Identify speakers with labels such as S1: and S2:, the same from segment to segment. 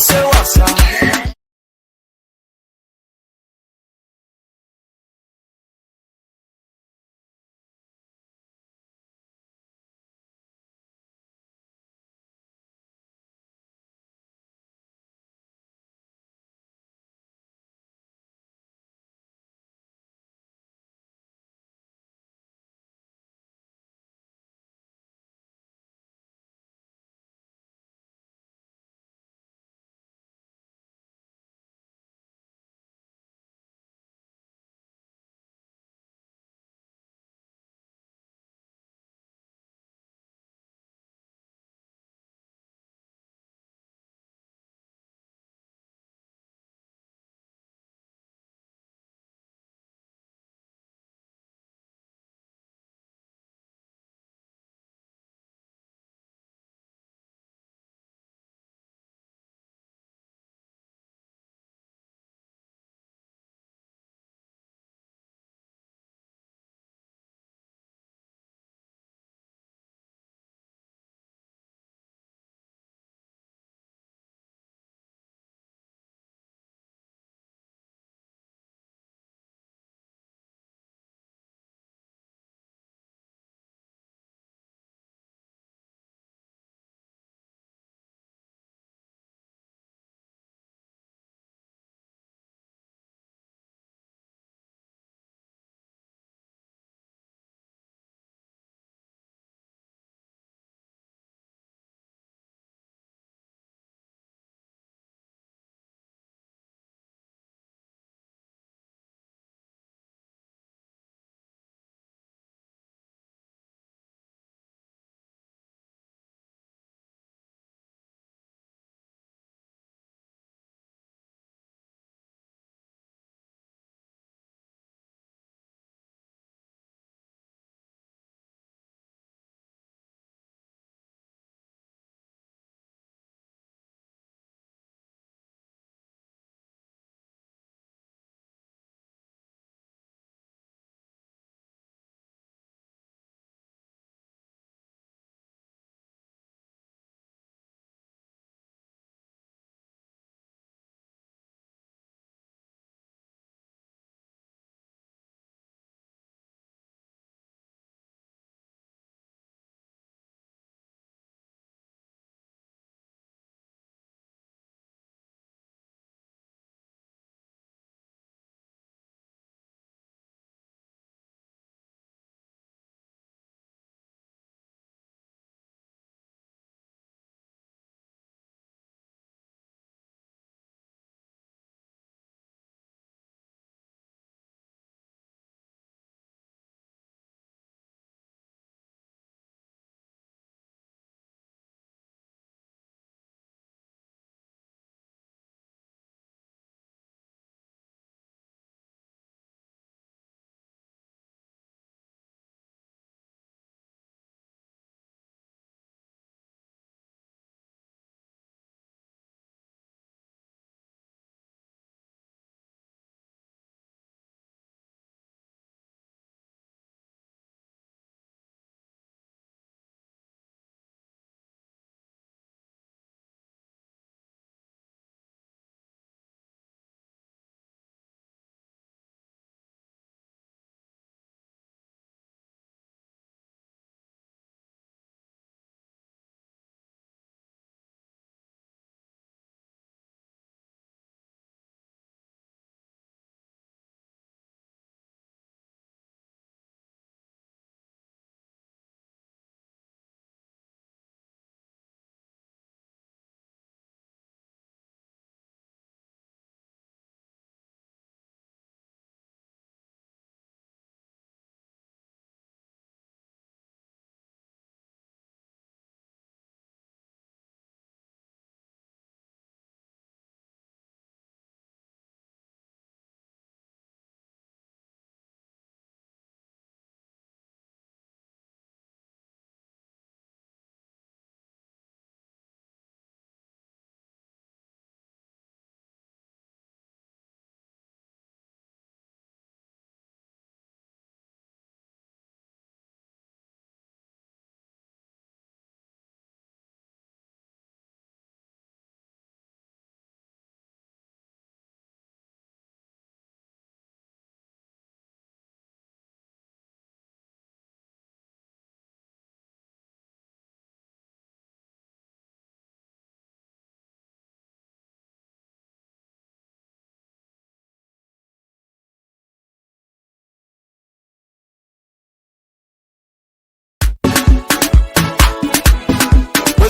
S1: seu WhatsApp.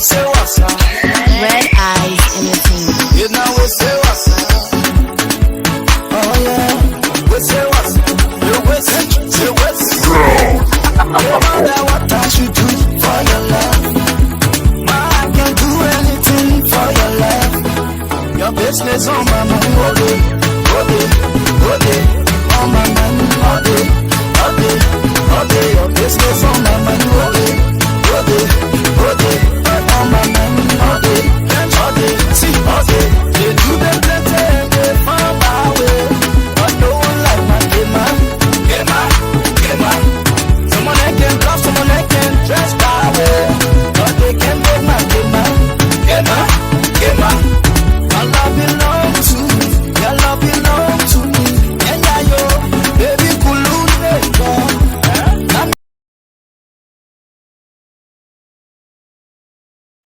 S1: say what's up.
S2: Red Eyes Entertainment.
S1: You know we say what's up. Oh yeah, we say what's up. You say what's up. No matter what I should do for your love, I can do anything for your love. Your business on my mind, all day, all day, all day. On my mind, all day, all day, all day. Your business on my mind, all day, all day, all day. On my mind, all day, all day. See, all day. They do them plenty, they far away, but no one like my game, man. Someone that can bluff, someone that can dress my way, but they can make my game, man. My love belongs to me, your love belongs to me. Yeah, yo, baby, kulu neka.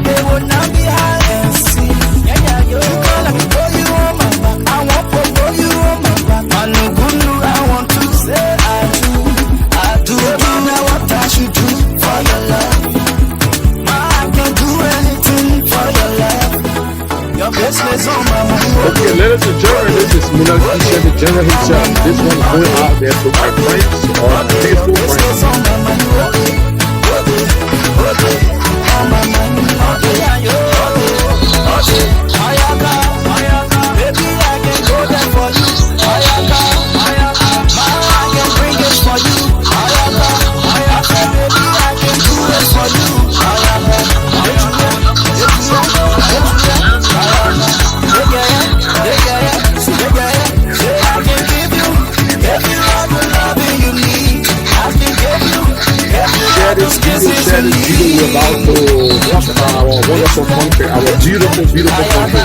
S1: They would not be high and see. Yeah, yo, you call me, throw you on my back. I want to throw you on my back. I know good news, I want to say I do. You know what I should do for your love. I can do anything for your love. Your business on my mind.
S3: Okay, ladies and gentlemen, this is Lrtn, the general himself. This one going out there to my friends or faithful friends.
S1: Baby, I can go there for you. I can bring it for you. Baby, I can do it for you. I can give you all the loving you need. I can give you
S3: Share this video, we're about to talk about our wonderful country, our beautiful, beautiful country.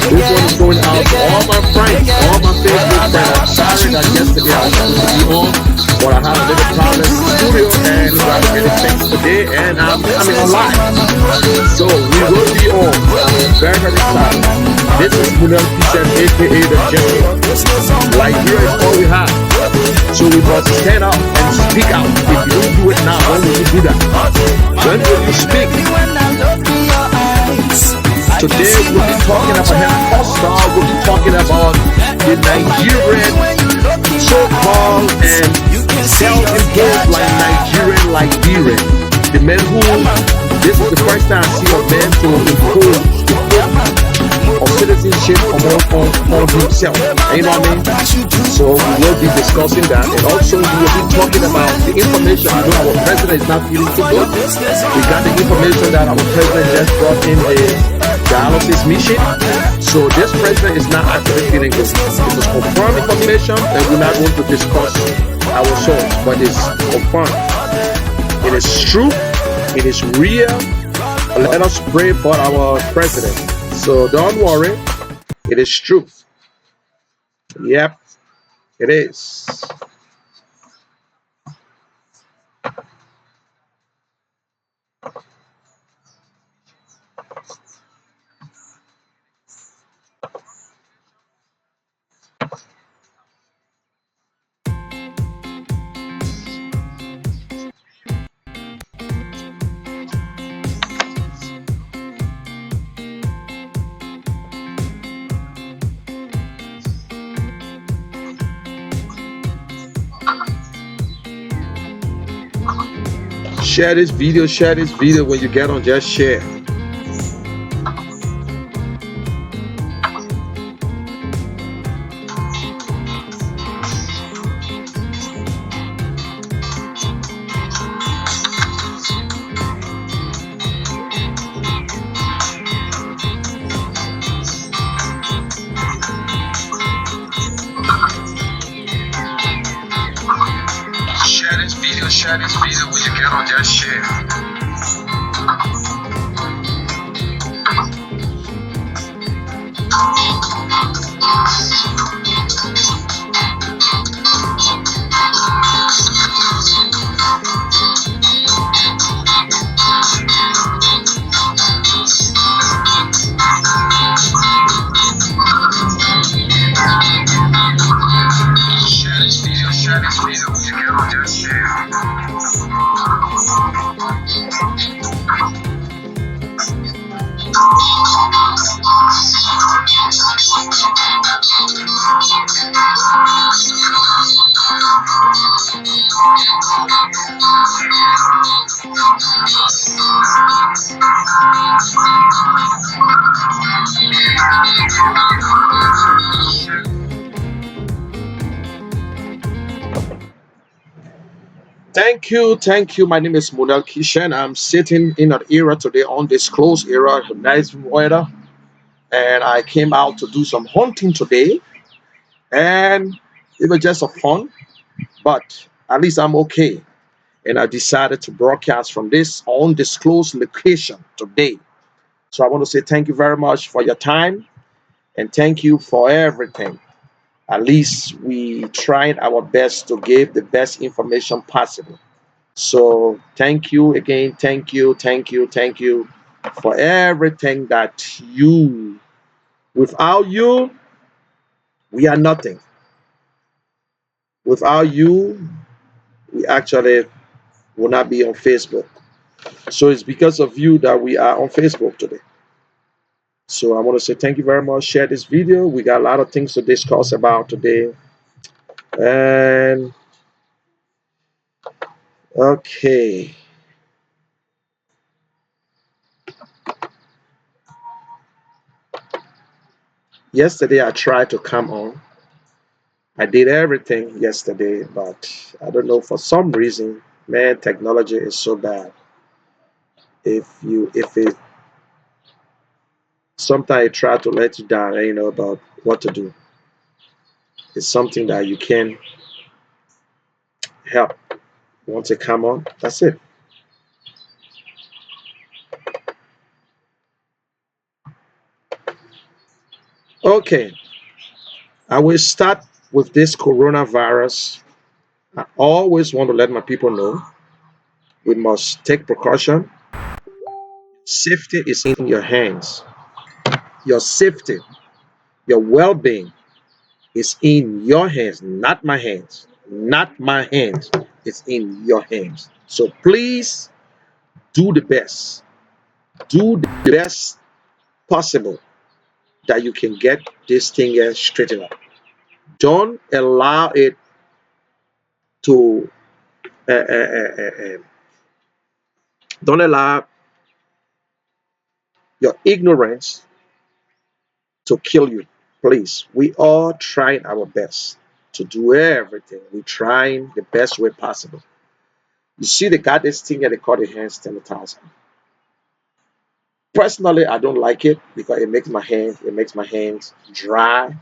S3: This one is going out to all my friends, all my Facebook friends. I'm sorry that yesterday I was supposed to be on, but I had a little problem in the studio and we got many things today and I'm alive. So we will be on. I'm very, very excited. This is Lrtn, aka the General. Like here is all we have. So we must stand up and speak out. If you don't do it now, when will you do that? When will you speak? Today we'll be talking about Pentecostal, we'll be talking about the Nigerian so-called and self-imposed like Liberian. The men who, this is the first time I see a man to impose the of citizenship on himself. You know what I mean? So we will be discussing that, and also we will be talking about the information. You know, our president is not feeling too good. We got the information that our president just brought in a dialysis mission. So this president is not actually feeling good. It is confirmed information, and we're not going to discuss our source, but it's confirmed. It is true. It is real. Let us pray for our president. So don't worry, it is truth. Yep, it is. Share this video when you get on, just share. Share this video when you get on, just share. Share this video when you get on, just share. Thank you. My name is Munel Kishan. I'm sitting in an area today on this closed area, nice weather, and I came out to do some hunting today, and it was just a fun, but at least I'm okay. And I decided to broadcast from this undisclosed location today. So I want to say thank you very much for your time and thank you for everything. At least we tried our best to give the best information possible. So thank you again. Thank you for everything that you, without you, we are nothing. Without you, we actually will not be on Facebook. So it's because of you that we are on Facebook today. So I want to say thank you very much. Share this video. We got a lot of things to discuss about today. And okay. Yesterday I tried to come on. I did everything yesterday, but I don't know for some reason, man, technology is so bad. If it sometimes it try to let you down and you know about what to do. It's something that you can help. Once it come on, that's it. Okay, I will start with this coronavirus. I always want to let my people know we must take precaution. Safety is in your hands. Your safety, your well-being is in your hands, not my hands. Not my hands. It's in your hands. So please do the best. Do the best possible that you can get this thing here straightened up. Don't allow it to. Don't allow your ignorance to kill you. Please, we all trying our best to do everything. We trying the best way possible. You see, they got this thing that they call the hand sanitizer. Personally, I don't like it because it makes my hands dry.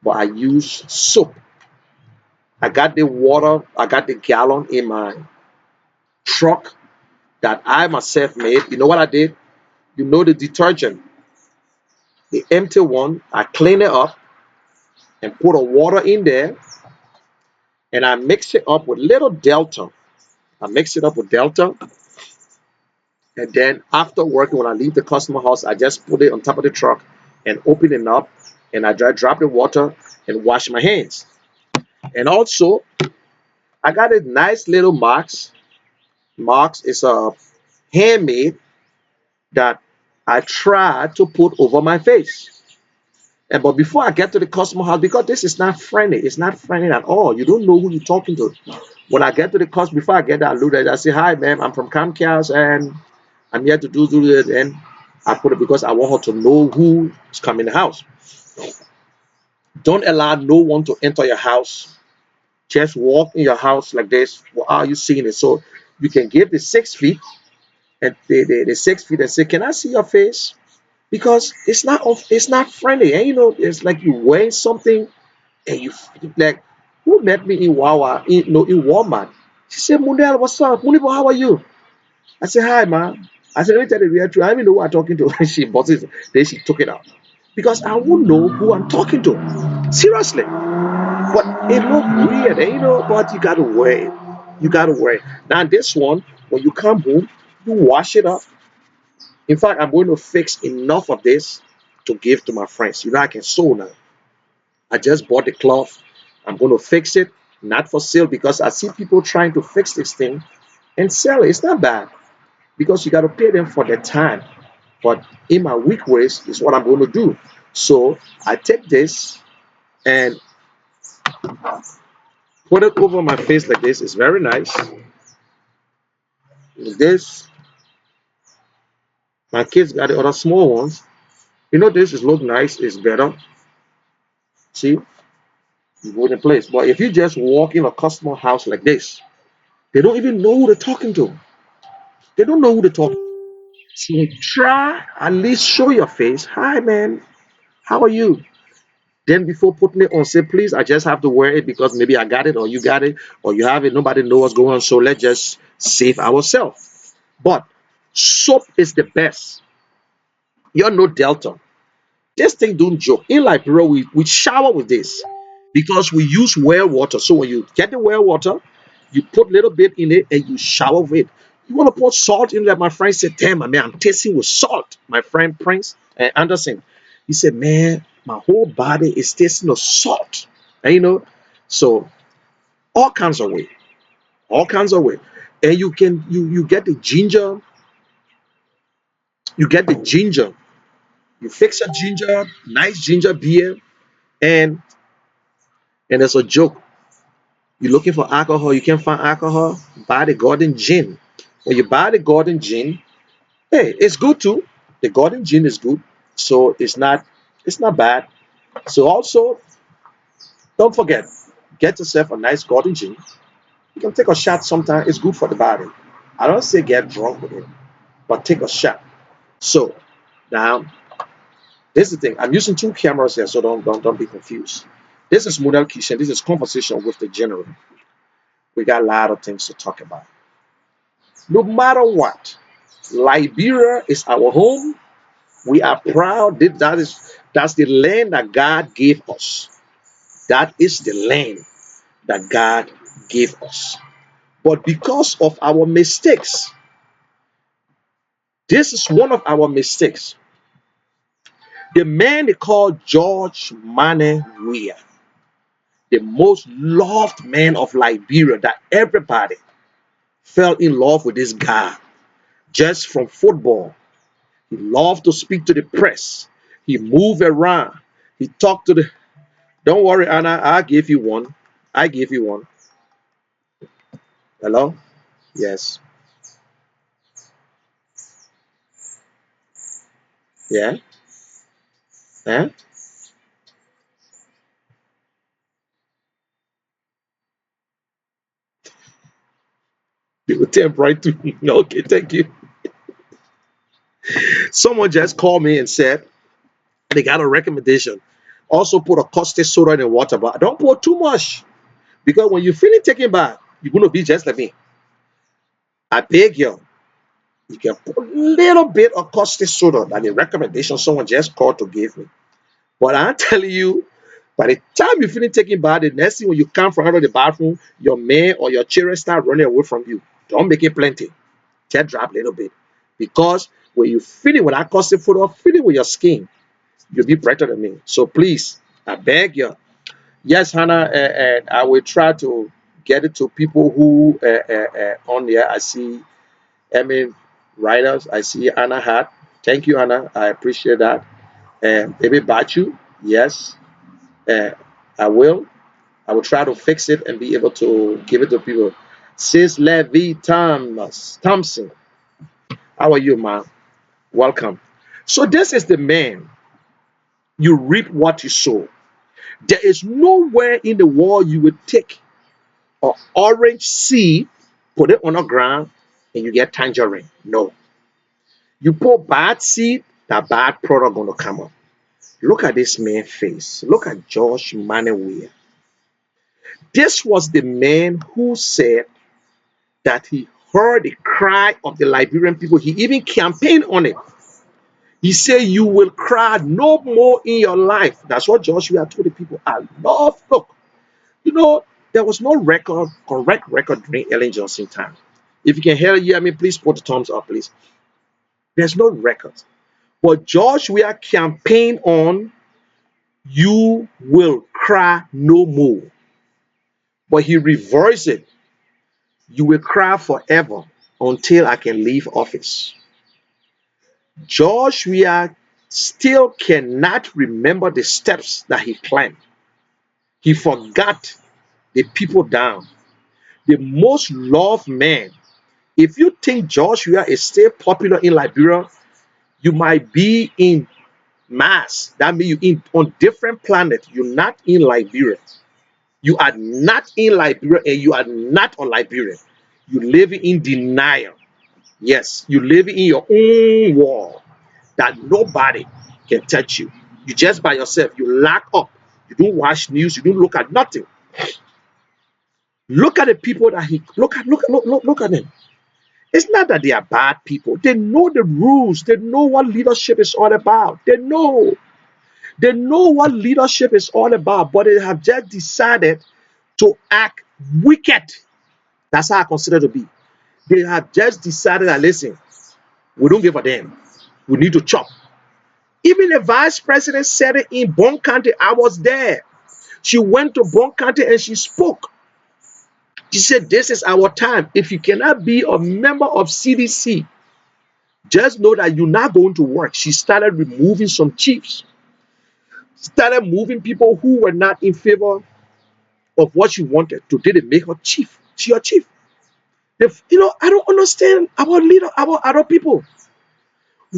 S3: But I use soap. I got the water, I got the gallon in my truck that I myself made. You know what I did? You know the detergent, the empty one. I clean it up and put a water in there, and I mix it up with little Delta. I mix it up with Delta, and then after working, when I leave the customer house, I just put it on top of the truck and open it up, and I drop the water and wash my hands. And also, I got a nice little Marks. Marks is a handmade that I try to put over my face. And but before I get to the customer house, because this is not friendly, it's not friendly at all. You don't know who you're talking to. When I get to the customer, before I get there, I look at it, I say, "Hi, ma'am, I'm from Comcast and I'm here to do it." And I put it because I want her to know who is coming in the house. Don't allow no one to enter your house. Just walk in your house like this. Well, are you seeing it? So you can give the 6 feet and the 6 feet and say, "Can I see your face?" Because it's not friendly, and you know it's like you wearing something and you like who met me in Wawa in Walmart. She said, "Mundel, what's up? Munibo, how are you?" I said, "Hi, ma." I said, "Let me tell you the real truth. I don't even know who I'm talking to." She bought it. Then she took it out because I won't know who I'm talking to. Seriously, but it looked weird, and you know, but you gotta wear it. You gotta wear it. Now this one, when you come home, you wash it up. In fact, I'm going to fix enough of this to give to my friends. You know, I can sew now. I just bought the cloth. I'm going to fix it, not for sale, because I see people trying to fix this thing and sell it. It's not bad because you got to pay them for their time. But in my weak ways is what I'm going to do. So I take this and put it over my face like this. It's very nice. This, my kids got the other small ones. You know, this is look nice. It's better. See, you go in place. But if you just walk in a customer house like this, They don't even know who they're talking to. They don't know who they're talking to. So try at least show your face. Hi, man. How are you? Then before putting it on, say, please, I just have to wear it because maybe I got it or you got it or you have it. Nobody knows what's going on. So let's just save ourselves. But soap is the best. You're no Delta. This thing don't joke. In Liberia, we shower with this because we use well water. So when you get the well water, you put a little bit in it and you shower with it. You want to put salt in there? My friend said, damn, man, I'm tasting with salt. My friend Prince Anderson, he said, man, my whole body is tasting of salt. And so all kinds of way, all kinds of way. And you get the ginger, you get the ginger, you fix a ginger, nice ginger beer, and there's a joke. You're looking for alcohol, you can't find alcohol, buy the garden gin. When you buy the garden gin, hey, it's good too. The garden gin is good, so it's not bad. So also, don't forget, get yourself a nice garden gin. You can take a shot sometime. It's good for the body. I don't say get drunk with it, but take a shot. So now, this is the thing. I'm using two cameras here, so don't be confused. This is Model Kitchen. This is conversation with the general. We got a lot of things to talk about. No matter what, Liberia is our home. We are proud. That's the land that God gave us. That is the land that God gave us. But because of our mistakes, this is one of our mistakes. The man they call George Mane Weah, the most loved man of Liberia, that everybody fell in love with this guy just from football. He loved to speak to the press. He moved around. He talked to the. Don't worry, Anna. I give you one. I give you one. Hello? Yes. Yeah. Huh? You will tell right to me. Okay, thank you. Someone just called me and said they got a recommendation. Also put a caustic soda in the water, but don't pour too much because when you're feeling taken back, you're gonna be just like me. I beg you. You can put a little bit of caustic soda. That the recommendation someone just called to give me. But I'm telling you, by the time you're feeling taken back, the next thing when you come from out of the bathroom, your man or your children start running away from you. Don't make it plenty. Just drop a little bit. Because when you feel it with that caustic soda, feel it with your skin, you'll be brighter than me. So please, I beg you. Yes, Hannah, and I will try to get it to people who on there. I see Emmy writers. I see Anna Hat. Thank you, Anna. I appreciate that. And maybe Bachu. Yes, uh, I will. I will try to fix it and be able to give it to people. Sis Levy Thompson. How are you, man? Welcome. So this is the man. You reap what you sow. There is nowhere in the world you would take an orange seed, put it on the ground, and you get tangerine. No. You put bad seed, that bad product gonna come up. Look at this man's face. Look at Josh Manawir. This was the man who said that he heard the cry of the Liberian people. He even campaigned on it. He said, you will cry no more in your life. That's what Joshua told the people. I love, look, you know, there was no correct record during Ellen Johnson time. If you can hear me, please put the thumbs up, please. There's no record. But Joshua campaigned on, you will cry no more. But he reversed it. You will cry forever until I can leave office. Joshua still cannot remember the steps that he climbed. He forgot the people down. The most loved man. If you think Joshua is still popular in Liberia, you might be in Mars. That means you're on different planet. You're not in Liberia. You are not in Liberia and you are not on Liberia. You live in denial. Yes, you live in your own world that nobody can touch you. You just by yourself. You lock up. You don't watch news. You don't look at nothing. Look at the people that he look at them. It's not that they are bad people. They know the rules. They know what leadership is all about. They know. They know what leadership is all about, but they have just decided to act wicked. That's how I consider to be. They have just decided that listen, we don't give a damn. We need to chop. Even the vice president said it in Bon County. I was there. She went to Bon County and she spoke. She said, this is our time. If you cannot be a member of CDC, just know that you're not going to work. She started removing some chiefs, started moving people who were not in favor of what she wanted. Today they make her chief. She a chief. I don't understand about other people.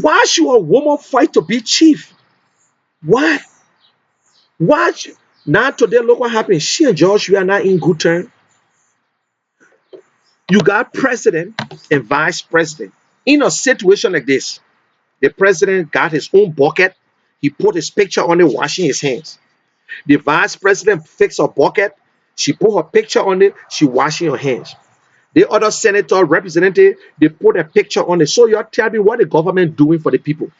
S3: Why should a woman fight to be chief? Why? Why? Now today, look what happened. She and Joshua are not in good terms. You got president and vice president. In a situation like this, the president got his own bucket. He put his picture on it, washing his hands. The vice president fixed a bucket. She put her picture on it. She washing her hands. The other senator, representative, they put a picture on it. So you're telling me what the government doing for the people.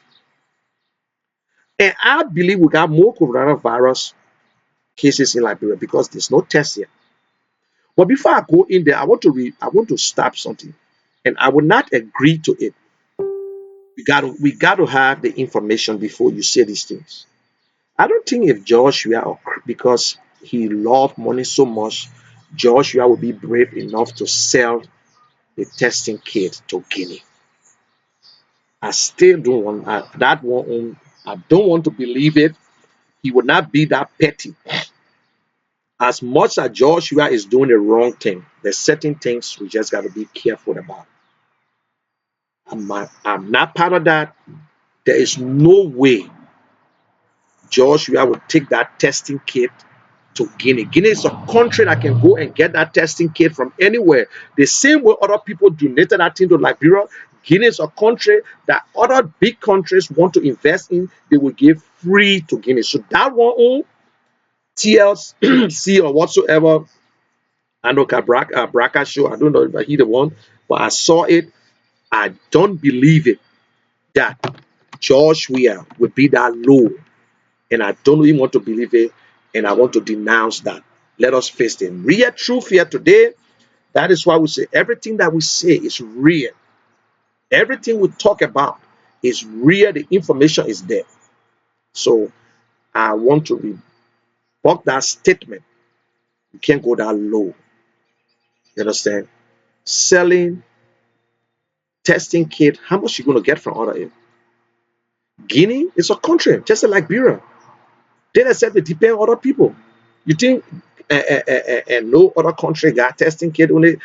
S3: And I believe we got more coronavirus cases in Liberia because there's no test yet. But before I go in there, I want to stop something. And I will not agree to it. We got to have the information before you say these things. I don't think if Joshua, because he loved money so much, Joshua would be brave enough to sell the testing kit to Guinea. I still don't want that one. I don't want to believe it. He would not be that petty. As much as Joshua is doing the wrong thing, there's certain things we just got to be careful about. I'm not part of that. There is no way Joshua would take that testing kit to Guinea. Guinea is a country that can go and get that testing kit from anywhere. The same way other people donated that thing to Liberia, Guinea is a country that other big countries want to invest in. They will give free to Guinea. So that one on TLC or whatsoever, I know Braka show, I don't know if he the one, but I saw it. I don't believe it that Joshua would be that low. And I don't even want to believe it. And I want to denounce that. Let us face the real truth here today. That is why we say everything that we say is real. Everything we talk about is real. The information is there. So I want to rebut that statement. You can't go that low. You understand? Selling testing kit, how much you going to get from other? Guinea is a country, just like Liberia. They accept they depend on other people. You think no other country got testing kit only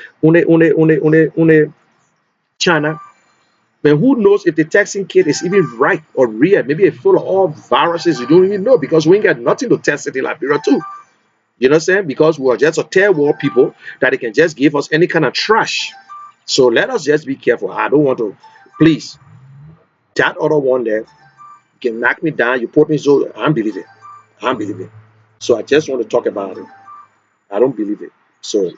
S3: China? But who knows if the testing kit is even right or real? Maybe it's full of all viruses you don't even know because we ain't got nothing to test it in Liberia too. You know what I'm saying? Because we are just a third world people that they can just give us any kind of trash. So let us just be careful. I don't want to, please, that other one there, you can knock me down, you put me so, I don't believe it. I don't believe it. So I just want to talk about it. I don't believe it. So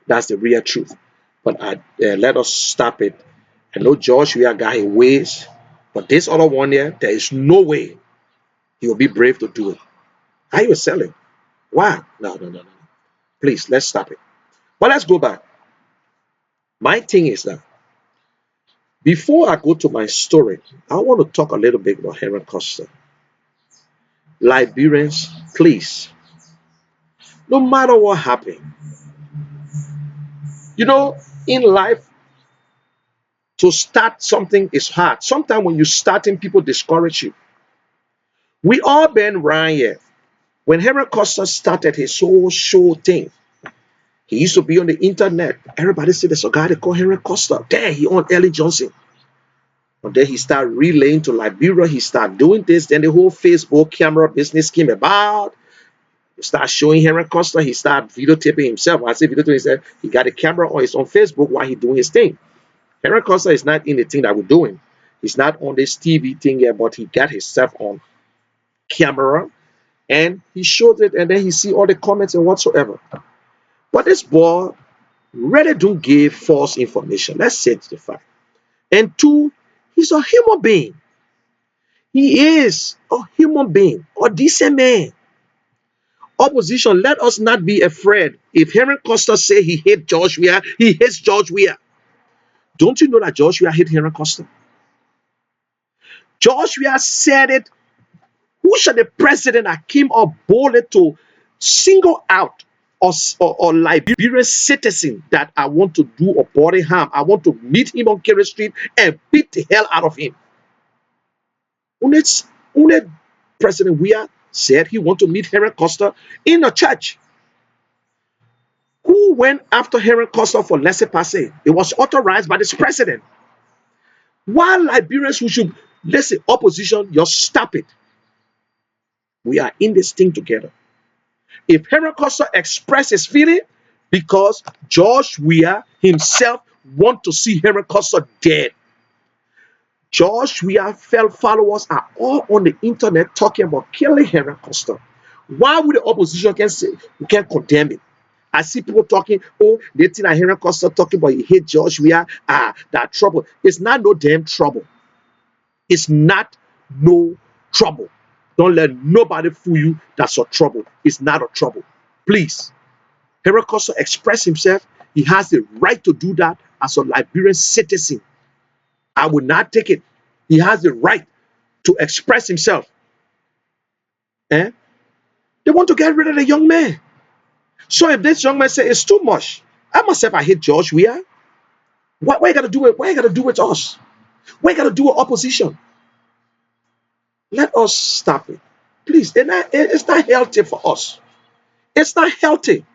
S3: that's the real truth. But let us stop it. I know Joshua got his ways, but this other one there, there is no way he will be brave to do it. How you selling? Why? No. Please, let's stop it. But let's go back. My thing is that before I go to my story, I want to talk a little bit about Henry Costa. Liberians, please, no matter what happened, in life, to start something is hard. Sometimes when you're starting, people discourage you. We all been right here. When Henry Costa started his whole show thing, he used to be on the internet. Everybody said there's a guy they call Henry Costa. There, he on Ellie Johnson. And then he started relaying to Liberia. He started doing this. Then the whole Facebook camera business came about. He started showing Henry Costa. He started videotaping himself. When I say videotaping himself, he got a camera on his own Facebook while he doing his thing. Henry Costa is not in the thing that we're doing. He's not on this TV thing yet, but he got himself on camera and he showed it, and then he see all the comments and whatsoever. But this boy really don't give false information. Let's say it's the fact. And two, he's a human being. He is a human being, a decent man. Opposition, let us not be afraid. If Henry Costa say he hates George Weah, he hates George Weah. Don't you know that George Weah hate Henry Costa? George Weah said it. Who should the president that came up boldly to single out or Liberian citizen that I want to do a body harm? I want to meet him on Kerry Street and beat the hell out of him. Unit President Weah said he want to meet Henry Costa in a church. Who went after Henry Costa for laissez-passer? It was authorized by this president. Why Liberians who should listen, opposition, just stop it. We are in this thing together. If Henry Costa expressed his feeling because George Weah himself want to see Henry Costa dead. George Weah followers are all on the internet talking about killing Henry Costa. Why would the opposition can say we can't condemn it? I see people talking, oh, they think that Henry Costa talking about he hate George Weah, that trouble. It's not no damn trouble. It's not no trouble. Don't let nobody fool you. That's a trouble. It's not a trouble. Please. Henry Costa express himself. He has the right to do that as a Liberian citizen. I will not take it. He has the right to express himself. Eh? They want to get rid of the young man. So if this young man say it's too much, I myself I hate George Weah. Why you gotta do it? Why you gotta do it to us? Why you gotta do it opposition? Let us stop it. Please. It's not healthy for us. It's not healthy.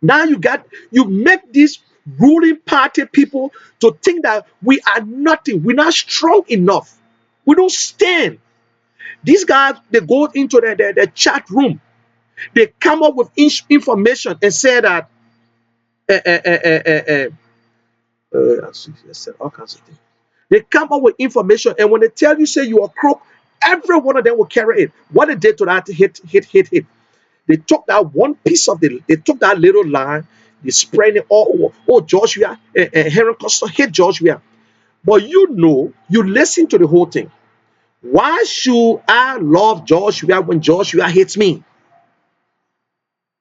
S3: Now you make these ruling party people to think that we are nothing. We're not strong enough. We don't stand. These guys, they go into the chat room. They come up with information and say that all kinds of things. They come up with information, and when they tell you, say you are crook, every one of them will carry it. What they did to that hit. They took that one piece of they took that little line, they spread it all over. Oh, George Weah, Henry Costa hate George Weah. But you listen to the whole thing. Why should I love George Weah when George Weah hates me?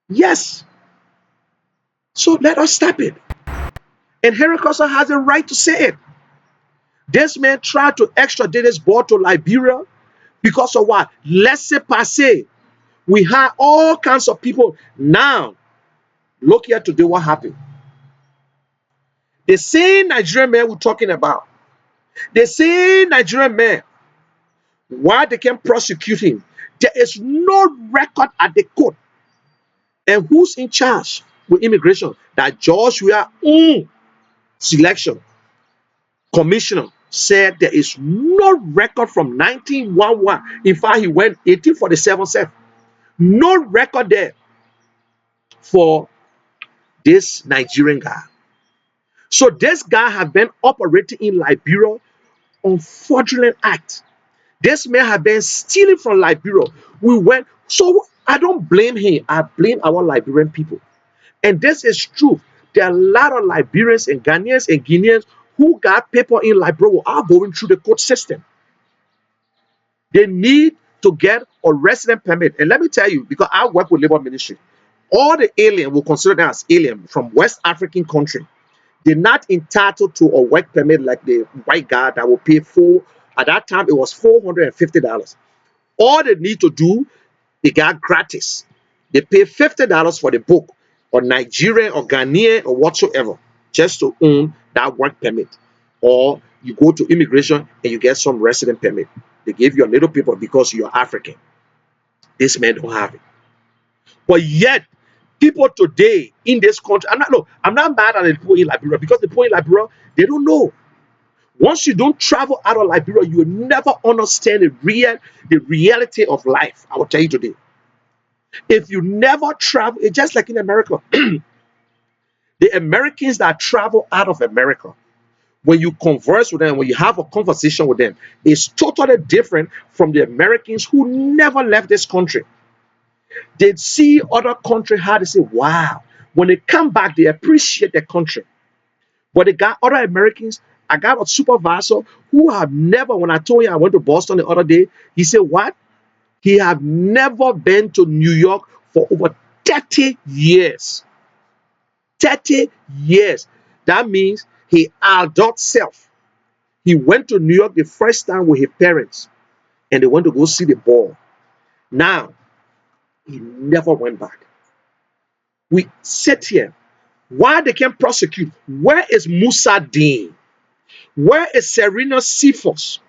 S3: Yes. So let us stop it. And Henry Costa has a right to say it. This man tried to extradite his boy to Liberia because of what? Laissez-passer. We have all kinds of people. Now, look here today what happened. The same Nigerian man we're talking about, the same Nigerian man, why they can prosecute him, there is no record at the court. And who's in charge with immigration? That George Weah selection commissioner said there is no record from 1911. In fact, he went 1847. No record there for this Nigerian guy. So this guy have been operating in Liberia on fraudulent act. This man have been stealing from Liberia. So I don't blame him. I blame our Liberian people. And this is true. There are a lot of Liberians and Ghanaians and Guineans who got paper in Liberia are going through the court system. They need to get a resident permit. And let me tell you, because I work with labor ministry, all the alien will consider them as alien from West African country. They're not entitled to a work permit like the white guy that will pay at that time it was $450. All they need to do, they got gratis. They pay $50 for the book, or Nigerian or Ghanaian or whatsoever, just to own that work permit. Or you go to immigration and you get some resident permit. They give you a little paper because you're African. This man don't have it. But yet, people today in this country, I'm not mad at the people in Liberia, because the people in Liberia, they don't know. Once you don't travel out of Liberia, you will never understand the reality of life. I will tell you today. If you never travel, it's just like in America. The Americans that travel out of America, when you converse with them, when you have a conversation with them, it's totally different from the Americans who never left this country. They see other country how they say, wow. When they come back, they appreciate their country. But they got other Americans. I got a supervisor who have never, when I told him I went to Boston the other day, he said, what? He have never been to New York for over 30 years. 30 years. That means he adult self. He went to New York the first time with his parents and they went to go see the ball. Now, he never went back. We sit here. Why they can't prosecute? Where is Musa Dean? Where is Serena Cephas?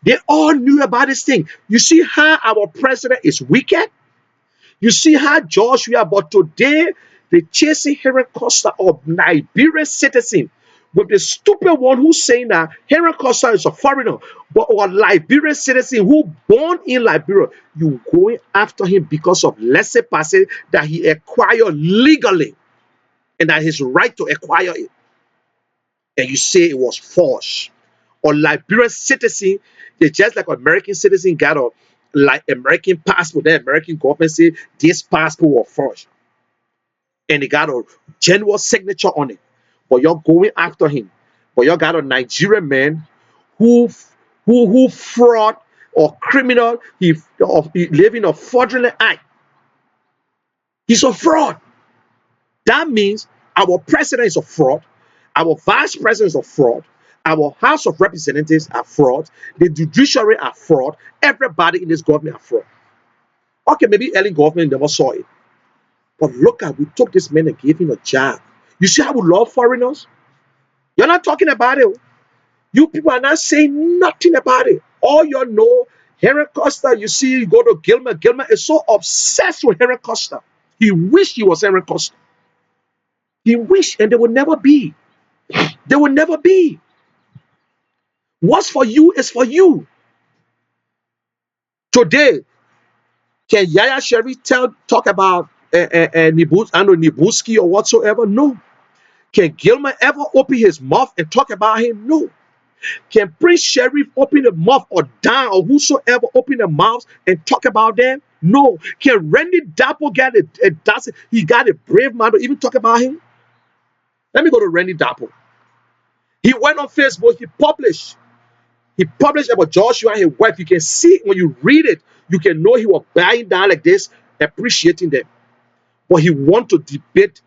S3: They all knew about this thing. You see how our president is wicked? You see how Joshua, but today they chasing Henry Costa of Nigerian citizen with the stupid one who's saying that Henry Costa is a foreigner, but a Liberian citizen who born in Liberia, you going after him because of laissez-passer that he acquired legally and that his right to acquire it. And you say it was forged. Or Liberian citizen, they just like American citizen got a like American passport. The American government say this passport was forged, and they got a general signature on it. But you're going after him. But you got a Nigerian man who fraud or criminal. He living a fraudulent act. He's a fraud. That means our president is a fraud. Our vice president is a fraud. Our House of Representatives are fraud. The judiciary are fraud. Everybody in this government are fraud. Okay, maybe early government never saw it. But look at, we took this man and gave him a job. You see how we love foreigners? You're not talking about it. You people are not saying nothing about it. All you know, Henry Costa, you see, you go to Gilmer. Gilmer is so obsessed with Henry Costa. He wished he was Henry Costa. He wished, and they will never be. They will never be. What's for you is for you. Today, can Yaya Sherry talk about Nibuski or whatsoever? No. Can Gilmer ever open his mouth and talk about him? No. Can Prince Sheriff open the mouth or Dan or whosoever open the mouth and talk about them? No. Can Randy Dapple get he got a brave man to even talk about him? Let me go to Randy Dapple. He went on Facebook, he published about Joshua and his wife. You can see when you read it, you can know he was bowing down like this, appreciating them. But he want to debate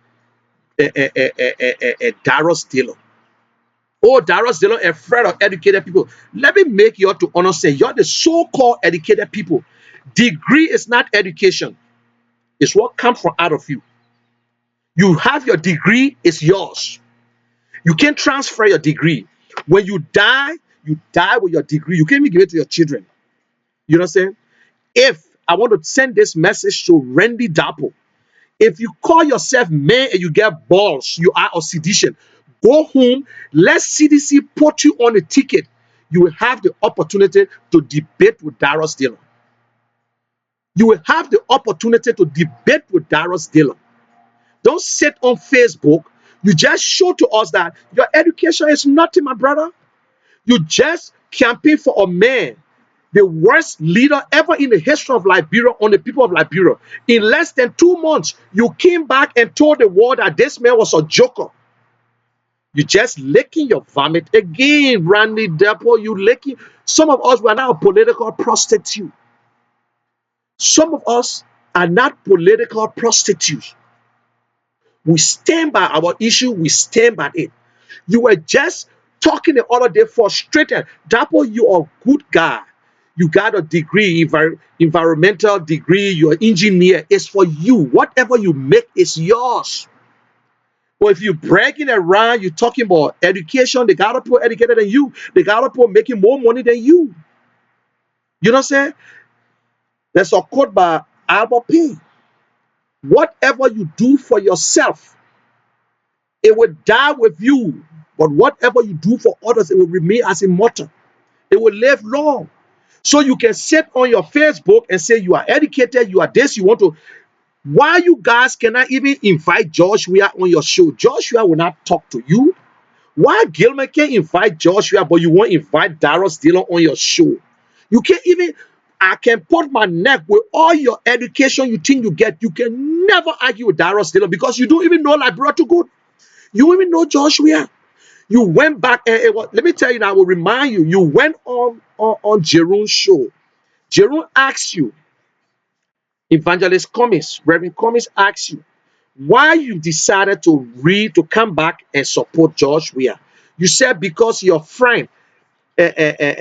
S3: Darius Dillon. Oh, Darius Dillon, a friend of educated people. Let me make you to understand. You're the so-called educated people. Degree is not education. It's what comes from out of you. You have your degree, it's yours. You can't transfer your degree. When you die with your degree. You can't even give it to your children. You know what I'm saying? If I want to send this message to Randy Dapple, if you call yourself man and you get balls, you are a sedition. Go home, let CDC put you on a ticket. You will have the opportunity to debate with Darius Dillon. You will have the opportunity to debate with Darius Dillon. Don't sit on Facebook. You just show to us that your education is nothing, my brother. You just campaign for a man, the worst leader ever in the history of Liberia, on the people of Liberia. In less than 2 months, you came back and told the world that this man was a joker. You just licking your vomit again, Randy Dapple. You licking. Some of us were now political prostitutes. Some of us are not political prostitutes. We stand by our issue. We stand by it. You were just talking the other day, frustrated. Dapple, you're a good guy. You got a degree, environmental degree. You're an engineer. It's for you. Whatever you make is yours. But if you're bragging around, you're talking about education, they got people educated than you. They got people making more money than you. You know what I'm saying? There's a quote by Albert Payne. Whatever you do for yourself, it will die with you. But whatever you do for others, it will remain as immortal. It will live long. So you can sit on your Facebook and say you are educated, you are this, you want to Why you guys cannot even invite Joshua on your show? Joshua will not talk to you. Why Gilman can invite Joshua, but you won't invite Darius Dillon on your show? You can't even. I can put my neck with all your education you think you get. You can never argue with Darius Dillon because you don't even know Liberia too good. You don't even know Joshua. You went back and let me tell you now, I will remind you, you went on Jerome's show. Jerome asked you, Evangelist Cummings, Reverend Cummings asked you, why you decided to come back and support George Weah. You said because your friend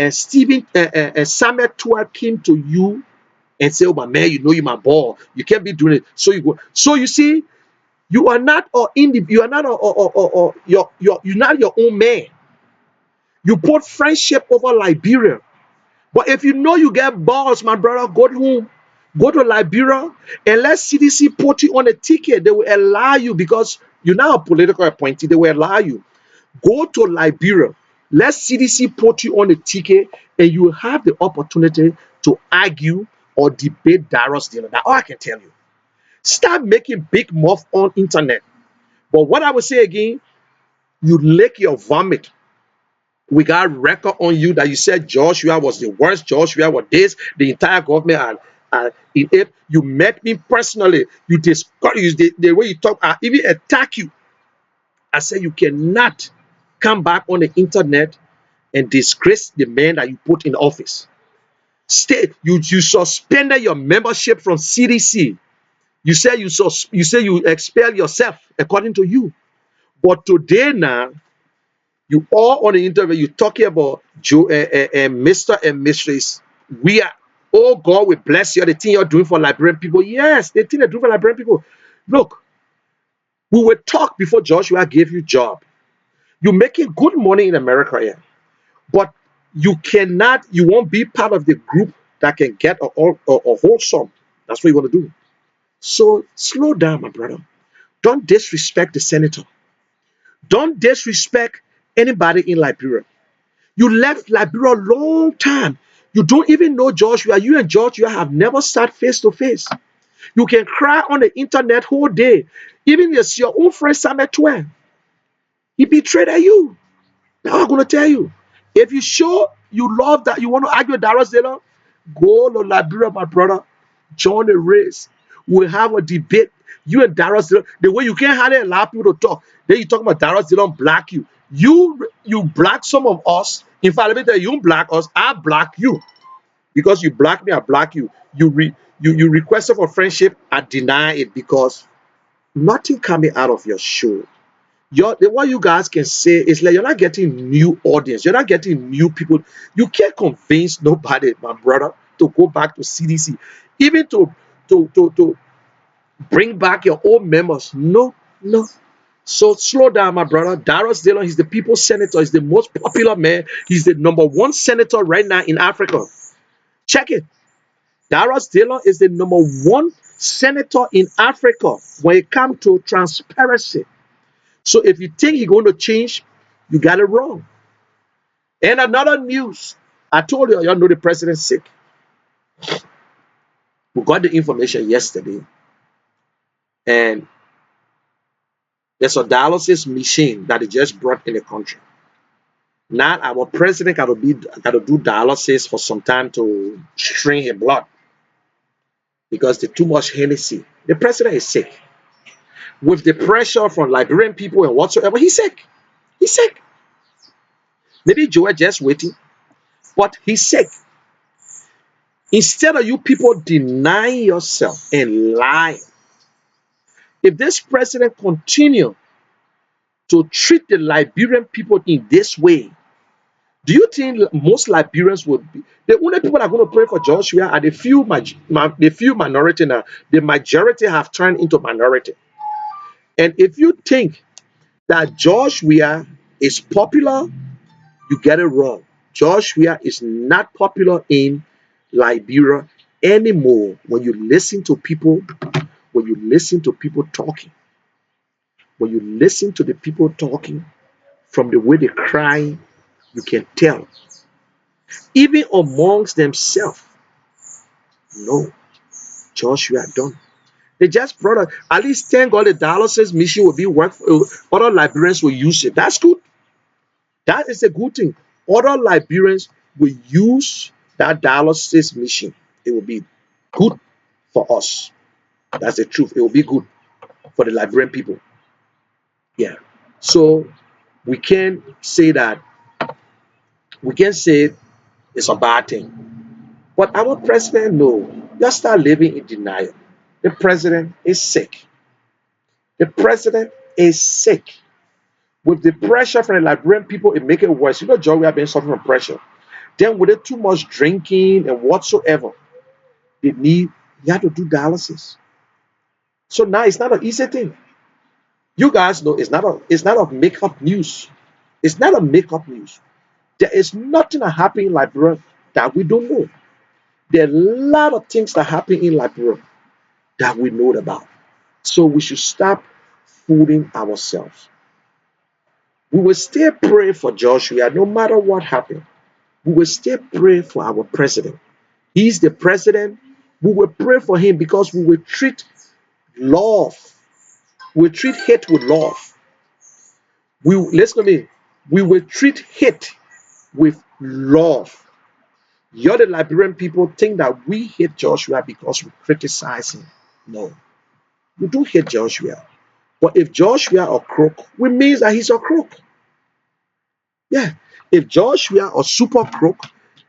S3: Stephen Samuel Tua came to you and said, "Oh my man, you know you my ball. You can't be doing it." So you go. So you see, you are not you are not you're not your own man. You put friendship over Liberia. But if you know you get balls, my brother, go home. Go to Liberia and let CDC put you on a ticket. They will allow you because you're not a political appointee. They will allow you. Go to Liberia. Let CDC put you on a ticket and you will have the opportunity to argue or debate Darius Dillon. That's all I can tell you. Stop making big mouth on internet. But what I will say again, you lick your vomit. We got record on you that you said Joshua was the worst. Joshua was this. The entire government and in it. You met me personally. You discourage the way you talk. I even attack you. I said you cannot come back on the internet and disgrace the man that you put in office. Stay. You suspended your membership from CDC. You said you expel yourself according to you. But today now, you all on the interview, you talking about Mr. and Mistress. We are, oh God, we bless you. The thing you're doing for Liberian people. Yes, the thing they're doing for Liberian people. Look, we will talk before Joshua gave you job. You're making good money in America here, but you won't be part of the group that can get a wholesome. That's what you want to do. So slow down, my brother. Don't disrespect the senator. Don't disrespect anybody in Liberia. You left Liberia a long time. You don't even know Joshua. You and Joshua have never sat face to face. You can cry on the internet whole day. Even your own friend Samuel Twain, he betrayed you. Now I'm going to tell you. If you show you love that you want to argue with Darius Dillon, go to Liberia, my brother. Join the race. We'll have a debate. You and Darius Dillon, the way you can't hardly allow people to talk. Then you talk about Darius Dillon black you. You black some of us. In fact, let me tell you, you black us, I black you. Because you black me, I black you. You requested for friendship, I deny it because nothing coming out of your show. What you guys can say is like you're not getting new audience, you're not getting new people. You can't convince nobody, my brother, to go back to CDC, even to bring back your old members. No, no. So slow down, my brother. Darius Dillon, he's the people's senator. He's the most popular man. He's the #1 senator right now in Africa. Check it. Darius Dillon is the #1 senator in Africa when it comes to transparency. So if you think he's going to change, you got it wrong. And another news, I told you, y'all know the president's sick. We got the information yesterday, and there's a dialysis machine that they just brought in the country. Now our president got to do dialysis for some time to strain his blood because there's too much Hennessy. The president is sick. With the pressure from Liberian people and whatsoever, he's sick. He's sick. Maybe Joe just waiting, but he's sick. Instead of you people denying yourself and lying, if this president continue to treat the Liberian people in this way, do you think most Liberians would be the only people that are going to pray for Joshua are the few minority now? The majority have turned into minority. And if you think that Joshua is popular, you get it wrong. Joshua is not popular in Liberia anymore. When you listen to people talking, when you listen to the people talking, from the way they cry, you can tell. Even amongst themselves, no, Joshua done. They just brought up at least thank God the dialysis machine will be work. Other Liberians will use it. That's good. That is a good thing. Other Liberians will use that dialysis machine. It will be good for us. That's the truth. It will be good for the Liberian people. Yeah. So we can say that we can say it's a bad thing. But our president, no, just start living in denial. The president is sick. The president is sick. With the pressure from the Liberian people, it make it worse. You know, Joe, we have been suffering from pressure. Then with it too much drinking and whatsoever, they need you have to do dialysis. So now it's not an easy thing. You guys know it's not a make-up news. It's not a make-up news. There is nothing that happen in Liberia that we don't know. There are a lot of things that happen in Liberia that we know about. So we should stop fooling ourselves. We will still pray for Joshua no matter what happened. We will still pray for our president. He's the president. We will pray for him because we will treat love. We treat hate with love. We listen to me. We will treat hate with love. The other Liberian people think that we hate Joshua because we criticize him. No, we do hate Joshua. But if Joshua a crook, we means that he's a crook. Yeah. If Joshua a super crook,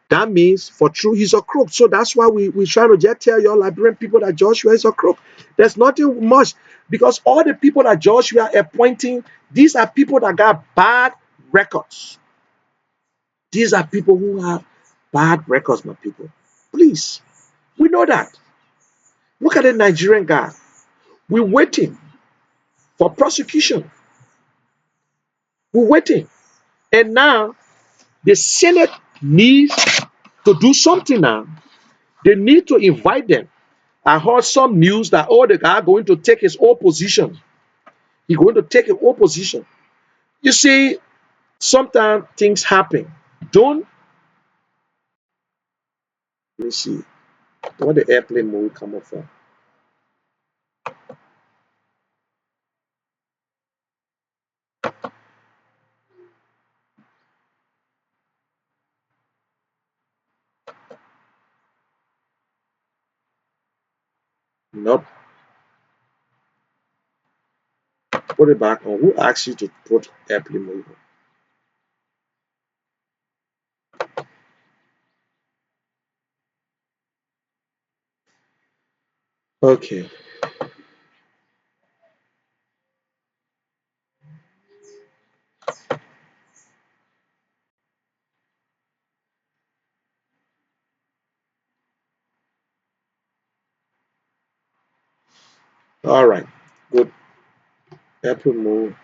S3: that means for true he's a crook. So that's why we try to just tell your Liberian people that Joshua is a crook. There's nothing much because all the people that Joshua appointing, these are people that got bad records. These are people who have bad records, my people. Please, we know that. Look at the Nigerian guy. We're waiting for prosecution. We're waiting. And now the Senate needs to do something now. They need to invite them. I heard some news that oh, the guy going to take his own position. He's going to take his own position. You see, sometimes things happen. Don't let me see. What the airplane mode come up from? Not put it back on. Who asked you to put airplane mode on? Okay. All right. Good. Airplane mode.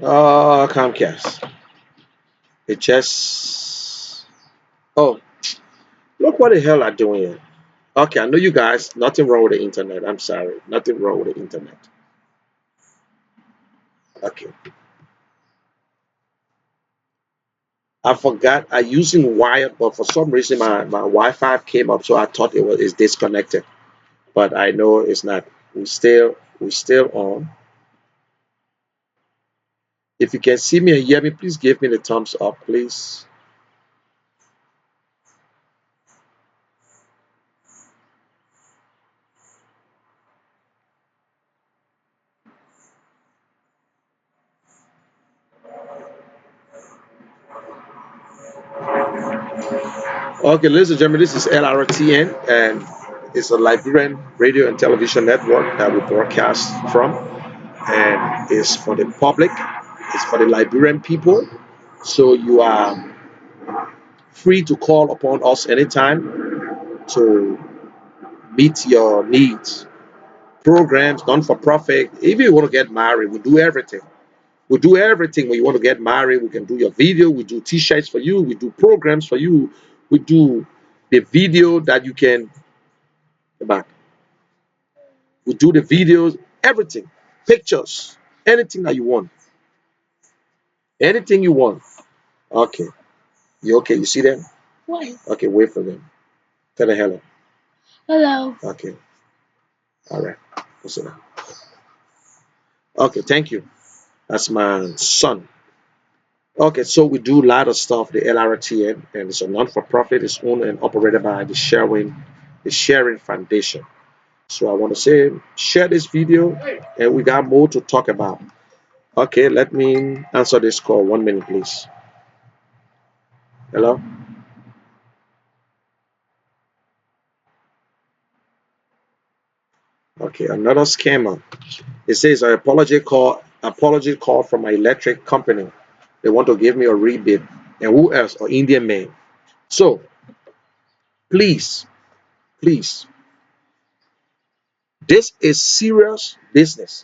S3: Oh, Comcast. It just. Oh, look what the hell I'm doing here. Okay, I know you guys. Nothing wrong with the internet. I'm sorry. Nothing wrong with the internet. Okay. I forgot I using wired, but for some reason my Wi-Fi came up, so I thought it's disconnected. But I know it's not. We still on. If you can see me and hear me, please give me the thumbs up, please. Okay, ladies and gentlemen, this is Lrtn, and it's a Liberian radio and television network that we broadcast from, and it's for the public. It's for the Liberian people. So you are free to call upon us anytime to meet your needs. programs, non-for-profit. If you want to get married, we do everything. We do everything. When you want to get married, we can do your video. We do t-shirts for you. We do programs for you. We do the video that you can back. We do the videos, everything, pictures, anything that you want, anything you want. Okay, you okay? You see them? What? Okay, wait for them. Tell them hello. Hello. Okay, all right. Listen now. Okay, thank you. That's my son. Okay, so we do a lot of stuff, the Lrtn, and it's a non-for-profit. It's owned and operated by the Sharing Foundation. So I want to say, share this video, and we got more to talk about. Okay, let me answer this call. 1 minute, please. Hello? Okay, another scammer. It says an apology call from my electric company. They want to give me a rebate. And who else? An Indian man. So please, please, this is serious business.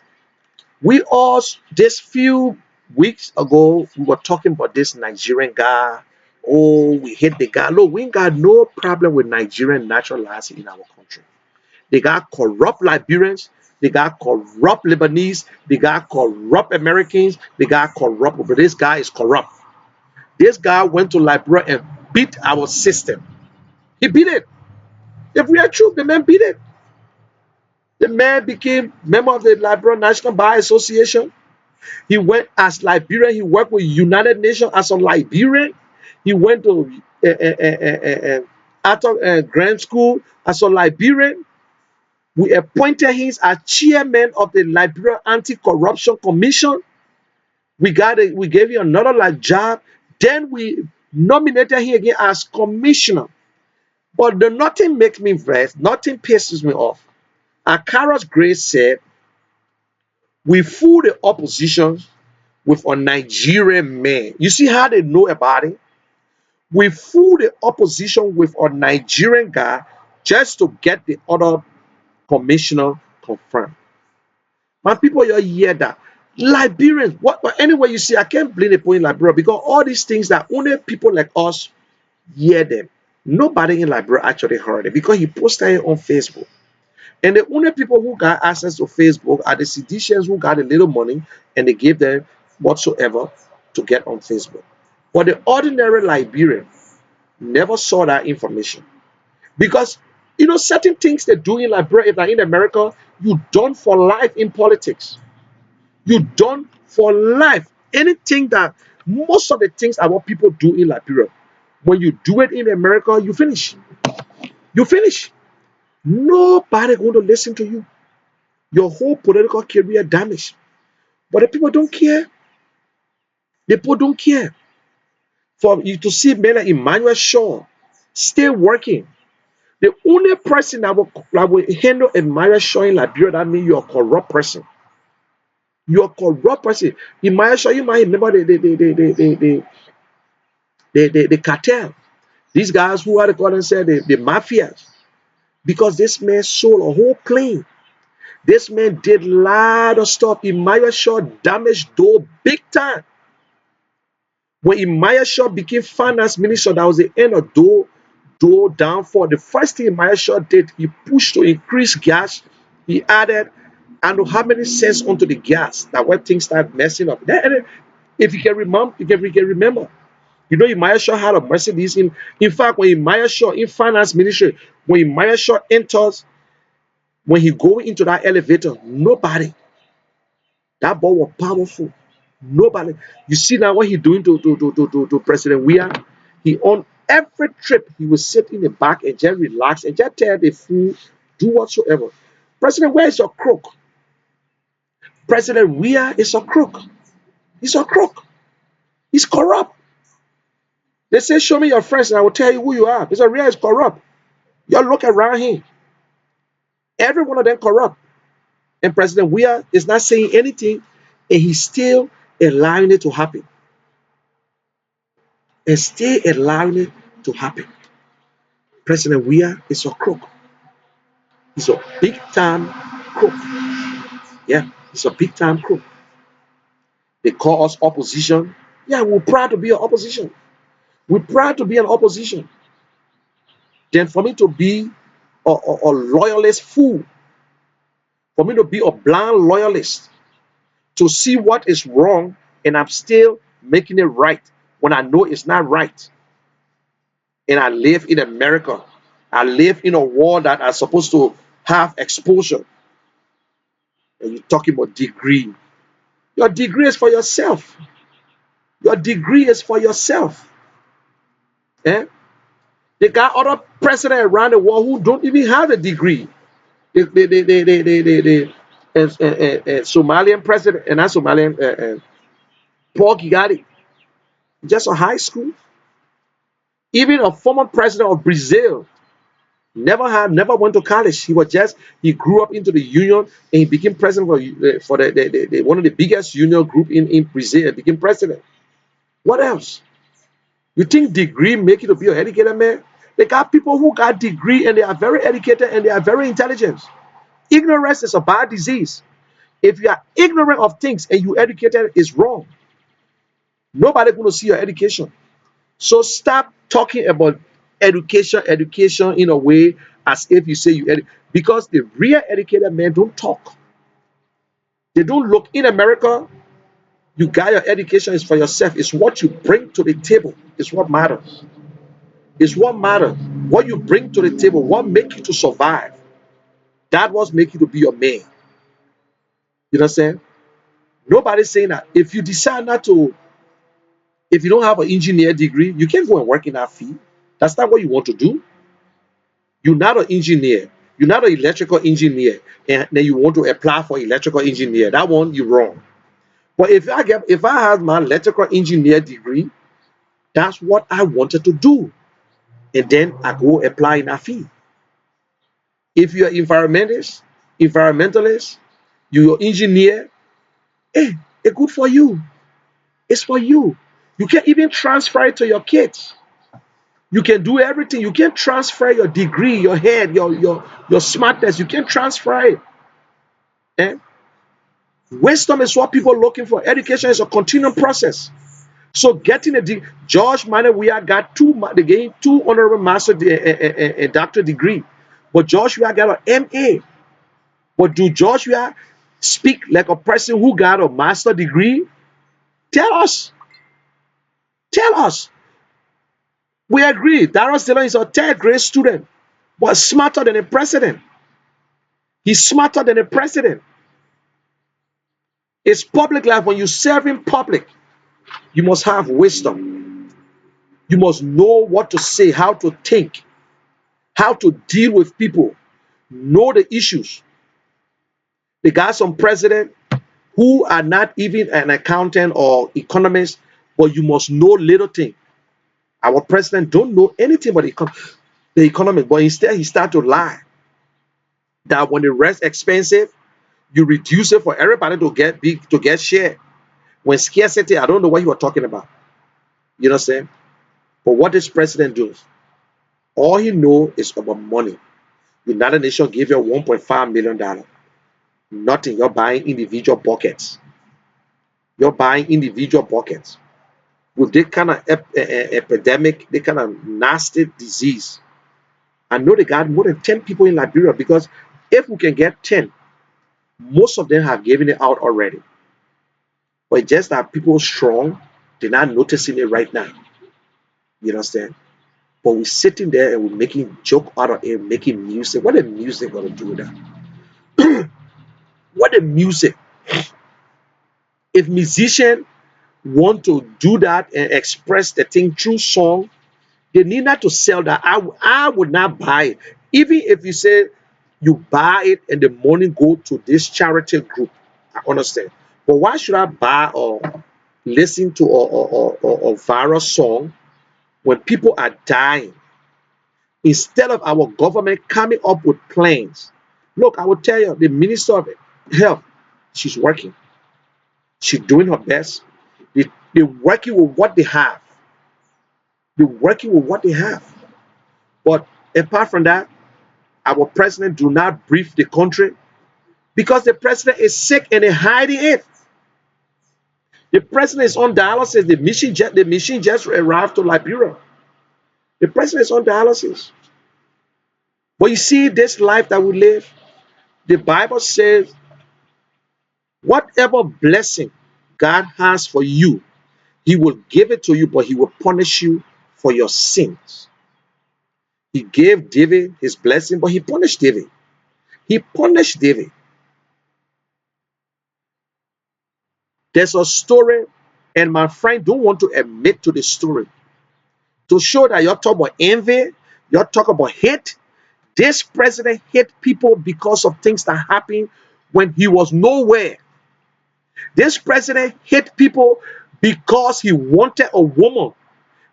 S3: We all this few weeks ago we were talking about this Nigerian guy. Oh, we hate the guy. Look, we ain't got no problem with Nigerian naturalized in our country. They got corrupt Liberians. They got corrupt Lebanese. They got corrupt Americans. They got corrupt. But this guy is corrupt. This guy went to Liberia and beat our system. He beat it. If we are true, the man beat it. The man became member of the Liberian National Bar Association. He went as Liberian. He worked with United Nations as a Liberian. He went to Arthur Grant School as a Liberian. We appointed him as chairman of the Liberia Anti-Corruption Commission. We gave him another like job. Then we nominated him again as commissioner. But nothing makes me vex, nothing pisses me off. Akara's Grace said, we fool the opposition with a Nigerian man. You see how they know about it? We fool the opposition with a Nigerian guy just to get the other commissioner confirmed. My people, you hear that. Liberians, anyway you see, I can't blame the point in Liberia because all these things that only people like us hear them. Nobody in Liberia actually heard it because he posted it on Facebook. And the only people who got access to Facebook are the seditious who got a little money and they gave them whatsoever to get on Facebook. But the ordinary Liberian never saw that information because certain things they do in Liberia, if they're in America, you done for life in politics. You done for life. Anything that most of the things are what people do in Liberia. When you do it in America, you finish. You finish. Nobody going to listen to you. Your whole political career damaged. But the people don't care. The people don't care. For you to see men like Emmanuel Shaw still working. The only person that will handle Emmanuel Shaw in Liberia, that means you're a corrupt person. You're a corrupt person. Emmanuel Shaw, you might remember the cartel. These guys who are the God and said the mafias. Because this man sold a whole plane. This man did a lot of stuff. Emmanuel Shaw damaged Doe big time. When Emmanuel Shaw became finance minister, that was the end of Doe downfall. The first thing Emmanuel Shaw did, he pushed to increase gas. He added, I don't know how many cents onto the gas. That when things start messing up. If you can remember, Emmanuel Shaw had a Mercedes. In fact, when Emmanuel Shaw in finance ministry, when Emmanuel Shaw enters, when he go into that elevator, nobody. That boy was powerful. Nobody. You see now what he doing to President Weah? He on every trip he will sit in the back and just relax and just tell the fool do whatsoever. President Weah is a crook. President Weah is a crook. He's a crook. He's corrupt. They say, show me your friends and I will tell you who you are. President Weah is corrupt. You look around him. Every one of them corrupt. And President Weah is not saying anything and he's still allowing it to happen. And still allowing it to happen. President Weah is a crook. He's a big time crook. Yeah, he's a big time crook. They call us opposition. Yeah, we're proud to be an opposition. We're proud to be an opposition. Then for me to be a loyalist fool, for me to be a blind loyalist, to see what is wrong and I'm still making it right when I know it's not right. And I live in America. I live in a world that are supposed to have exposure. And you're talking about degree. Your degree is for yourself. Your degree is for yourself. Eh? They got other presidents around the world who don't even have a degree. Somalian president, and not Somalian, Paul Kigari, just a high school. Even a former president of Brazil never went to college. He grew up into the union and he became president for the one of the biggest union group in Brazil and became president. What else? You think degree make you to be an educated man? They got people who got degree and they are very educated and they are very intelligent. Ignorance is a bad disease. If you are ignorant of things and you educated, it's wrong. Nobody going to see your education. So stop talking about education in a way as if you say because the real educated men don't talk. They don't look in America. You got your education is for yourself. It's what you bring to the table. It's what matters. It's what matters. What you bring to the table, what make you to survive. That was make you to be a man. You know what I'm saying? Nobody's saying that. If you decide not to, if you don't have an engineer degree, you can't go and work in that field. That's not what you want to do. You're not an engineer. You're not an electrical engineer, and then you want to apply for electrical engineer. That one you're wrong. But if I have my electrical engineer degree, that's what I wanted to do, and then I go apply in that field. If you're environmentalist, you're an engineer. Hey, it's good for you. It's for you. You can even transfer it to your kids. You can do everything. You can transfer your degree, your head, your smartness. You can transfer it. Eh? Wisdom is what people are looking for. Education is a continuum process. So getting a George Weah got they gave two honorable master and doctorate degree, but George Weah got an MA. But do George Weah speak like a person who got a master degree? Tell us. Tell us. We agree. Darren Dillon is a third grade student, but smarter than a president. He's smarter than a president. It's public life. When you serve in public, you must have wisdom. You must know what to say, how to think, how to deal with people, know the issues. They got some president who are not even an accountant or economist, but you must know little thing. Our president don't know anything about the economy, but instead he start to lie that when the rest expensive, you reduce it for everybody to get big, to get share. When scarcity, I don't know what you are talking about. You know what I'm saying? But what this president does, all he know is about money. United Nations give you $1.5 million. Nothing. You're buying individual buckets. You're buying individual buckets. With this kind of epidemic, this kind of nasty disease, I know they got more than 10 people in Liberia because if we can get 10, most of them have given it out already. But it's just that people strong, they're not noticing it right now. You understand? But we're sitting there and we're making joke out of it, making music. What the music gonna do with that? What the music? If musicians want to do that and express the thing through song, they need not to sell that. I would not buy it. Even if you say you buy it and the money go to this charity group, I understand. But why should I buy or listen to a viral song when people are dying? Instead of our government coming up with plans. Look, I will tell you, the Minister of Health, she's working. She's doing her best. They're working with what they have. They're working with what they have. But apart from that, our president do not brief the country. because the president is sick and they're hiding it. The president is on dialysis. The machine just arrived to Liberia. The president is on dialysis. But you see, this life that we live, the Bible says, whatever blessing God has for you, He will give it to you, but He will punish you for your sins. He gave David his blessing, but He punished David. He punished David. There's a story, and my friend don't want to admit to the story. To show that you're talking about envy, you're talking about hate. This president hate people because of things that happened when he was nowhere. This president hate people because he wanted a woman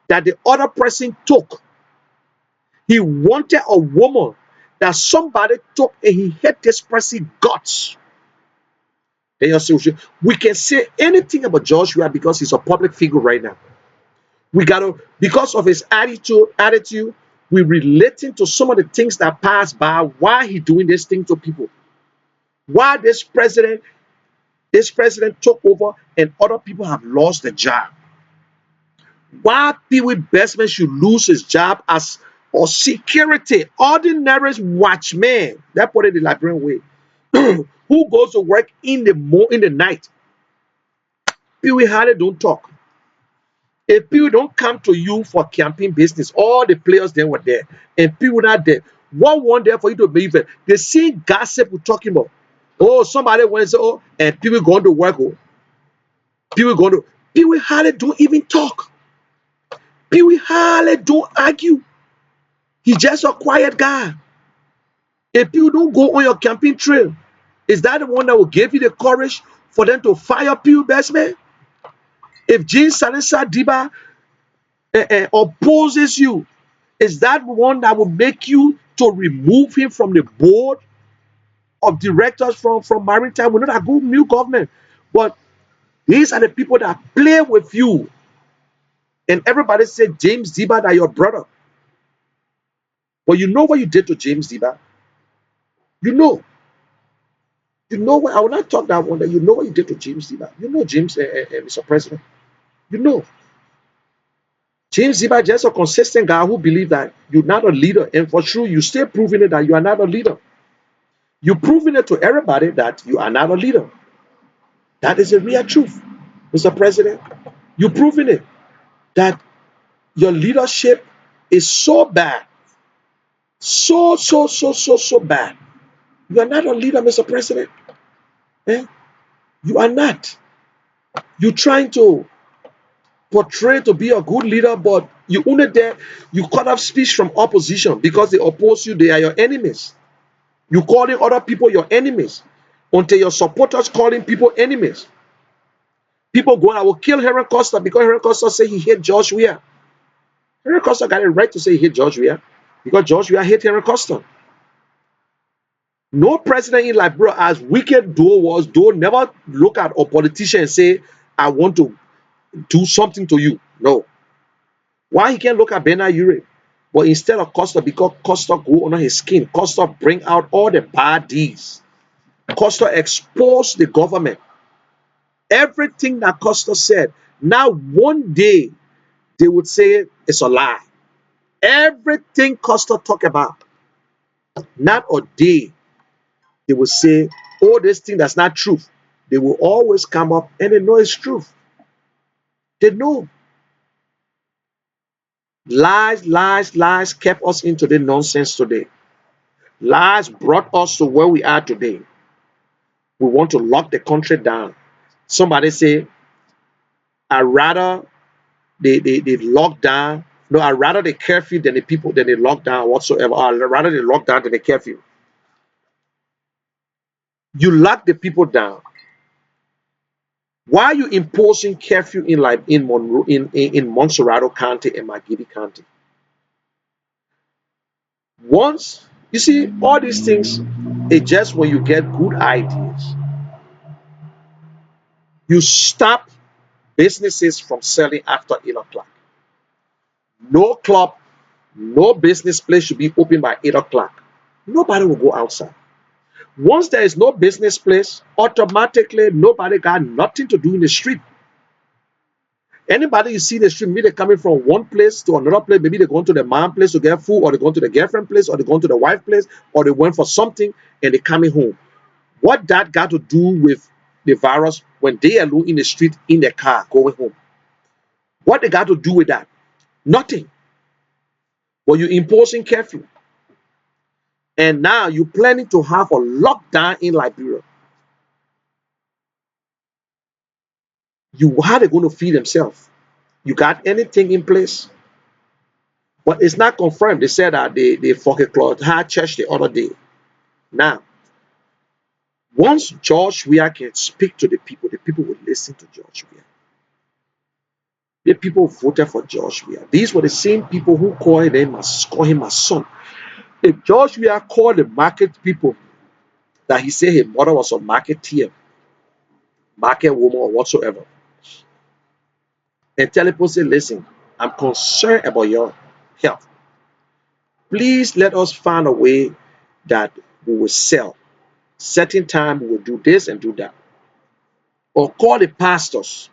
S3: that the other person took. He wanted a woman that somebody took, and he hate this person guts. Then you see, we can say anything about Joshua because he's a public figure right now. We gotta, because of his attitude, we relating to some of the things that passed by. Why he doing this thing to people? Why this president took over and other people have lost their job? Why Pee-wee Bestman should lose his job as a security, ordinary watchman? That put it the Liberian way. Who goes to work in the night? Pee-wee hardly don't talk. If people don't come to you for campaign business, all the players then were there, and people not there. What one there for you to believe it? The same gossip we're talking about. Oh, somebody went and say, oh, and people going to work. Oh, people hardly don't even talk. People hardly don't argue. He's just a quiet guy. If people don't go on your campaign trail, is that the one that will give you the courage for them to fire Pee-wee Bestman? If Jean Sanisa Diba opposes you, is that one that will make you to remove him from the board of directors from Maritime? We're not a good new government, but these are the people that play with you. And everybody said James Diba that your brother. But you know what you did to James Diba? You know. You know what? I will not talk that one. That you know what you did to James Diba. You know James, Mr. President. You know. James Diba just a consistent guy who believe that you're not a leader. And for sure, you still proving it that you are not a leader. You're proving it to everybody that you are not a leader. That is the real truth, Mr. President. You're proving it that your leadership is so bad. So bad. You are not a leader, Mr. President. Eh? You are not. You're trying to portray to be a good leader, but you only there, you cut off speech from opposition because they oppose you, they are your enemies. You calling other people your enemies until your supporters calling people enemies. People going, I will kill Heron Costa because Heron Costa say he hate George Weah. Heron Costa got it right to say he hate George Weah because George Weah hate Heron Costa. No president in Liberia, as wicked Doe was, Doe never look at a politician and say, I want to do something to you. No. Why he can't look at Bernard Ure? But instead of Costa, because Costa go under his skin, Costa bring out all the bad deeds. Costa expose the government. Everything that Costa said, now one day they would say it's a lie. Everything Costa talk about, not a day they will say, oh, this thing that's not truth. They will always come up and they know it's truth. They know. Lies kept us into the nonsense today. Lies brought us to where we are today. We want to lock the country down. Somebody say, I rather they lock down. No, I rather they curfew than the people than they lock down whatsoever. Or rather they lock down than they curfew. You lock the people down. Why are you imposing curfew in like in Monroe in Montserrado County and McGibbey County? Once you see all these things, it's just when you get good ideas. You stop businesses from selling after 8 o'clock. No club, no business place should be open by 8 o'clock. Nobody will go outside. Once there is no business place, automatically nobody got nothing to do in the street. Anybody you see in the street, maybe they're coming from one place to another place, maybe they're going to the mom place to get food, or they're going to the girlfriend place, or they're going to the wife place, or they went for something and they're coming home. What that got to do with the virus when they alone in the street in their car going home? What they got to do with that? Nothing. But you imposing curfew. And now you're planning to have a lockdown in Liberia. How they going to feed themselves? You got anything in place? But it's not confirmed. They said that they fucking closed had church the other day. Now, once George Weah can speak to the people will listen to George Weah. The people voted for George Weah. These were the same people who call him a son. If George Weah called the market people that he said his mother was a marketeer, market woman, or whatsoever, and tell people, say, listen, I'm concerned about your health. Please let us find a way that we will sell. Certain time we will do this and do that. Or call the pastors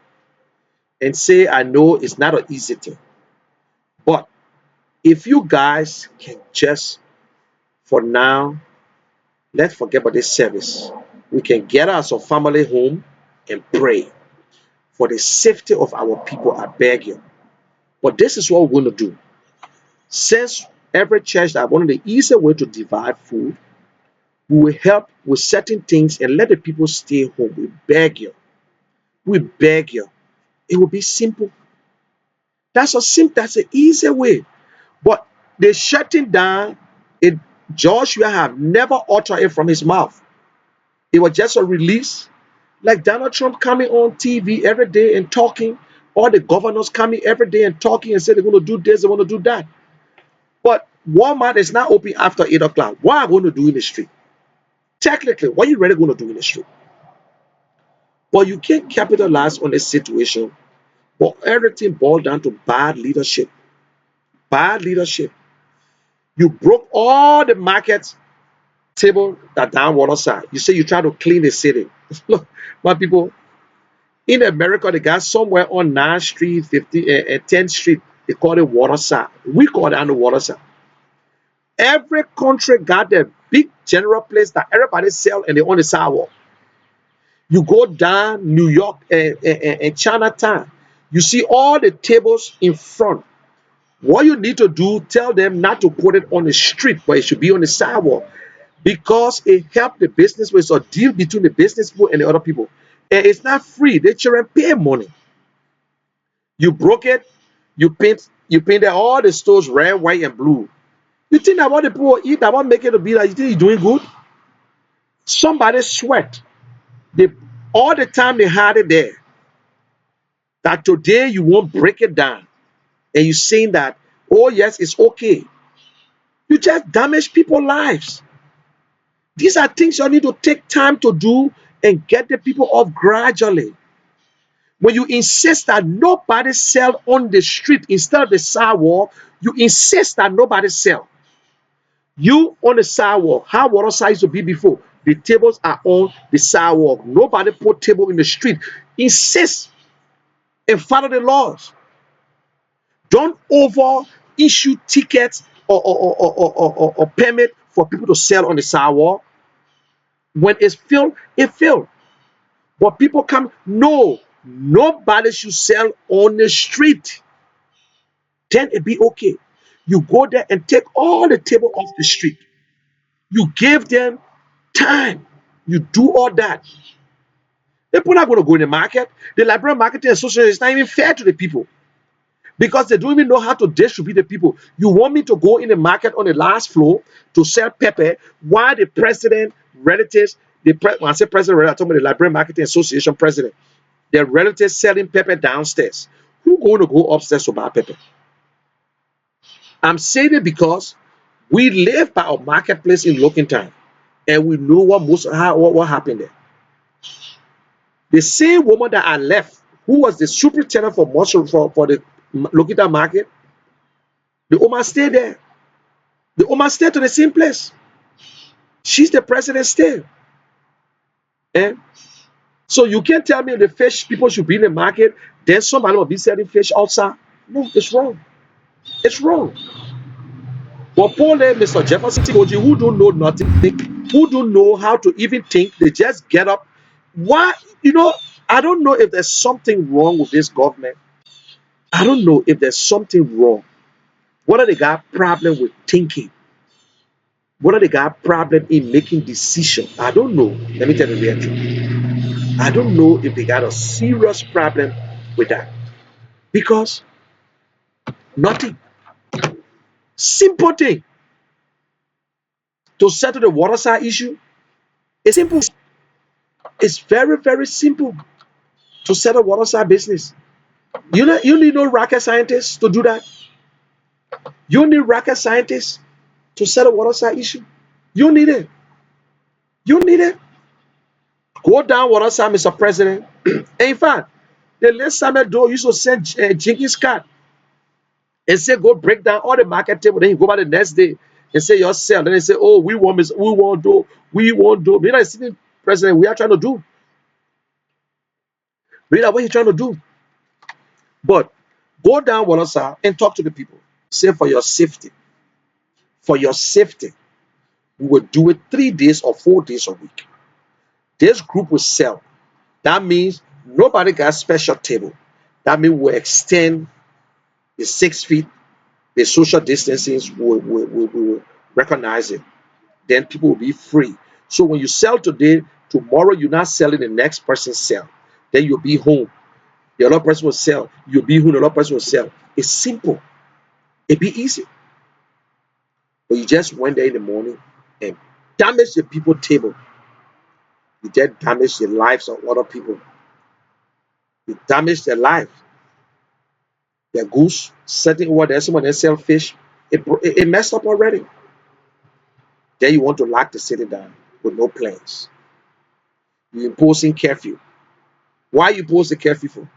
S3: and say, I know it's not an easy thing, but if you guys can just, for now, let's forget about this service. We can get us a family home and pray for the safety of our people. I beg you. But this is what we're going to do. Since every church that one of the easier way to divide food, we will help with certain things and let the people stay home. We beg you. We beg you. It will be simple. That's an easy way. But the shutting down, it Joshua have never uttered it from his mouth. It was just a release. Like Donald Trump coming on TV every day and talking, all the governors coming every day and talking and say they're going to do this, they want to do that. But Walmart is not open after 8 o'clock. What are you going to do in the street? Technically, what are you really going to do in the street? But you can't capitalize on this situation. But everything boiled down to bad leadership. Bad leadership. You broke all the markets table that down water side. You say you try to clean the city. Look, my people, in America, they got somewhere on 9th Street, 10th Street, they call it water side. We call it on the water side. Every country got their big general place that everybody sell and they own the sidewalk. You go down New York and Chinatown, you see all the tables in front. What you need to do, tell them not to put it on the street, but it should be on the sidewalk because it helps the business with a deal between the business people and the other people. And it's not free. The children pay money. You broke it, you painted all the stores red, white, and blue. You think that what the people eat, that what make it to be like you think you're doing good? Somebody sweat. They all the time they had it there. That today you won't break it down. And you're saying that, oh yes, it's okay. You just damage people's lives. These are things you need to take time to do and get the people off gradually. When you insist that nobody sell on the street instead of the sidewalk, you insist that nobody sell. You on the sidewalk, how water side used to be before. The tables are on the sidewalk. Nobody put table in the street. Insist and follow the laws. Don't over issue tickets or permit for people to sell on the sidewalk. When it's filled, it filled. But people come, no, nobody should sell on the street. Then it be okay. You go there and take all the table off the street. You give them time. You do all that. People are not going to go in the market. The Liberian Marketing Association is not even fair to the people because they don't even know how to distribute the people. You want me to go in the market on the last floor to sell pepper while the president, relatives, when I say president, I'm talking about the Liberian Marketing Association president, their relatives selling pepper downstairs. Who going to go upstairs to buy pepper? I'm saying it because we live by a marketplace in Lrtn, and we know what happened there. The same woman that I left, who was the superintendent for mushroom for the Lrtn market, the woman stayed there. The woman stayed to the same place. She's the president still. Eh? So you can't tell me the fish people should be in the market, then somebody will be selling fish outside. No, it's wrong. It's wrong. But Paul and Mr. Jefferson Koji, who don't know nothing, who don't know how to even think, they just get up. Why? I don't know if there's something wrong with this government. I don't know if there's something wrong. Whether they got problem with thinking, whether they got problem in making decisions. I don't know. Let me tell you the real truth. I don't know if they got a serious problem with that. Because nothing. Simple thing to settle the water side issue. It's simple. It's very, very simple to settle water side business. You need no rocket scientists to do that. You need rocket scientists to settle water side issue. You need it. You need it. Go down water side, Mr. President. And in fact, the last Samuel Doe used to send Jenkins card and say, go break down all the market table. Then you go back the next day and say, your sell. Then they say, oh, we won't do. You know, sitting president, we are trying to do. Read out what he's trying to do. But go down water side and talk to the people. Say for your safety. For your safety, we will do it 3 days or 4 days a week. This group will sell. That means nobody got special table. That means we'll extend the 6 feet, the social distancing, we will recognize it. Then people will be free. So when you sell today, tomorrow you're not selling the next person's sell. Then you'll be home. The other person will sell. You'll be home, the other person will sell. It's simple. It'd be easy. But you just went there in the morning and damage the people table. You just damage the lives of other people. You damage their life. Their goose setting over there, someone else sell fish. It messed up already. Then you want to lock the city down with no plans. You're imposing curfew. Why you impose the curfew for?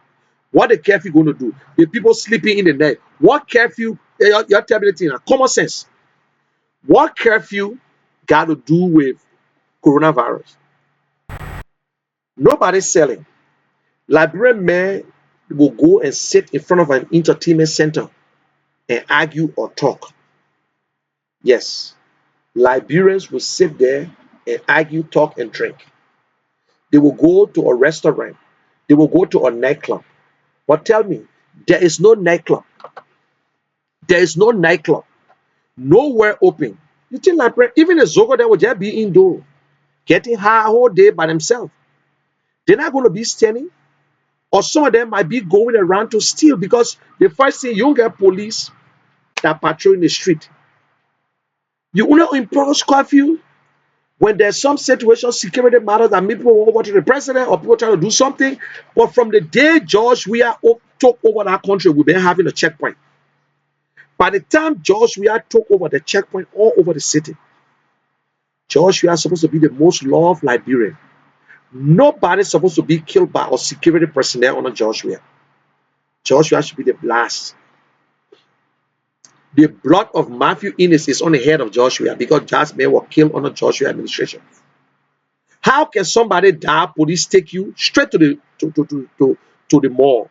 S3: What the curfew going to do? The people sleeping in the night. What curfew? You're telling me common sense. What curfew got to do with coronavirus? Nobody's selling. Liberian men will go and sit in front of an entertainment center and argue or talk. Yes, Liberians will sit there and argue, talk, and drink. They will go to a restaurant. They will go to a nightclub. But tell me, there is no nightclub. There is no nightclub. Nowhere open. You think Liberian, even a Zogo there will just be indoor, getting high all day by themselves. They're not going to be standing. Or some of them might be going around to steal because the first thing you don't get police that patrol in the street. You only impose curfew when there's some situation, security matters that maybe people want to the president or people trying to do something. But from the day George Weah took over that country, we've been having a checkpoint. By the time George Weah took over the checkpoint all over the city, George Weah is supposed to be the most loved Liberian. Nobody's supposed to be killed by our security personnel under George Weah. George Weah should be the last. The blood of Matthew Innes is on the head of George Weah because Jazz men were killed under George Weah administration. How can somebody die? Police take you straight to the mall.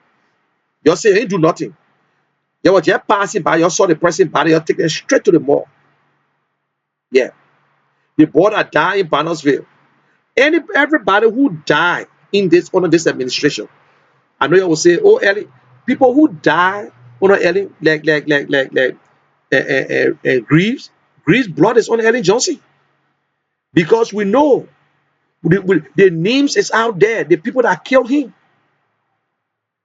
S3: You say you do nothing. You were just passing by. You saw the person body. You take them straight to the mall. Yeah, the boy that died in Bannersville. Everybody who died in this under this administration. I know you will say, "Oh, Ellie, people who die under Ellie, like Greaves blood is on Ellen Johnson because we know the names is out there. The people that killed him.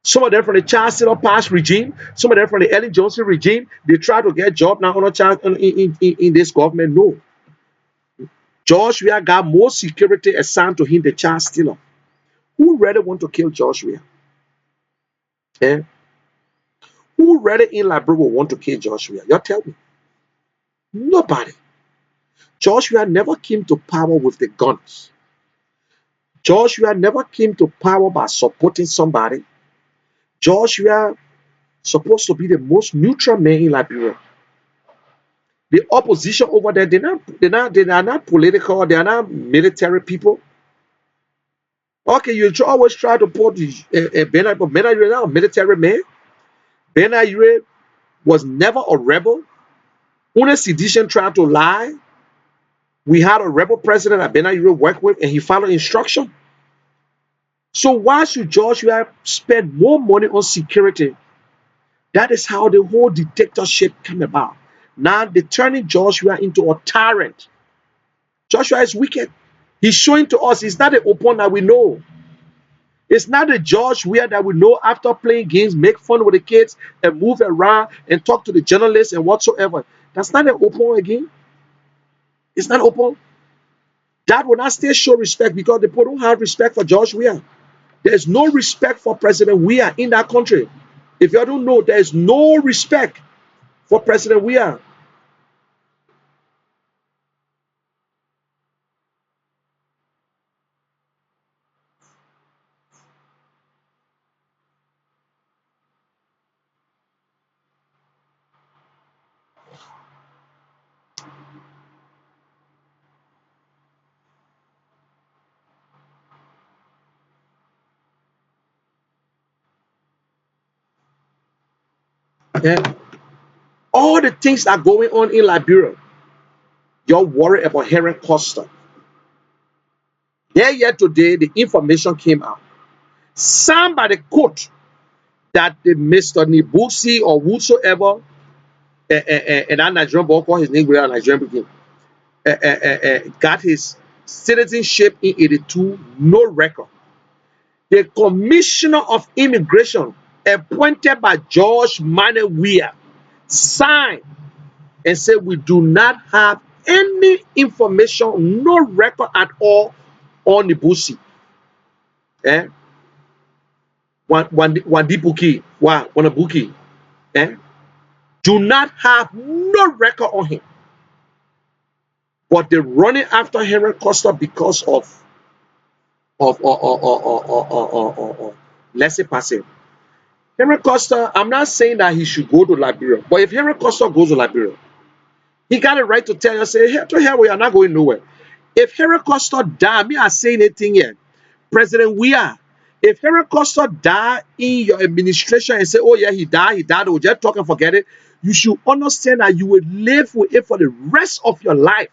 S3: Some of them from the Charles Taylor Pass regime, some of them from the Ellen Johnson regime. They try to get job now on a child in this government. No, George Weah got more security assigned to him than Charles Taylor. Who really want to kill George Weah? Eh? Who really in Liberia will want to kill George Weah? You tell me. Nobody. George Weah never came to power with the guns. George Weah never came to power by supporting somebody. George Weah supposed to be the most neutral man in Liberia. The opposition over there, they are not political, they are not military people. Okay, always try to put Ben, but Ben is not a military man. Ben was never a rebel. When a sedition tried to lie, we had a rebel president that Ben worked with, and he followed instruction. So why should Joshua spend more money on security? That is how the whole dictatorship came about. Now they're turning Joshua into a tyrant. Joshua is wicked. He's showing to us it's not the open that we know. It's not the Joshua that we know after playing games, make fun with the kids, and move around and talk to the journalists and whatsoever. That's not the open again. It's not open. That will not still show respect because the people don't have respect for Joshua. There's no respect for President Weah in that country. If you don't know, there's no respect for President Weah. Yeah. All the things that are going on in Liberia, you're worried about Henry Costa. There yet today, the information came out. Somebody quote that the Mr. Nibusi or whosoever, and that Nigerian boy called his name without Nigerian begin, got his citizenship in 82, no record. The Commissioner of Immigration, appointed by George Manuel Weah, signed and said we do not have any information, no record at all on Nibusi. Eh? Wandibuki, Wanabuki. Eh? Do not have no record on him. But they're running after Henry Costa because of laissez passer. Henry Costa, I'm not saying that he should go to Liberia, but if Henry Costa goes to Liberia, he got a right to tell you, say, hey, to hell, we are not going nowhere. If Henry Costa die, me I say anything here. President Weah, if Henry Costa die in your administration and say, oh yeah, he died, we'll just talk and forget it, you should understand that you will live with it for the rest of your life.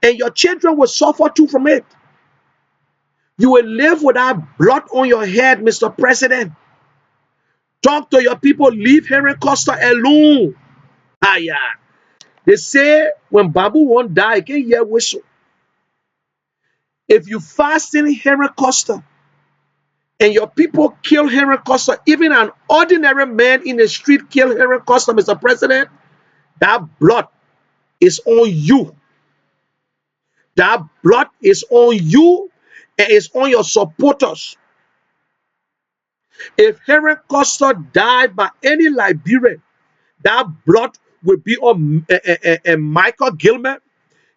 S3: And your children will suffer too from it. You will live without blood on your head, Mr. President. Talk to your people, leave Henry Costa alone. Ah, yeah. They say when Babu won't die, you can hear whistle. If you fasten Henry Costa and your people kill Henry Costa, even an ordinary man in the street kill Henry Costa, Mr. President, that blood is on you. That blood is on you and it's on your supporters. If Henry Costa died by any Liberian, that blood will be on Michael Gilman.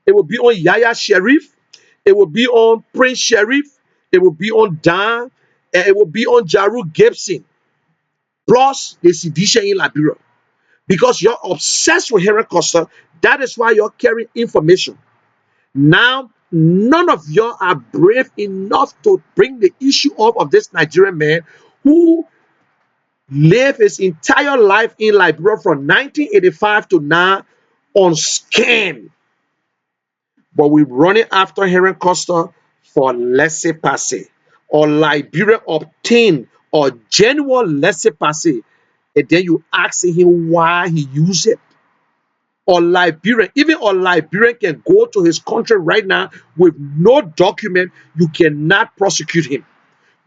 S3: It will be on Yaya Sharif. It will be on Prince Sharif. It will be on Dan. And it will be on Jaru Gibson. Plus the sedition in Liberia. Because you're obsessed with Henry Costa, that is why you're carrying information. Now, none of y'all are brave enough to bring the issue up of this Nigerian man who lived his entire life in Liberia from 1985 to now on scam. But we're running after Henry Costa for laissez passer, or Liberia obtain or genuine laissez passer, and then you asking him why he used it. Or Liberian, even a Liberian can go to his country right now with no document, you cannot prosecute him.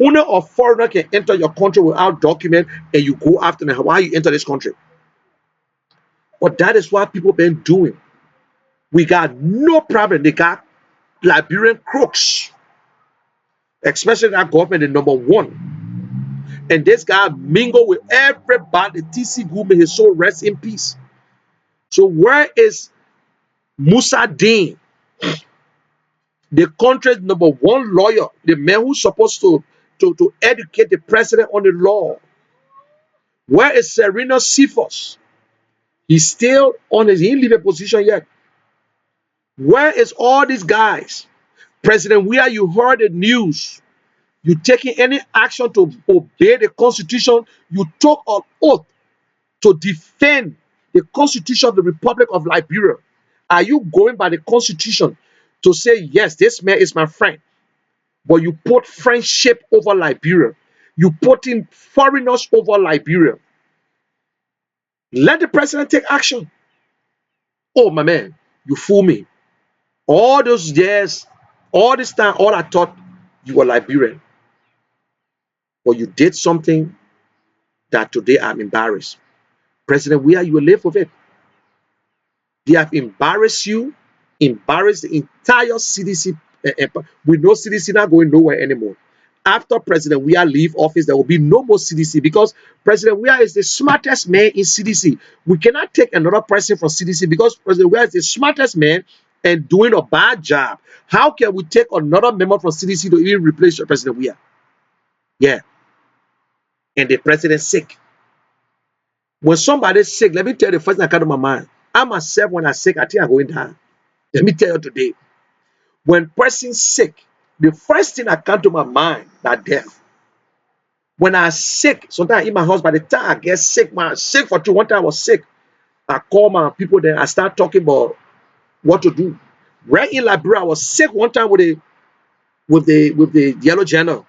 S3: Only a foreigner can enter your country without document and you go after them. Why you enter this country? But that is what people been doing. We got no problem. They got Liberian crooks, especially that government, the number one. And this guy mingle with everybody. TC Gumi, his soul rest in peace. So where is Musa Dean, the country's number one lawyer, the man who's supposed to educate the president on the law? Where is Serena Cephas? He's still on his, he didn't leave a position yet. Where is all these guys? President Weah, you heard the news. You taking any action to obey the constitution? You took an oath to defend the constitution of the Republic of Liberia. Are you going by the constitution to say, yes, this man is my friend, but you put friendship over Liberia? You put in foreigners over Liberia. Let the president take action. Oh, my man, you fool me. All those years, all this time, all I thought you were Liberian, but you did something that today I'm embarrassed. President Weah, you will live with it. They have embarrassed you, embarrassed the entire CDC. We know CDC not going nowhere anymore. After President Weah leave office, there will be no more CDC because President Weah is the smartest man in CDC. We cannot take another person from CDC because President Weah is the smartest man and doing a bad job. How can we take another member from CDC to even replace President Weah? Yeah, and the president sick. When somebody's sick, let me tell you the first thing that comes to my mind. I myself, when I'm sick, I think I'm going down. Let me tell you today. When person's sick, the first thing that comes to my mind that death. When I'm sick, sometimes in my house, by the time I get sick, man, sick for two. One time I was sick. I call my people, then I start talking about what to do. Right in Liberia, I was sick one time with the yellow journal.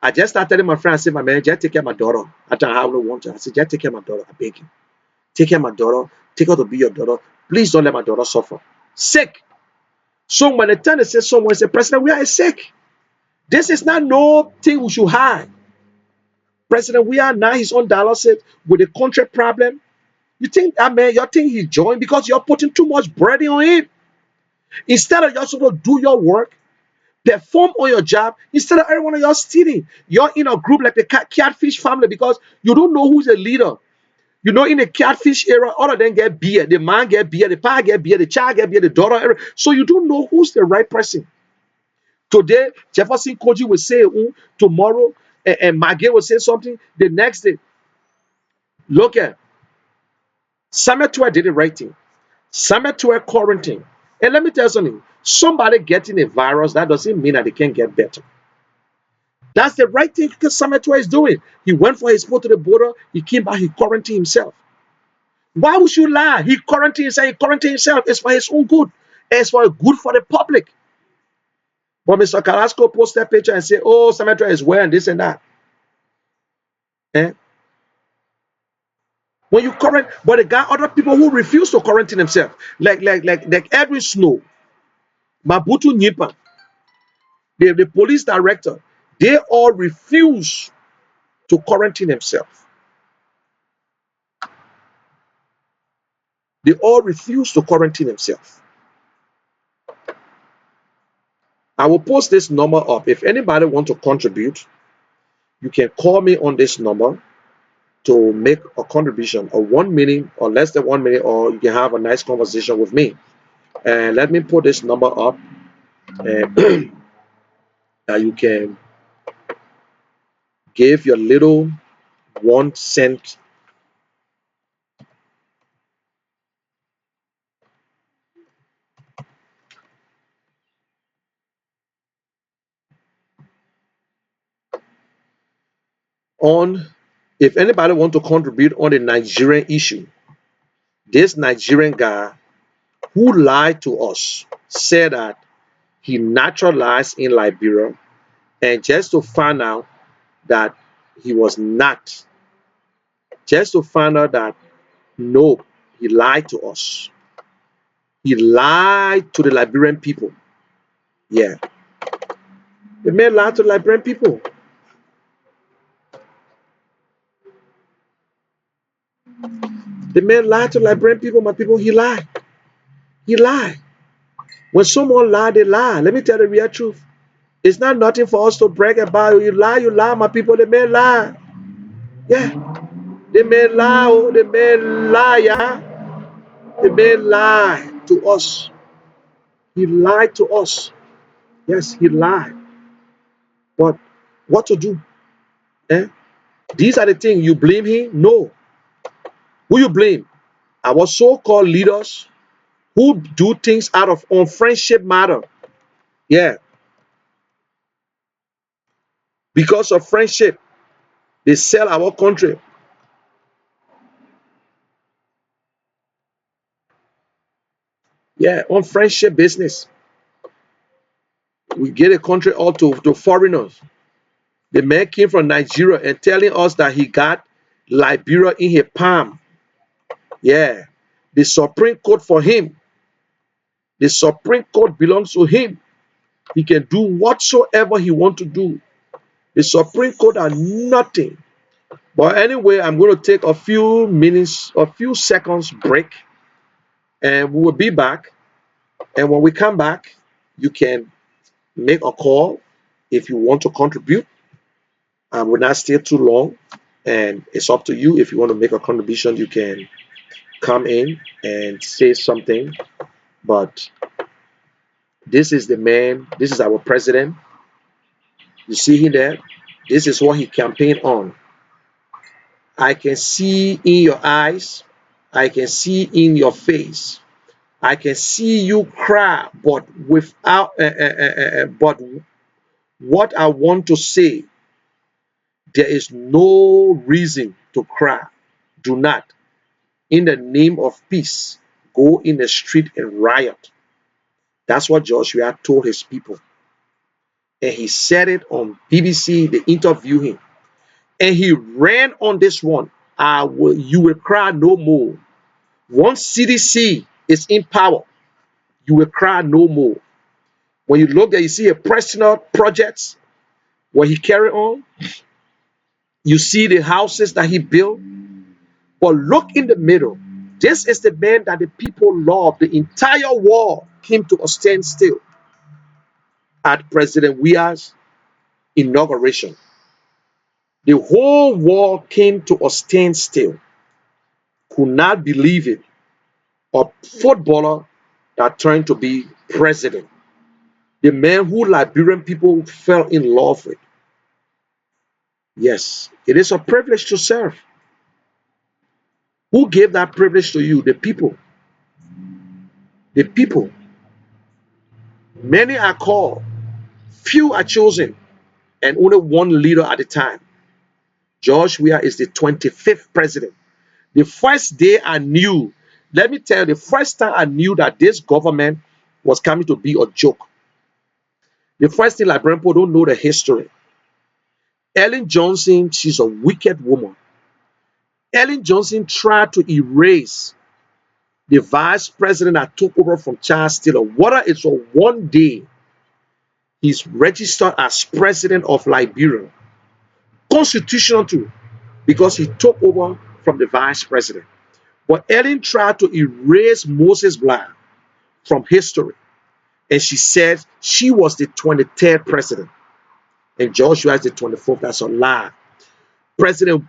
S3: I just started telling my friend, I said, my man, just take care of my daughter. I don't have no want to. I said, just take care of my daughter. I beg you. Take care of my daughter. Take her to be your daughter. Please don't let my daughter suffer. Sick. So when the time they say someone say, President, we are sick. This is not no thing we should hide. President, we are now his own dialysis with a contract problem. You think that man, you think he's joined because you're putting too much burden on him. Instead of you supposed to do your work, perform on your job, instead of everyone of y'all stealing. You're in a group like the catfish family because you don't know who's a leader. You know, in the catfish era, all of them get beer. The man get beer, the pa get beer, the child get beer, the daughter. So you don't know who's the right person. Today, Jefferson Koji will say, tomorrow, and Maggie will say something. The next day, look at Samuel Tuer did the right thing. Samuel Tuer quarantine. And let me tell you something. Somebody getting a virus, that doesn't mean that they can get better. That's the right thing because Samuel Tuer is doing. He went for his sport to the border. He came back. He quarantined himself. Why would you lie? He quarantined himself. He quarantined himself. It's for his own good. It's for good for the public. But Mr. Carrasco post that picture and say, oh, Samuel Tuer is wearing this and that. Eh? When you quarantine, but there are other people who refuse to quarantine themselves, like Edwin Snow, Mabutu Nyipa, the police director, they all refuse to quarantine themselves. They all refuse to quarantine themselves. I will post this number up. If anybody want to contribute, you can call me on this number to make a contribution of 1 minute or less than 1 minute, or you can have a nice conversation with me. And let me put this number up, and that you can give your little 1 cent on. If anybody want to contribute on the Nigerian issue, this Nigerian guy who lied to us said that he naturalized in Liberia, and just to find out that he was not, just to find out that no, he lied to us. He lied to the Liberian people. Yeah, the man lied to the Liberian people. The man lied to the Liberian people, my people. He lied. He lied. When someone lie, they lie. Let me tell the real truth. It's not nothing for us to brag about. You lie, my people. The man lie. Yeah. The man lie. Oh, the man lie, yeah. The man lie to us. He lied to us. Yes, he lied. But what to do? Eh? These are the things. You blame him? No. Who you blame? Our so-called leaders who do things out of on friendship matter. Yeah, because of friendship, they sell our country. Yeah, on friendship business. We get a country all to foreigners. The man came from Nigeria and telling us that he got Liberia in his palm. Yeah. The Supreme Court for him. The Supreme Court belongs to him. He can do whatsoever he wants to do. The Supreme Court are nothing. But anyway, I'm going to take a few minutes, a few seconds break, and we will be back. And when we come back, you can make a call if you want to contribute. I will not stay too long, and it's up to you. If you want to make a contribution, you can come in and say something. But this is the man, this is our president. You see him there? This is what he campaigned on. I can see in your eyes, I can see in your face, I can see you cry, but without, but what I want to say, there is no reason to cry. Do not, in the name of peace, go in the street and riot. That's what Joshua told his people. And he said it on BBC. They interviewed him. And he ran on this one. You will cry no more. Once CDC is in power, you will cry no more. When you look there, you see a personal projects where he carried on. You see the houses that he built. But look in the middle. This is the man that the people love. The entire world came to a standstill at President Weah's inauguration. The whole world came to a standstill. Could not believe it. A footballer that turned to be president. The man who Liberian people fell in love with. Yes, it is a privilege to serve. Who gave that privilege to you? The people. The people. Many are called, few are chosen, and only one leader at a time. George Weah is the 25th president. The first day I knew, let me tell you, the first time I knew that this government was coming to be a joke. The first thing Liberian people don't know the history. Ellen Johnson, she's a wicked woman. Ellen Johnson tried to erase the vice president that took over from Charles Taylor. Whether it's on one day, he's registered as president of Liberia. Constitutional too, because he took over from the vice president. But Ellen tried to erase Moses Blah from history. And she said she was the 23rd president. And Joshua is the 24th. That's a lie. President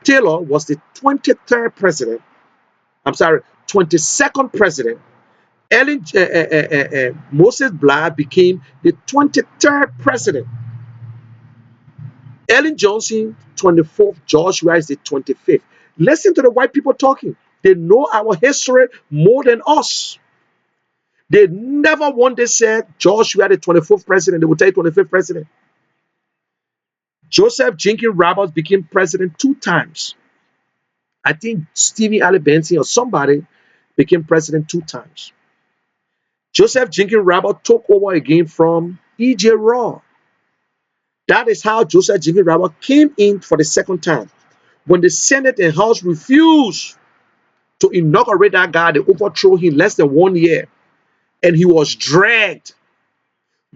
S3: Taylor was the 23rd president. I'm sorry, 22nd president. Moses Blah became the 23rd president. Ellen Johnson, 24th. Joshua is the 25th. Listen to the white people talking. They know our history more than us. They never once said Joshua the 24th president. They will tell you 25th president. Joseph Jenkins Roberts became president 2 times. I think Stevie Ali Benson or somebody became president 2 times. Joseph Jenkins Roberts took over again from E.J. Raw. That is how Joseph Jenkins Roberts came in for the second time. When the Senate and House refused to inaugurate that guy, they overthrew him less than 1 year. And he was dragged.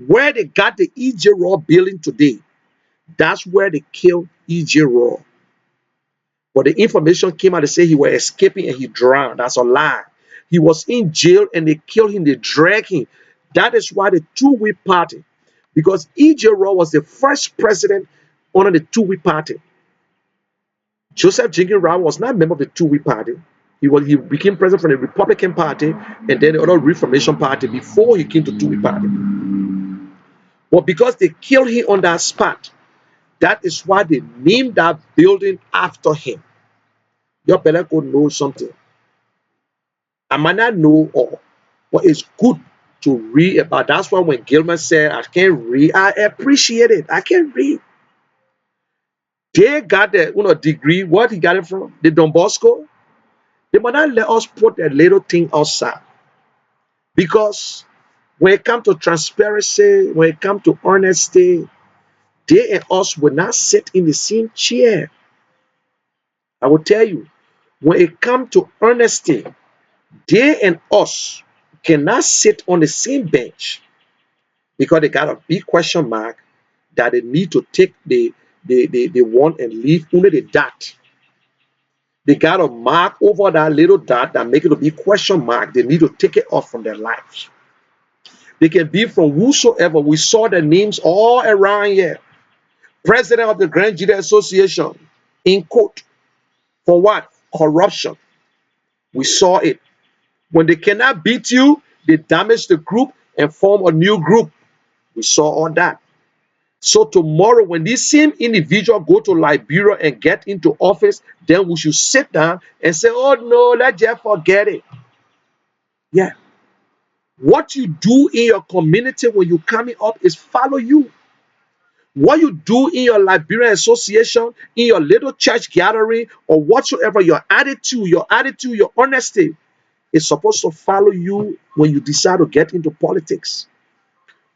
S3: Where they got the E.J. Raw building today, that's where they killed E.J. Raw. But the information came out to say he was escaping and he drowned. That's a lie. He was in jail and they killed him, they dragged him. That is why the two-week party, because E.J. Raw was the first president under the two-week party. Joseph Jenkins Roberts was not a member of the two-week party. He became president from the Republican Party and then the other Reformation Party before he came to two-week party. But because they killed him on that spot, that is why they named that building after him. Your parent could know something. I might not know all, but it's good to read about. That's why when Gilman said, I can't read, I appreciate it. I can't read. They got the degree. What he got it from? The Don Bosco. They might not let us put that little thing outside. Because when it comes to transparency, when it comes to honesty, they and us will not sit in the same chair. I will tell you, when it comes to honesty, they and us cannot sit on the same bench because they got a big question mark that they need to take the one and leave only the dot. They got a mark over that little dot that make it a big question mark. They need to take it off from their lives. They can be from whosoever. We saw the names all around here. President of the Grand Jury Association in court for what? Corruption. We saw it. When they cannot beat you, they damage the group and form a new group. We saw all that. So tomorrow, when this same individual go to Liberia and get into office, then we should sit down and say, oh no, let's just forget it. Yeah. What you do in your community when you coming up is follow you. What you do in your Liberian association, in your little church gathering, or whatsoever, your attitude, your honesty is supposed to follow you when you decide to get into politics.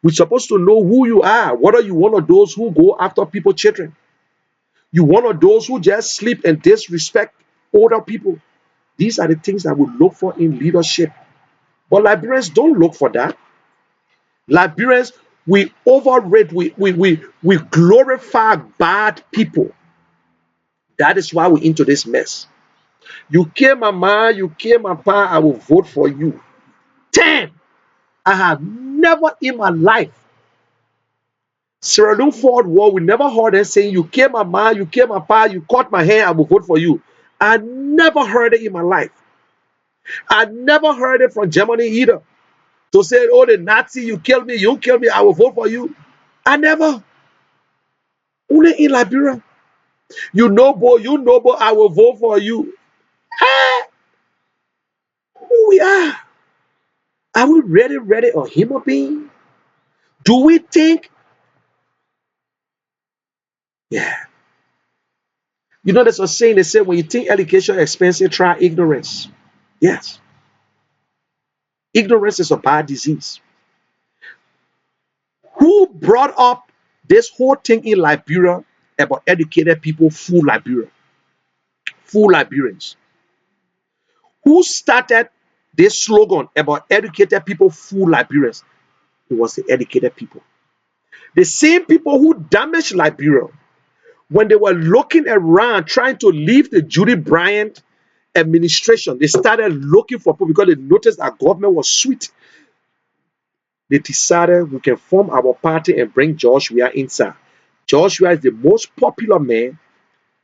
S3: We're supposed to know who you are. Whether you one of those who go after people's children, you one of those who just sleep and disrespect older people. These are the things that we look for in leadership. But Liberians don't look for that. Liberians, we overrate, we glorify bad people. That is why we're into this mess. You kill my man, you kill my pa, I will vote for you. 10. I have never in my life, Sierra Leone Ford War, we never heard them saying, you kill my man, you kill my pa, you cut my hair, I will vote for you. I never heard it in my life. I never heard it from Germany either. To say, oh, the Nazi, you kill me, you kill me, I will vote for you. I never. Only in Liberia. You know, I will vote for you. Ah, who we are? Are we ready a human being? Do we think? Yeah. You know, there's a saying they say when you think education is expensive, try ignorance. Yes. Ignorance is a bad disease. Who brought up this whole thing in Liberia about educated people, full Liberia, full Liberians? Who started this slogan about educated people, full Liberians? It was the educated people. The same people who damaged Liberia when they were looking around trying to leave the Judy Bryant administration, they started looking for people because they noticed that government was sweet. They decided we can form our party and bring George Weah inside. George Weah is the most popular man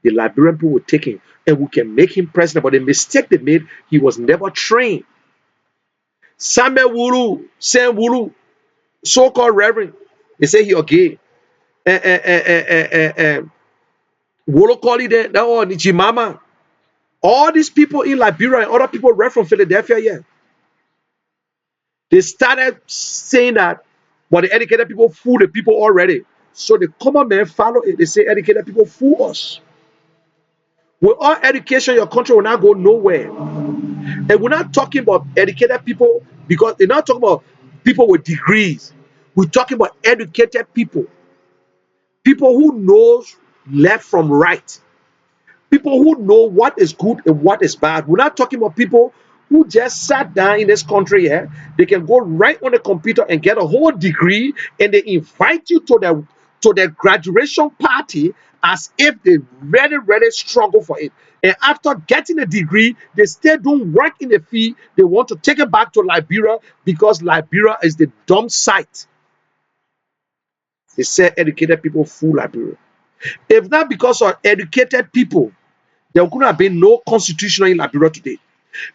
S3: the Liberian people were taking, and we can make him president. But the mistake they made, he was never trained. Samuel Wulu, Sam Wulu, so-called reverend, they say he gay. Wolo Koli, that one, Jimama. All these people in Liberia and other people right from Philadelphia, yeah. They started saying that, but the educated people fool the people already. So the common man follow it. They say educated people fool us. With all education, your country will not go nowhere. And we're not talking about educated people because they're not talking about people with degrees. We're talking about educated people. People who knows left from right. People who know what is good and what is bad. We're not talking about people who just sat down in this country here. They can go right on the computer and get a whole degree, and they invite you to their graduation party as if they really struggle for it. And after getting a degree, they still don't work in the field. They want to take it back to Liberia because Liberia is the dumb site. They say educated people fool Liberia. If not because of educated people, there could have been no constitution in Liberia today.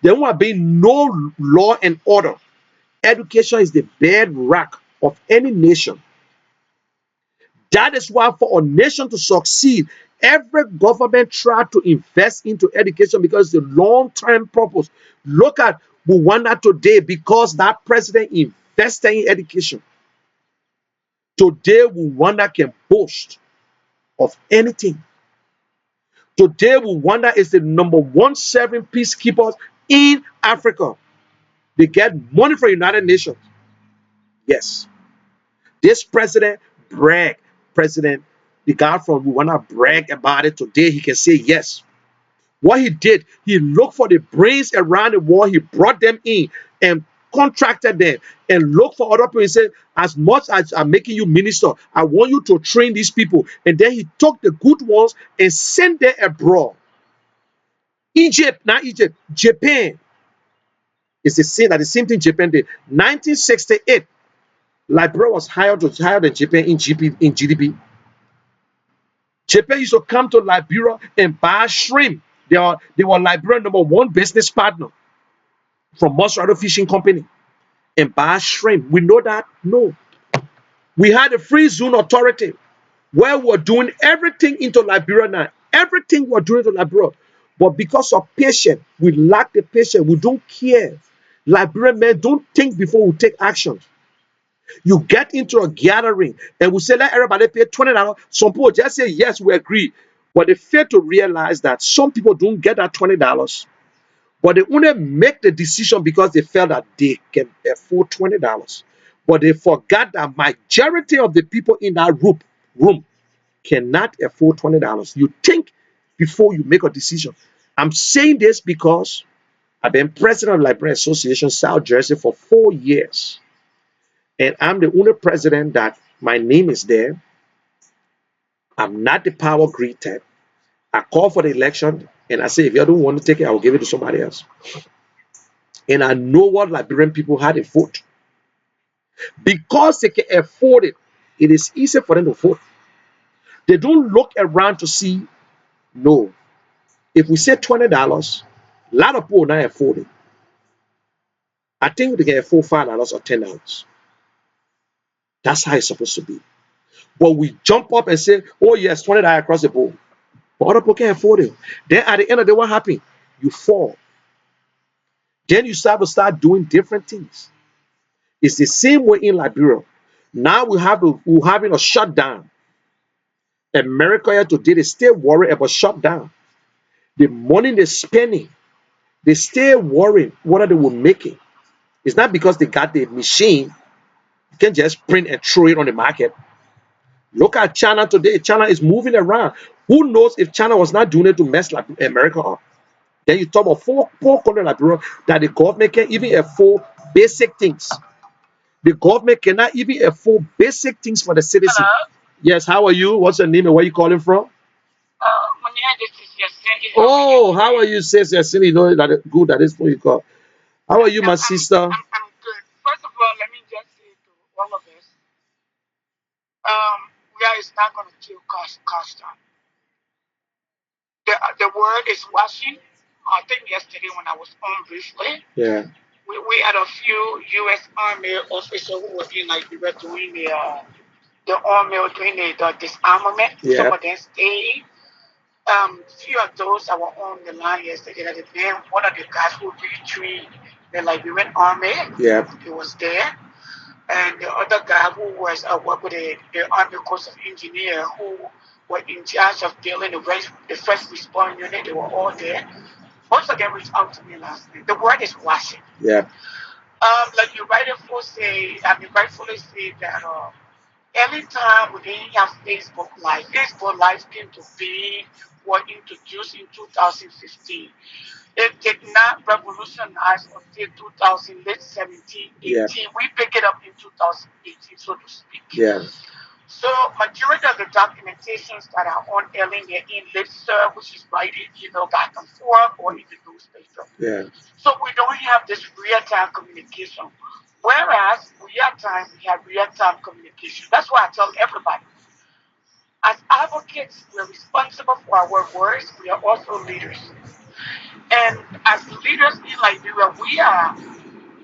S3: There would have been no law and order. Education is the bedrock of any nation. That is why for a nation to succeed, Every government try to invest into education because the long-term purpose. Look at Rwanda today because that president invested in education. Today, Rwanda can boast of anything. Today, Rwanda is the number one serving peacekeepers in Africa. They get money from United Nations. Yes. This president brag. President, the guy from Rwanda brag about it today. He can say yes. What he did, he looked for the brains around the world. He brought them in and contracted them and looked for other people. He said, as much as I'm making you minister, I want you to train these people. And then he took the good ones and sent them abroad. Egypt, not Egypt, Japan. It's the same thing Japan did. 1968, Liberia was higher than Japan in GDP. Japan used to come to Liberia and buy shrimp. They were Liberia number one business partner from Mosrado Fishing Company and buy shrimp. We know that? No. We had a free zone authority where we're doing everything into Liberia now. Everything we're doing to Liberia. But because of patience, we lack the patience. We don't care. Liberian men don't think before we take action. You get into a gathering and we say, let everybody pay $20. Some people just say, yes, we agree. But they fail to realize that some people don't get that $20. But they only make the decision because they felt that they can afford $20. But they forgot that majority of the people in that room cannot afford $20. You think before you make a decision. I'm saying this because I've been president of Librarian Association South Jersey for 4 years. And I'm the only president that my name is there. I'm not the power grid type. I call for the election and I say, if you don't want to take it, I will give it to somebody else. And I know what Liberian people had a vote. Because they can afford it, it is easy for them to vote. They don't look around to see, no. If we say $20, a lot of people will not afford it. I think they can afford $5 or $10. That's how it's supposed to be. But we jump up and say, oh yes, $20 across the board. But other people can't afford it. Then at the end of the day, what happened? You fall. Then you start doing different things. It's the same way in Liberia. Now we're having a shutdown. America here today, they still worry about shutdown. The money they're spending, they still worry whether they will make it. It's not because they got the machine. You can just print and throw it on the market. Look at China today. China is moving around. Who knows if China was not doing it to mess like America up? Then you talk about four countries like Liberia that the government can even afford basic things. The government cannot even afford basic things for the citizen.
S4: Hello.
S3: Yes, how are you? What's your name and where you calling from?
S4: Munir, this is Yasin. How are you
S3: Oh, how are
S4: today?
S3: you, sis? Yes, you know that good that is what you call. How are you, my sister?
S4: I'm good. First of all, let me just say to all of us, Ria is not going to kill Costa. The word is washing. I think yesterday when I was on briefly,
S3: Yeah,
S4: we had a few U.S. Army officers who were in Liberia doing the army doing the disarmament. Some
S3: yeah,
S4: of them stayed. Few of those that were on the line yesterday, that the man, one of the guys who retrieved the Liberian army,
S3: yeah,
S4: he was there, and the other guy who was work with the Army Corps of Engineer who were in charge of dealing the first response unit, they were all there. Most of them reached out to me last night. The word is washing.
S3: yeah,
S4: Like you rightfully say that anytime we didn't have Facebook Live. Facebook Live came to be, was introduced in 2015. It did not revolutionize until 2000, late 17,
S3: yeah,
S4: 18. We picked it up in 2018, so to speak.
S3: yeah,
S4: So majority of the documentations that are on Ellen, they're in Lipster, which is writing either back and forth or in the newspaper.
S3: yeah,
S4: So we don't have this real-time communication. Whereas we have real-time communication. That's why I tell everybody, as advocates, we're responsible for our words. We are also leaders. And as leaders in Liberia,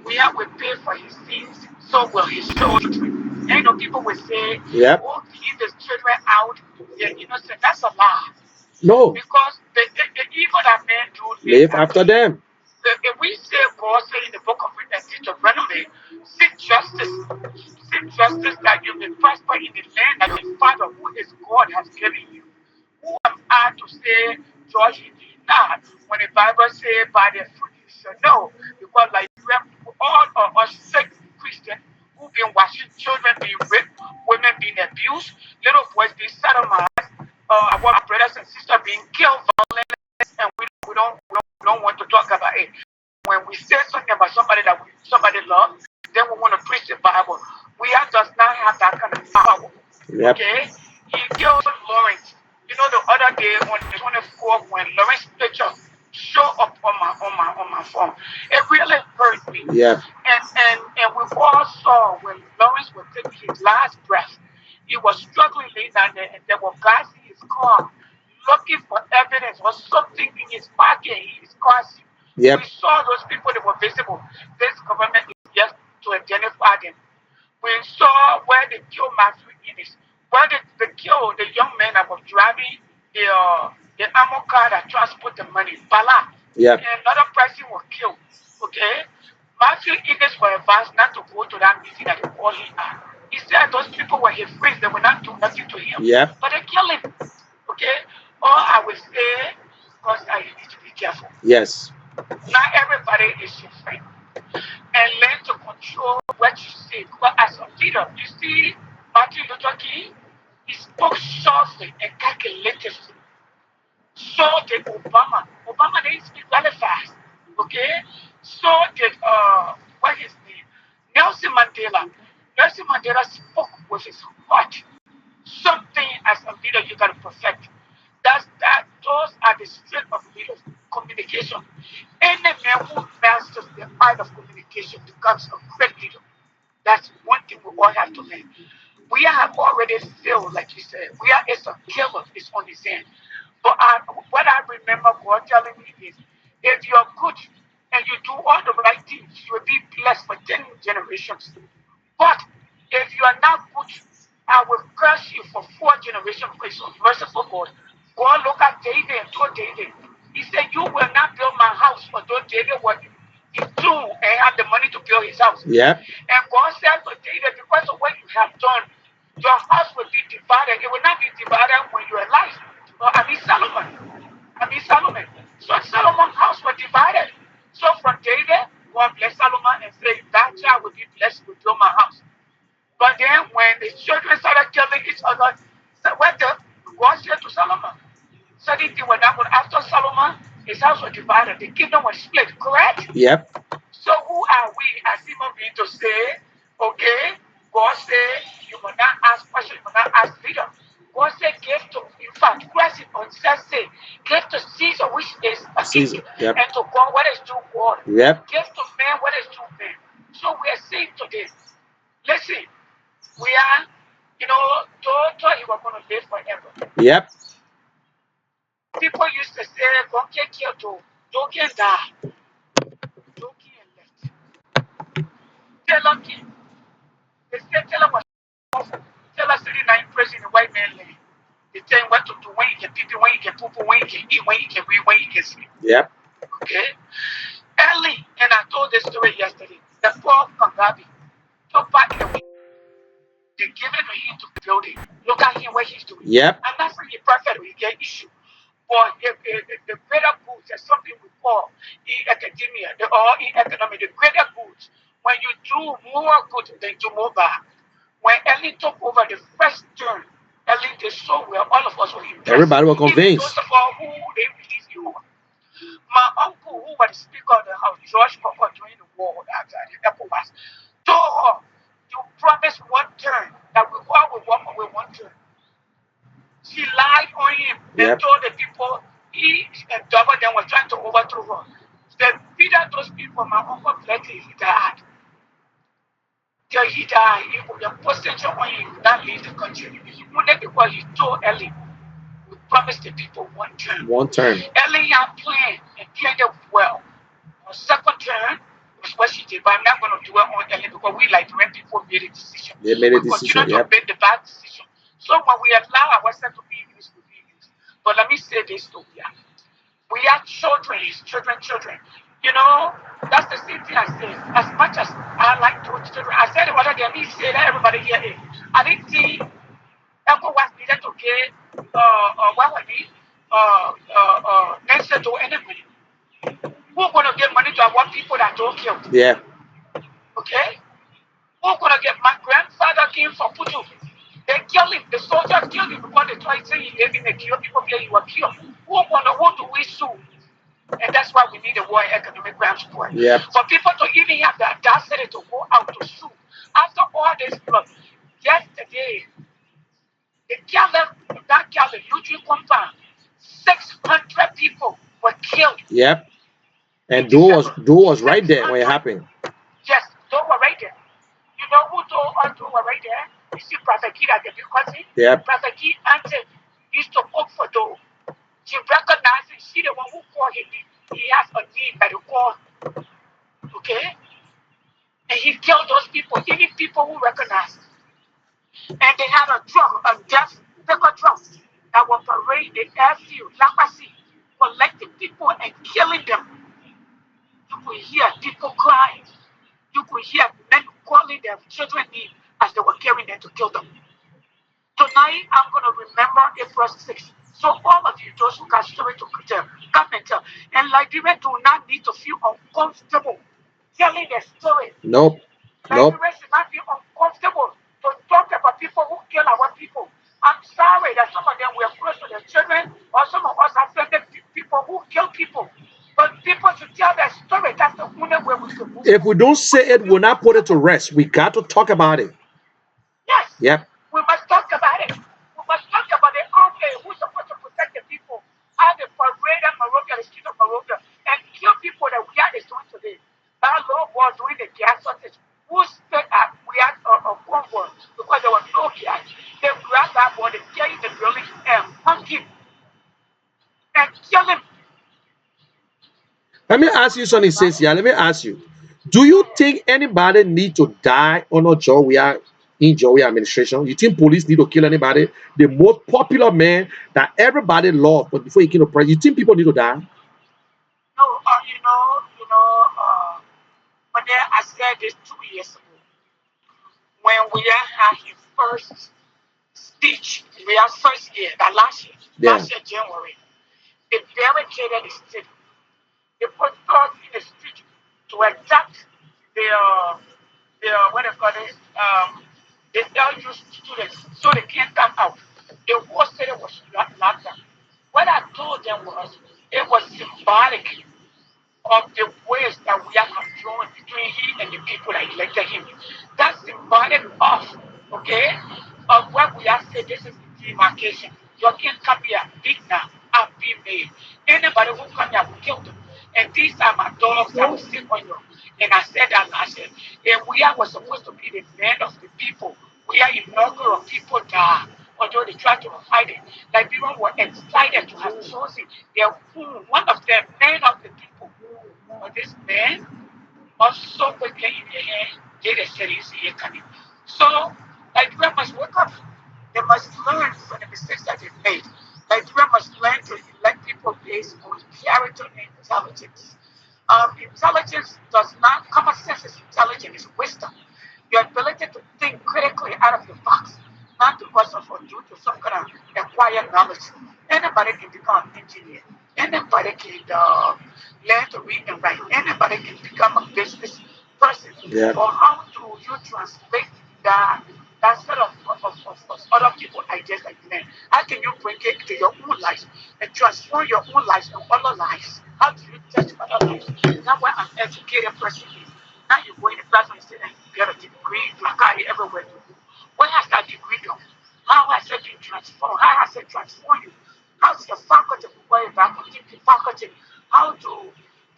S4: we pay for his sins, so will his children. And people will say,
S3: yeah,
S4: oh, keep his children out, they're innocent. That's a lie.
S3: No.
S4: Because the evil that men do
S3: Live after them.
S4: If we say God say in the book of Deuteronomy, seek justice that you may prosper in the land that the Father who is God has given you. Who am I to say, judge you not? When the Bible says, by their fruit you shall know. Because like you have all of us sick Christians who've been watching children being raped, women being abused, little boys being sodomized, our brothers and sisters being killed violently, and we don't want to talk about it. When we say something about somebody loves, then we want to preach the Bible. Does not have that kind of power.
S3: Yep.
S4: Okay? He killed Lawrence. You know, the other day on the 24th, when Lawrence's picture showed up on my phone, it really hurt me.
S3: Yeah.
S4: And we all saw when Lawrence was taking his last breath, he was struggling laying down there, and there were guys in his car looking for evidence or something in his pocket, in his car seat.
S3: Yep.
S4: We saw those people that were visible. This government is yet to identify them. We saw where they killed Matthew Innes, where they killed the young man that was driving the ammo car that transport the money, Bala.
S3: Yep.
S4: And another person was killed. Okay? Matthew Innes was advised not to go to that meeting that they called him at. He said those people were his friends, they will not do nothing to him.
S3: Yep.
S4: But they killed him. Okay? All I will say, because I need to be careful.
S3: Yes.
S4: Not everybody is your friend. And learn to control what you say. Because as a leader, you see Martin Luther King, he spoke softly and calculatively. So did Obama. Obama didn't speak very fast. Okay? So did what his name? Nelson Mandela. Nelson Mandela spoke with his heart. Something as a leader you gotta perfect. Those are the strength of leaders. Communication. Any man who masters the art of communication becomes a great leader. That's one thing we all have to learn. We have already failed, like you said. It's a killer, it's on his hand. But what I remember God telling me is if you're good and you do all the right things, you will be blessed for 10 generations. But if you are not good, I will curse you for 4 generations because it's merciful God. God looked at David and told David, he said, you will not build my house, although David was he too and had the money to build his house.
S3: Yeah.
S4: And God said to David, because of what you have done, your house will be divided. It will not be divided when you're alive. Solomon. So Solomon's house was divided. So from David, God blessed Solomon and said, that child will be blessed with build my house. But then when the children started killing each other, God said to Solomon, certain thing was not going after Solomon, his house was divided, the kingdom was split, correct?
S3: Yep.
S4: So who are we as human beings to say, okay, God said you will not ask questions, you will not ask leader. God said give to, in fact, Christ himself say, give to Caesar which is a
S3: Caesar,
S4: king,
S3: yep.
S4: and to God what is due God.
S3: Yep.
S4: Give to man what is due man. So we are saying today, listen, we are, thought you were going to live forever.
S3: Yep.
S4: People used to say, don't get killed, don't get die. Don't get left. Tell king. They said, tell him what tell us sitting in prison in the white man land. They tell him what to do, when you can pee, when you can poop, when you can eat, when you can read, when you can sleep.
S3: Yep.
S4: Okay? Early, and I told this story yesterday, the poor Kangabi, took part in the way. They give it to him to build it. Look at him, what he's doing.
S3: Yep.
S4: I'm not saying he's perfect, we get issue. But if the greater goods, there's something we call in academia, or in economy, the greater goods, when you do more good than do more bad. When Ellie took over the first term, Ellie did so well, all of us were impressed.
S3: Everybody was convinced.
S4: Those of all who they believe you are. My uncle, who was the Speaker of the House, George Crawford, during the war at the ECOWAS, told her, you promised one term, that we all will walk away one term. She lied on him and told the people he and double them were trying to overthrow her. They beat out those people, my uncle bled till he died. Till he died, he would have posted on him not leave the country. Only because he told Ellie, we promised the people one term.
S3: One term.
S4: Ellie had planned and planned it well. On second term was what she did, but I'm not going to do it on Ellie because we like when people made a decision.
S3: They made a
S4: we
S3: decision,
S4: continue to make the bad decision. So when we allow ourselves to be used, we be used. But let me me say this to you. We are children, children. You know, that's the same thing I say. As much as I like to children, I said it other day, me say that everybody here is. I didn't see ECOWAS needed to get, what would be, next to anybody. Who's going to get money to our people that don't kill?
S3: Yeah.
S4: Okay? Who's going to get my grandfather came from Putu? They kill him. The soldiers kill him because they try to say he lived in the kill people here, he was killed. Who do we sue? And that's why we need a war economic ground support.
S3: Yep.
S4: For people to even have the audacity to go out to sue. After all this blood, yesterday, the Caleb, that Caleb, Eugene compound, 600 people were killed.
S3: Yep. And
S4: in
S3: Joe
S4: December.
S3: was right there when it
S4: 600.
S3: happened.
S4: Yes, those were right there. You know who told us those were right there? You see Prophet Kid at the big cousin?
S3: Yep.
S4: Prophet Kid auntie used to cook for those. She recognized it. She the one who called him. He has a need by the call. Okay? And he killed those people, even people who recognized. And they had a truck, a death picker truck that was parading the airfield, Lapasi, collecting people and killing them. You could hear people crying. You could hear men calling their children in as they were carrying them to kill them. Tonight, I'm going to remember April 6th. So all of you, those who got story to tell, come and tell. And Liberians do not need to feel uncomfortable telling their story.
S3: Nope. Nope.
S4: Nigerians should not feel uncomfortable to talk about people who kill our people. I'm sorry that some of them were close to their children, or some of us offended people who kill people. But people should tell their story. That's the only way we should move.
S3: If we don't say it, we'll not put it to rest. We got to talk about it.
S4: Yes.
S3: Yep.
S4: We must talk about it. We must talk about the army who's supposed to protect the people. How they paraded Morovia, the street of Morovia, and kill people that we are doing today. That law was doing the gas shortage. Who stood up? We had a convoy because there was no gas. They grabbed that boy, they carried the building and hung him and kill him.
S3: Let me ask you something, sis. Yeah, let me ask you. Do you think anybody need to die under Joe in Joe administration? You think police need to kill anybody? The most popular man that everybody loves, but before he came to president, you think people need to die?
S4: No, when I said this 2 years ago, when we had his first speech, we had first year, that last year, January, they barricaded the city. They put guards in the street to attack the what they call it, the LU students, so they can't come out. The whole city was locked down. What I told them was, it was symbolic of the ways that we are controlling between he and the people that elected him. That's symbolic of, okay, of what we are saying. This is the demarcation. You can't come here, big now, and be made. Anybody who come here will kill them. And these are my dogs that will sit on you. And I said that last year. And we are was supposed to be the men of the people. We are inaugural people die. Although they tried to hide it. Like people were excited to have chosen their one of the men of the people. But this man also put in the hand, did a series here coming. So Nigeria must wake up. They must learn from the mistakes that they made. Nigeria must learn to elect people based on character and intelligence. Intelligence does not, common sense is intelligence, it's wisdom. Your ability to think critically out of the box, not because of or due to some kind of acquired knowledge. Anybody can become an engineer. Anybody can learn to read and write. Anybody can become a business person.
S3: Yeah.
S4: Or how do you translate that set of other people's ideas that you learn? How can you bring it to your own life and transform your own life and other lives? How do you touch other lives? That's why an educated person is. Now you go in the classroom and say, and you get a degree, placard everywhere to go. What has that degree done? How has it been transformed? How has it transformed you? How's your faculty worry about the faculty? How to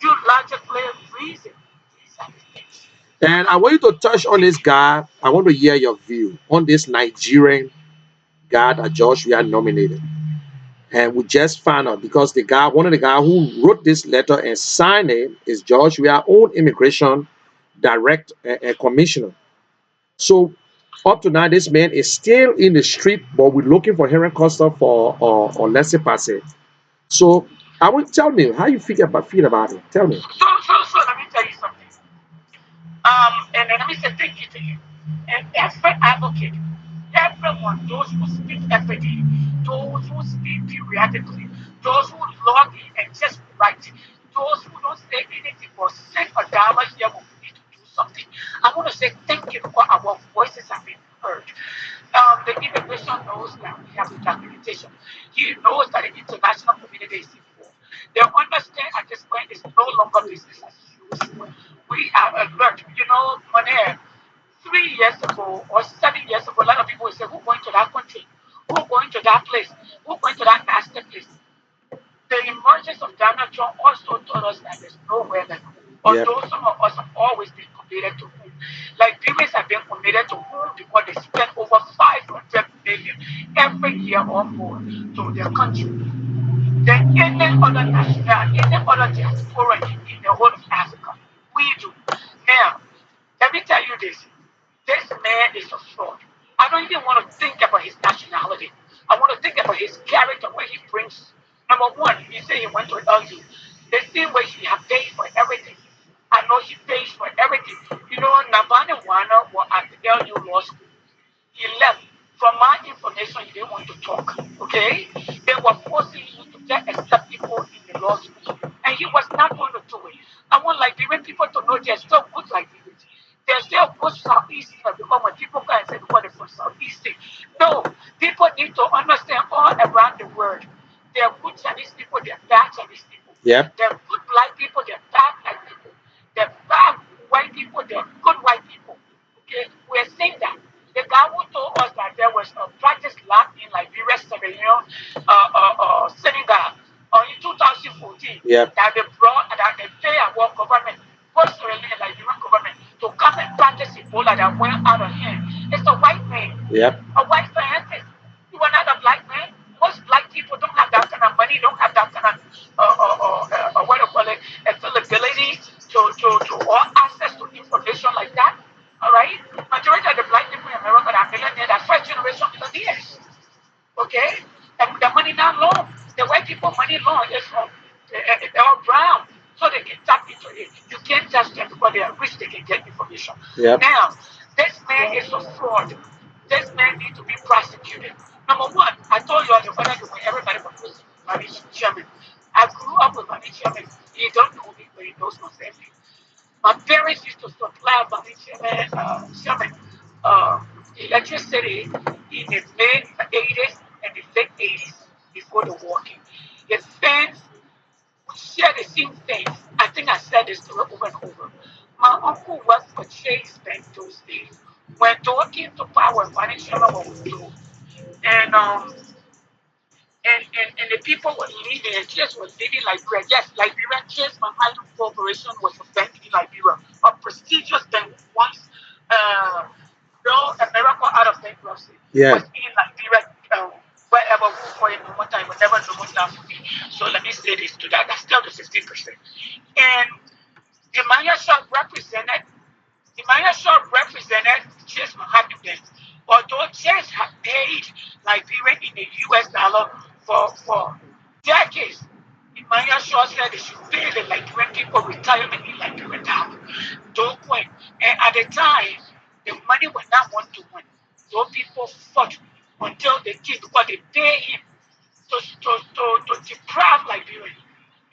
S4: you logically reason? These are the things.
S3: And I want you to touch on this guy. I want to hear your view on this Nigerian guy that George we are nominated. And we just found out because one of the guys who wrote this letter and signed it is George. We are own immigration direct commissioner. So up to now, this man is still in the street, but we're looking for Henry Costa for or let's say pass it. So I would tell me how you feel about it. Tell me.
S4: So let me tell you something. And then let me say thank you to you. And every advocate, everyone, those who speak every day, those who speak periodically, those who log in and just write, those who don't say anything but send a dollar here when we need to do something. I want to say thank you for our voices have been heard. The immigration knows that we have the documentation. He knows that the international community is involved. They understand at this point it's no longer business as usual. We are alert. You know, Monet, 3 years ago or 7 years ago, a lot of people would say, who going to that country? Who going to that place? Who going to that nasty place? The emergence of Donald Trump also told us that there's nowhere like home.
S3: Yep.
S4: Although some of us have always been committed to home. Like Liberians have been committed to home because they spend over 500 million every year or more to their country than any other national, any other diaspora in the whole of Africa. We do. Now, let me tell you this. This man is a fraud. I don't even want to think about his nationality. I want to think about his character, what he brings. Number one, he said he went to LU. The same way he have paid for everything. I know he pays for everything. You know, Nabana Wana was at the LU Law School. He left. From my information, he didn't want to talk. Okay? They were forcing him to just accept people in the law school. And he was not going to do it. I want Liberian people to know they're still good Liberians. They're still good Southeastern because when people come and say, what is from Southeastern? No, people need to understand all around the world. They're good Chinese people, they're bad Chinese people.
S3: Yep.
S4: They're good black people, they're bad black people. They're bad white people, they're good white people. Okay? We're saying that. The guy who told us that there was a practice lab in Liberia, Sierra Leone, Senegal, in 2014,
S3: Yep.
S4: that they brought, that they pay our government, both Sierra Leone and Liberian government, to come and practice Ebola that went out of hand. It's a white man,
S3: Yep.
S4: a white scientist. You are not a black man. Most black people don't have that kind of money, don't have that kind of, what do you call it, availability to or access to information like that. All right? Majority of the black people in America are millionaires, are first generation millionaires. Okay? And the money not long. The white people money long is from they're all brown. So they can tap into it. You can't touch them because they are rich, they can get information.
S3: Yep.
S4: Now, this man is a fraud. This man needs to be prosecuted. Number one, I told you on the other day when everybody was listening to Manny Sherman. I grew up with Manny Sherman. He don't know me, but he knows my family. My parents used to supply Sherman uh, electricity in the mid 80s and the late 80s before the war came. His fans would share the same things. I think I said this story over and over. My uncle worked for Chase Bank those days. When Door came to power, Manny Sherman was withdrawn. And and the people were leaving, and Chase was leaving Liberia. Yes, Liberia, Chase Manhattan Corporation was a bank in Liberia, a prestigious bank once brought America out of bankruptcy.
S3: Yeah.
S4: Was in Liberia, wherever who for it one time, whenever no one time for me. So let me say this to that. That's still the 15%. And the Maya shop represented Emmanuel Shaw represented Chase Manhattan Bank. Although Chase had paid Liberia in the US dollar for decades, Emmanuel Shaw said they should pay the Liberian people retirement in Liberian dollar. Don't quit. And at the time, the money was not one to one. Those people fought until they did because they pay him to deprive Liberia.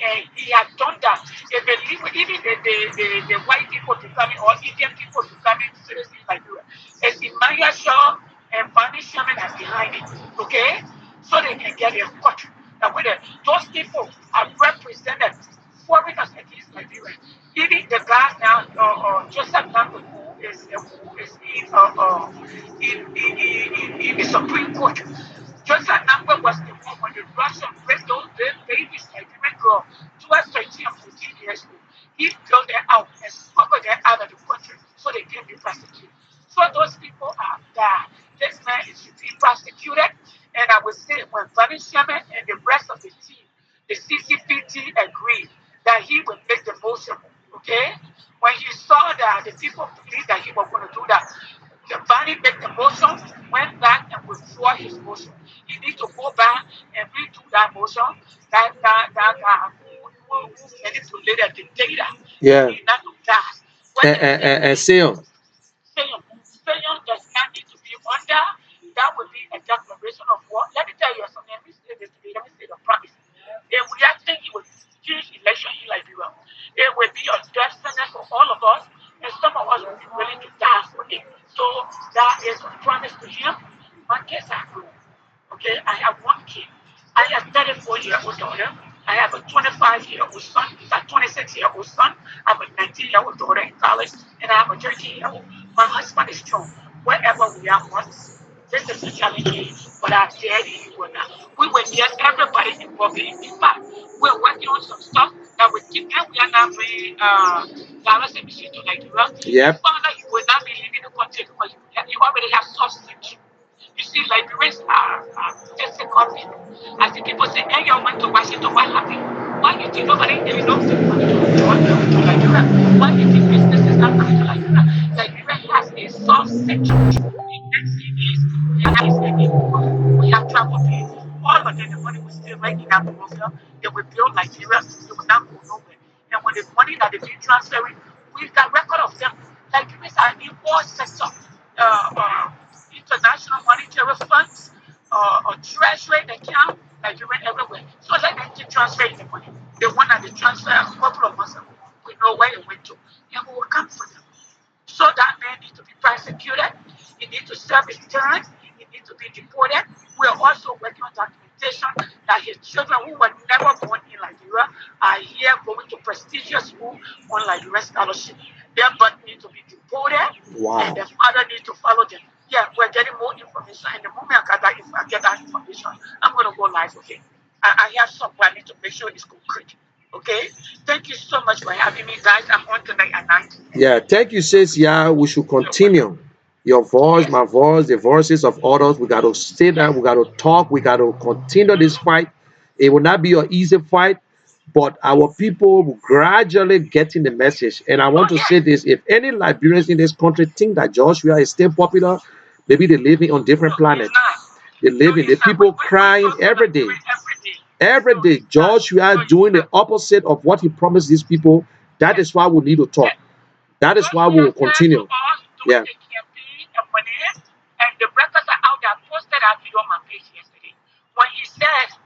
S4: And he had done that. If they even the white people becoming or Indian people becoming citizens in Liberia. It's Emmanuel Shaw and Barney Sherman are behind it. Okay? So they can get their cut. And with those people are represented foreigners against Liberia. Even the guy now, Joseph Nanga, who is in the Supreme Court. Joseph Namba was the one when the Russian raised those babies like women girl, 12, 13, and 14 years old. He built them out and smuggled them out of the country so they can be prosecuted. So those people are bad. This man is being prosecuted. And I would say when Bunny Sherman and the rest of the team, the CCPT agreed that he would make the motion. Okay? When he saw that the people believed that he was going to do that, the body made the motion, went back and withdraw his motion. He needs to go back and redo that motion. That manipulated the data. It
S3: Yeah.
S4: need not to pass. What they say
S3: And
S4: is
S3: say on.
S4: Saying does not need to be under. That would be a declaration of war. Let me tell you something. Let me say this to you. Let me say the promise. If we actually it would huge election in Liberia, it would be a death sentence for all of us, and some of us will be willing to die for it. So that is a promise to him. My kids are grown. Okay, I have one kid. I have a 34-year-old daughter. I have a 25-year-old son. A 26-year-old son. I have a 19-year-old daughter in college, and I have a 13-year-old. My husband is strong. Wherever we are once, this is a challenge, but I dare you will not. We will get everybody involved. In fact, we're working on some stuff that we keep, and we are not bringing Dallas embassy to Nigeria. You
S3: Yep.
S4: found out you will not be leaving the country because you already have substance. You see, Liberians are physical people. I see people say, hey, you went to Washington, what happened? Why you think nobody they don't send money to Liberia? Why you think business is not coming to Liberia? Liberia has a soft sector. The next thing is we have is because we have travel pay. All of them, the money will stay right in our Monrovia. They will build Liberia. They will not go nowhere. And when the money that they been transferring, we've got record of them. Liberians are in all sector. International monetary funds, treasury account, Nigerian everywhere. So let them keep transferring the money. The one that they transfer a couple of months ago, we know where it went to, and we will come for them. So that man needs to be prosecuted. He needs to serve his term. He needs to be deported. We are also working on documentation that his children who were never born in Liberia are here going to prestigious school on Liberia scholarship. Their birth needs to be deported and
S3: Wow.
S4: their father needs to follow them. Yeah, we're getting more information. And the moment I get that information, I'm going to go live with it. I have somewhere I need to make sure it's concrete. Okay? Thank you so much for having me, guys. I'm on tonight at night.
S3: Yeah. Thank you, sis. Yeah, we should
S4: You're welcome.
S3: continue. Your voice,
S4: Yes.
S3: my voice, the voices of others. We got to stay there.
S4: Yes.
S3: We got to talk. We got to continue this
S4: Mhm.
S3: fight. It will not be an easy fight, but our people will gradually getting the message. And I
S4: Oh,
S3: want to say
S4: yes.
S3: this: if any Liberians in this country think that Joshua is still popular, maybe they're living on different
S4: No, he's
S3: planet.
S4: not.
S3: They're
S4: No,
S3: living. The
S4: he's not.
S3: people
S4: We
S3: crying
S4: talk to
S3: every day.
S4: Liberia every day.
S3: Every
S4: No,
S3: day,
S4: he's not.
S3: Joshua
S4: No, he's
S3: doing the
S4: not.
S3: opposite of what he promised these people. That
S4: Yes.
S3: is why we need to talk.
S4: Eh,
S3: That is why we
S4: Joshua
S3: will
S4: said to
S3: continue.
S4: us during
S3: Yeah.
S4: the campaign and when and the records are out there, I posted that video on my page yesterday. When he says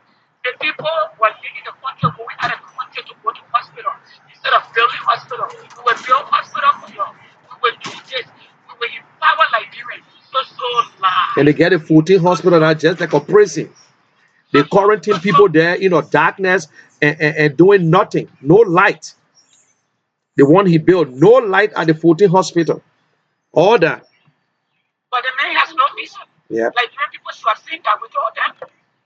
S4: the people were leaving the country, going out of the country to go to hospital. Instead of building hospital, we will build hospital for you. We will do this. We will empower Liberians. So
S3: And they
S4: lies.
S3: get a 14
S4: So
S3: hospital that just like a prison. They quarantine
S4: so
S3: people there, darkness and doing nothing. No light. The one he built, no light at the 14 hospital. All that.
S4: but the man has no vision.
S3: Yeah.
S4: Like when people should have seen that, we told them.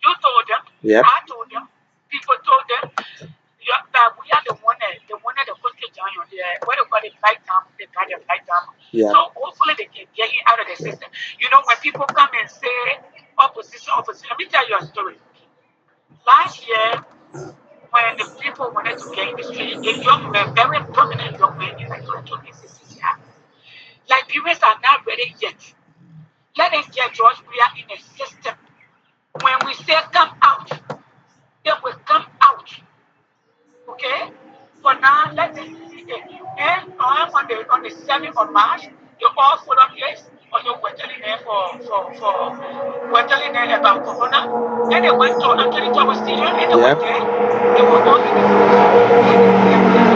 S4: You told them.
S3: Yep.
S4: I told them. People told them. Yeah, that we are the one that the country join on the what they call it light down, they got it light down.
S3: Yeah.
S4: So hopefully they can get it out of the system. You know, when people come and say opposition, opposition, let me tell you a story. Last year, when the people wanted to get in the street, a young man, very prominent young man in like told me, Liberians are not ready yet. Let us get George we are in a system. When we say come out, they will come out. Okay? For now, let us see it. And on the 7th of March, the all follow place, or you were telling them for we're telling them about Corona. Then they went to Anthony Thomas Stadium and they were
S3: Yep.
S4: there. They were all in the place. Then they came there.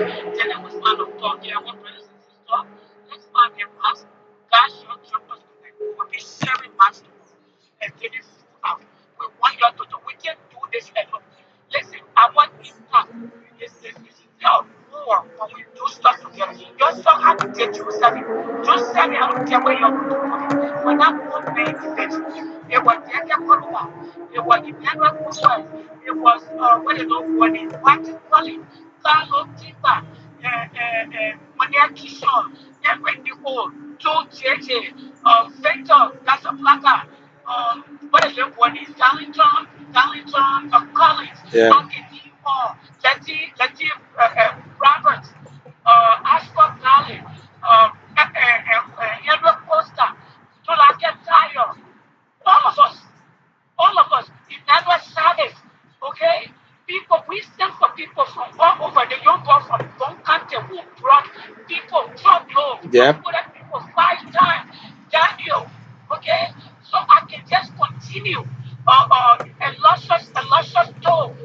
S4: And then I was found of talking. Our brothers and sisters, let's find a mask. God shall jump us tonight. We will be sharing masks and giving food out. We want you to do. We can't do this alone. Listen, I want impact. Is help more when we do stuff together. Your son had to take Jerusalem. Jerusalem, I don't care where you're going to put it. When that one man did it was Daniel Koruba. It was Emmanuel Kufuor. It was, what is it, Martin Collins, Carlo Timba, Monia Kishon, Edwin Nicole, Joe JJ, Victor Casablanca, what is it, one is Darlington, Collins,
S3: Yeah.
S4: Akini Hall, Letty Roberts, Ashford Valley, Henry Costa, Tolake Tayo, all of us, Emmanuel Chavez, okay? People, we stand for people, truckload. I've
S3: Yep.
S4: quoted people 5 times. Daniel, okay? So I can just continue. Eluscious Toe,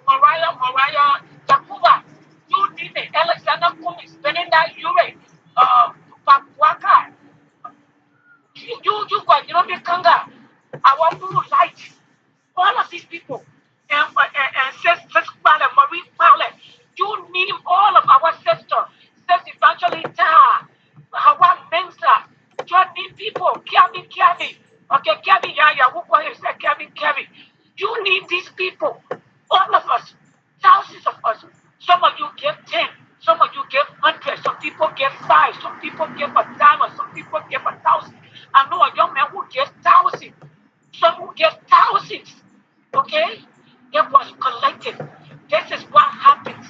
S4: Mariah, Jakuba, you name it, Alexander Cummings, Belinda Ure, Papuaka, you know, the Kanga, our Guru Light, all of these people, and Sis Pale, Marie Pale, you name all of our sisters, Sis Evangelista, Hawa Mensa, you need people, Kevin, okay, Kevin Yaya, who call himself Kevin, you need these people, all of us, thousands of us. Some of you give 10, some of you give 100, some people give 5, some people give a dollar, some people give 1,000. I know a young man who gives thousands, some who give thousands. Okay? It was collective. This is what happens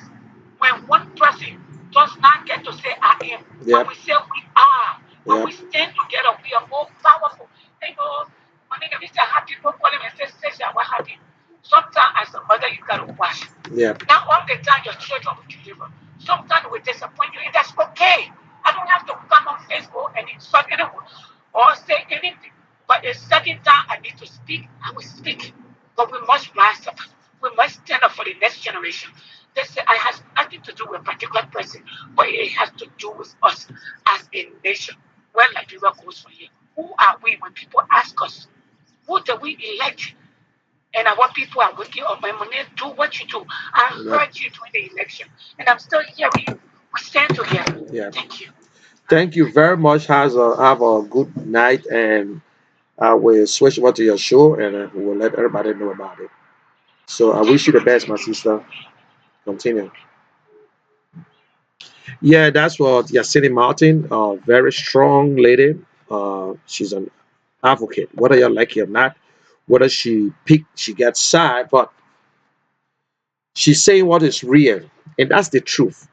S4: when one person does not get to say I am. When
S3: Yep.
S4: we say we are, when
S3: Yep.
S4: we stand together, we are more powerful. You know, when they say happy people call him and say, we're happy. Sometimes as a mother, you gotta wash.
S3: Yep.
S4: Not all the time your children will deliver. Sometimes we disappoint you, and that's okay. I don't have to come on Facebook and insult anyone or say anything. But a certain time I need to speak, I will speak. But we must rise up. We must stand up for the next generation. They say it has nothing to do with a particular person, but it has to do with us as a nation. Where Liberia goes from here. Who are we when people ask us? Who do we elect? And our people are waking up. My money, do what you do. I
S3: Yep.
S4: heard you during the election, and I'm still hearing you. We stand together.
S3: Yep.
S4: Thank you.
S3: Thank you very much. Have a good night, and I will switch over to your show, and we will let everybody know about it. So I
S4: Thank
S3: wish
S4: you,
S3: you the
S4: my
S3: best,
S4: dear.
S3: my sister. Continue. Yeah, that's what Yasini Martin, a very strong lady. She's an advocate, whether you like it or not, whether she gets side, but she's saying what is real, and that's the truth.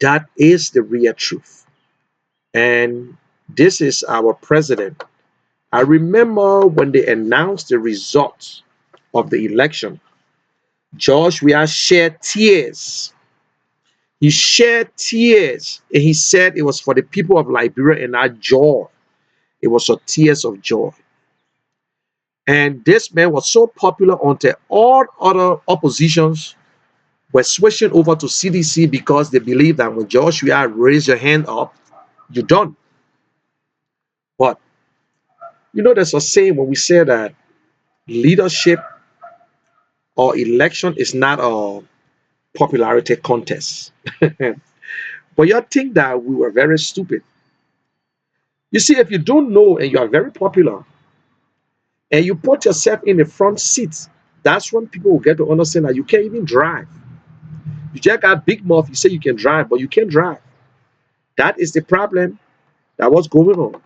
S3: That is the real truth. And this is our president. I remember when they announced the results of the election, George Weah shed tears. He shed tears, and he said it was for the people of Liberia and not joy. It was a tears of joy. And this man was so popular until all other oppositions were switching over to CDC because they believe that when George Weah raised your hand up, you're done. But you know, there's a saying when we say that leadership or election is not a popularity contest. But you think that we were very stupid. You see, if you don't know and you are very popular and you put yourself in the front seat, that's when people will get to understand that you can't even drive. You just got big mouth, you say you can drive, but you can't drive. That is the problem that was going on.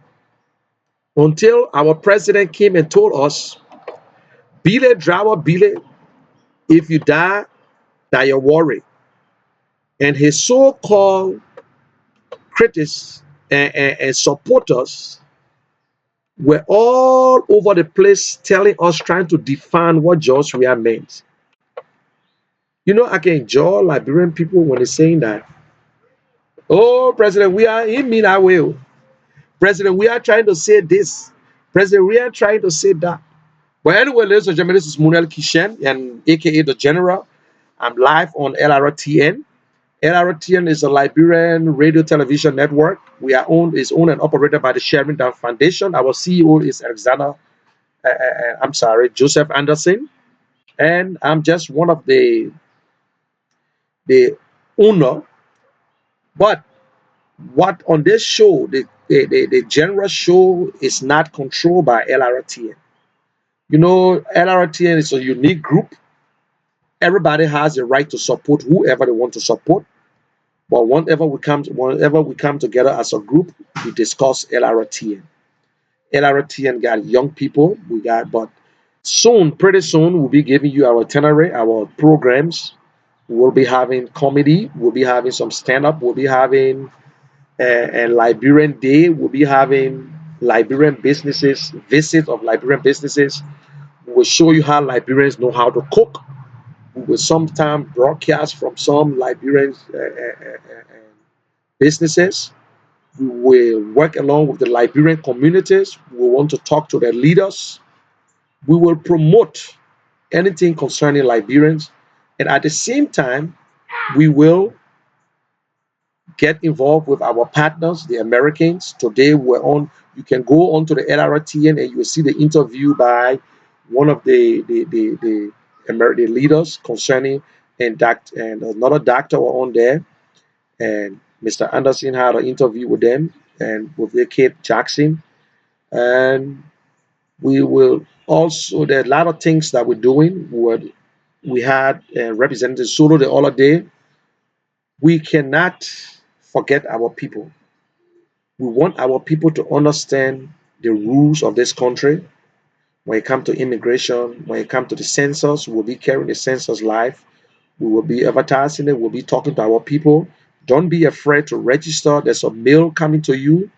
S3: Until our president came and told us, Billy driver, Billy, if you die, that you're worried. And his so-called critics and supporters were all over the place telling us, trying to define what George Weah meant. You know, I can enjoy Liberian people when they're saying that, oh, President Weah, he mean I will. President Weah trying to say this. President Weah trying to say that. But anyway, ladies and gentlemen, this is Munel Kishen, and aka the General. I'm live on LRTN. LRTN is a Liberian radio television network. We are owned is owned and operated by the Sheridan Foundation. Our CEO is Alexander. I'm sorry, Joseph Anderson, and I'm just one of the owner. But what on this show, the general show is not controlled by LRTN. You know, LRTN is a unique group. Everybody has the right to support whoever they want to support. But whenever we come together as a group, we discuss LRTN. LRTN got young people. We got, but soon, pretty soon, we'll be giving you our itinerary, our programs. We'll be having comedy. We'll be having some stand up. We'll be having a Liberian Day. We'll be having Liberian businesses, visit of Liberian businesses. We will show you how Liberians know how to cook. We will sometimes broadcast from some Liberians businesses. We will work along with the Liberian communities. We want to talk to their leaders. We will promote anything concerning Liberians. And at the same time, we will get involved with our partners, the Americans. Today we're on, you can go on to the Lrtn and you will see the interview by one of the leaders concerning, and another doctor were on there. And Mr. Anderson had an interview with them and with the Kate Jackson. And we will also, there are a lot of things that we're doing. We had Representative Solo the other day. We cannot forget our people. We want our people to understand the rules of this country. When it comes to immigration, when it comes to the census, we'll be carrying the census live. We will be advertising it. We'll be talking to our people. Don't be afraid to register. There's a mail coming to you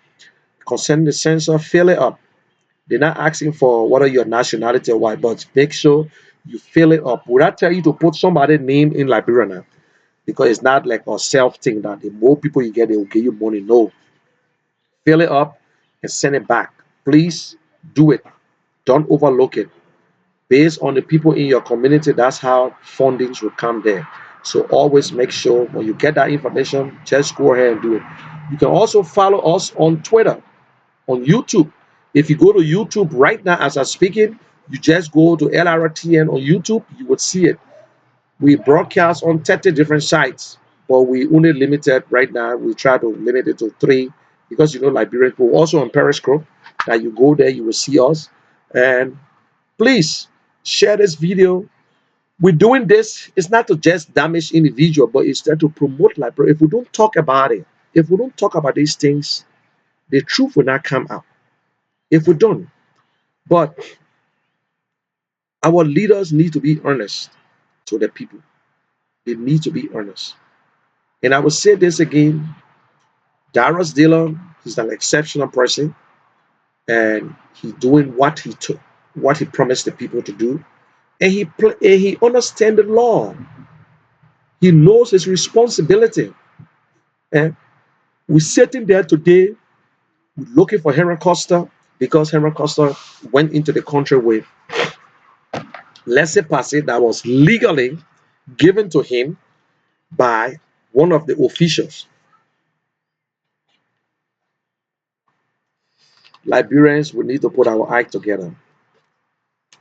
S3: concerning the census. Fill it up. They're not asking for what are your nationality or what, but make sure you fill it up. Would I tell you to put somebody's name in Liberia now? Because it's not like a self thing that the more people you get, they will give you money. No, fill it up and send it back. Please do it. Don't overlook it. Based on the people in your community, that's how fundings will come there. So always make sure when you get that information, just go ahead and do it. You can also follow us on Twitter, on YouTube. If you go to YouTube right now as I'm speaking, you just go to Lrtn on YouTube, you would see it. We broadcast on 30 different sites, but we only limited right now. We try to limit it to 3 because Liberian people also on Periscope. That you go there, you will see us. And please share this video. We're doing this. It's not to just damage individual, but it's to promote Liberia. If we don't talk about it, if we don't talk about these things, the truth will not come out. If we don't, but our leaders need to be earnest to the people. They need to be earnest. And I will say this again, Darius Dillon is an exceptional person, and he doing what he took, what he promised the people to do, and he understands the law. He knows his responsibility. And we're sitting there today, we're looking for Henry Costa because Henry Costa went into the country with laissez-passer that was legally given to him by one of the officials. Liberians, we need to put our act together.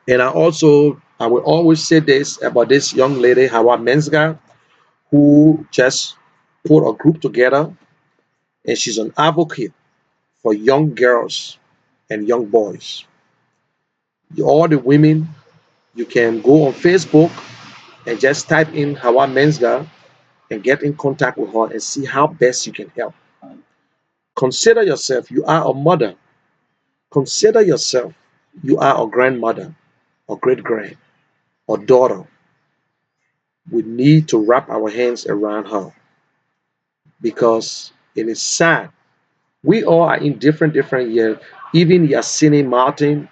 S3: And I will always say this about this young lady, Hawa Mensga, who just put a group together, and she's an advocate for young girls and young boys. All the women, you can go on Facebook and just type in Hawa Mensga and get in contact with her and see how best you can help. Consider yourself, you are a mother. Consider yourself, you are a grandmother, or great grand, or daughter. We need to wrap our hands around her because it is sad. We all are in different years. Even Yasini Martin,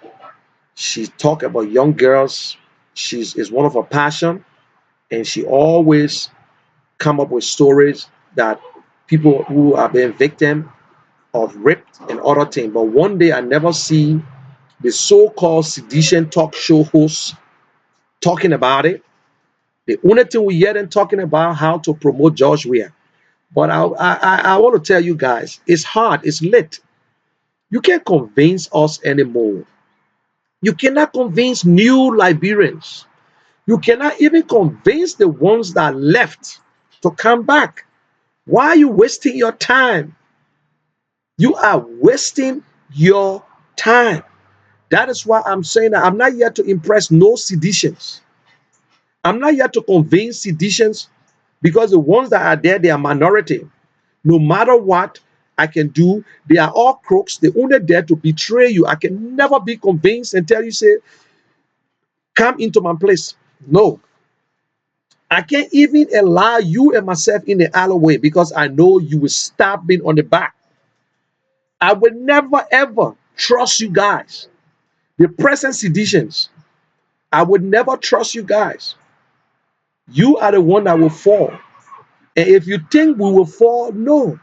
S3: she talk about young girls. She's is one of her passion, and she always come up with stories that people who are being victim of rape and other things. But one day I never see the so-called sedition talk show hosts talking about it. The only thing we hear them talking about how to promote George Weah. But I want to tell you guys, it's hard, it's late. You can't convince us anymore. You cannot convince new Liberians. You cannot even convince the ones that left to come back. Why are you wasting your time? You are wasting your time. That is why I'm saying that I'm not here to impress no seditions. I'm not here to convince seditions because the ones that are there, they are minority. No matter what I can do, they are all crooks. They only there to betray you. I can never be convinced and tell you, say, come into my place. No. I can't even allow you and myself in the alleyway because I know you will stab me on the back. I will never ever trust you guys. The present seditions, I would never trust you guys. You are the one that will fall. And if you think we will fall, no.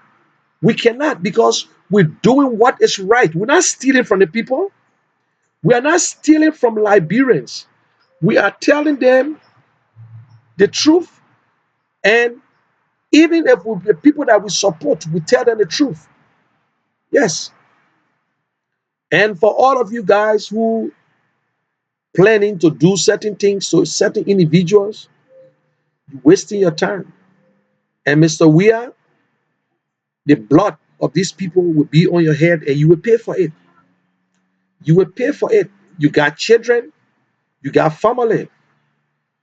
S3: We cannot, because we're doing what is right. We're not stealing from the people. We are not stealing from Liberians. We are telling them the truth. And even if the people that we support, we tell them the truth. Yes. And for all of you guys who planning to do certain things to certain individuals, you're wasting your time. And Mr. Weir, the blood of these people will be on your head and you will pay for it. You will pay for it. You got children, you got family.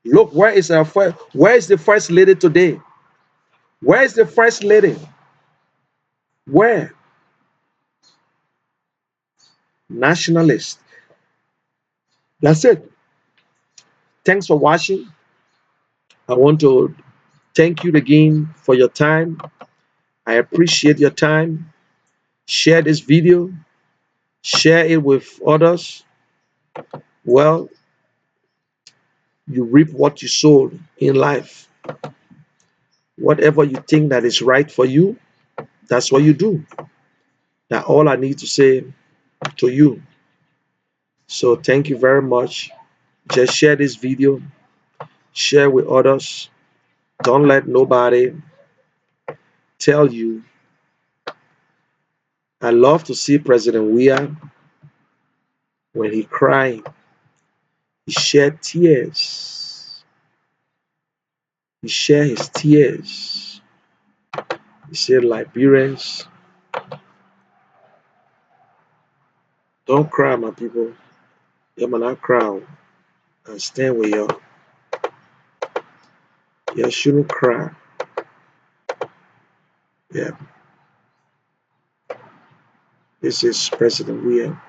S3: Look, where is the first lady today? Where is the first lady? Where? Nationalist. That's it. Thanks for watching. I want to thank you again for your time. I appreciate your time. Share this video. Share it with others. Well, you reap what you sow in life. Whatever you think that is right for you, that's what you do. That's all I need to say to you. So thank you very much. Just share this video. Share with others. Don't let nobody tell you. I love to see President Weah when he cried. He shed tears. He shed his tears. He said, Liberians, don't cry, my people. You may not cry and stand with you. You shouldn't cry. Yeah, this is President Weah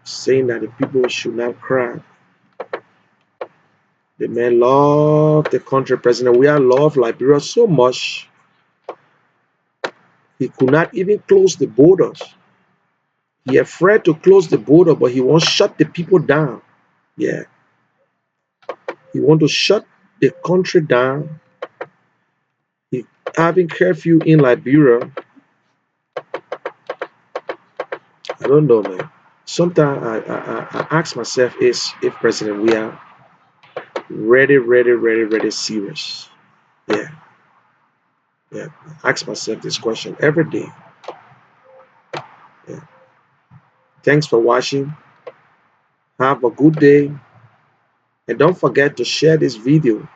S3: saying that the people should not cry. The man loved the country. President Weah loved Liberia so much, he could not even close the borders. He afraid to close the border, but he wants to shut the people down. Yeah, he want to shut the country down. He having curfew in Liberia. I don't know, man. Sometimes I ask myself is if President Weah ready serious. Yeah, yeah. I ask myself this question every day. Yeah. Thanks for watching. Have a good day. And don't forget to share this video.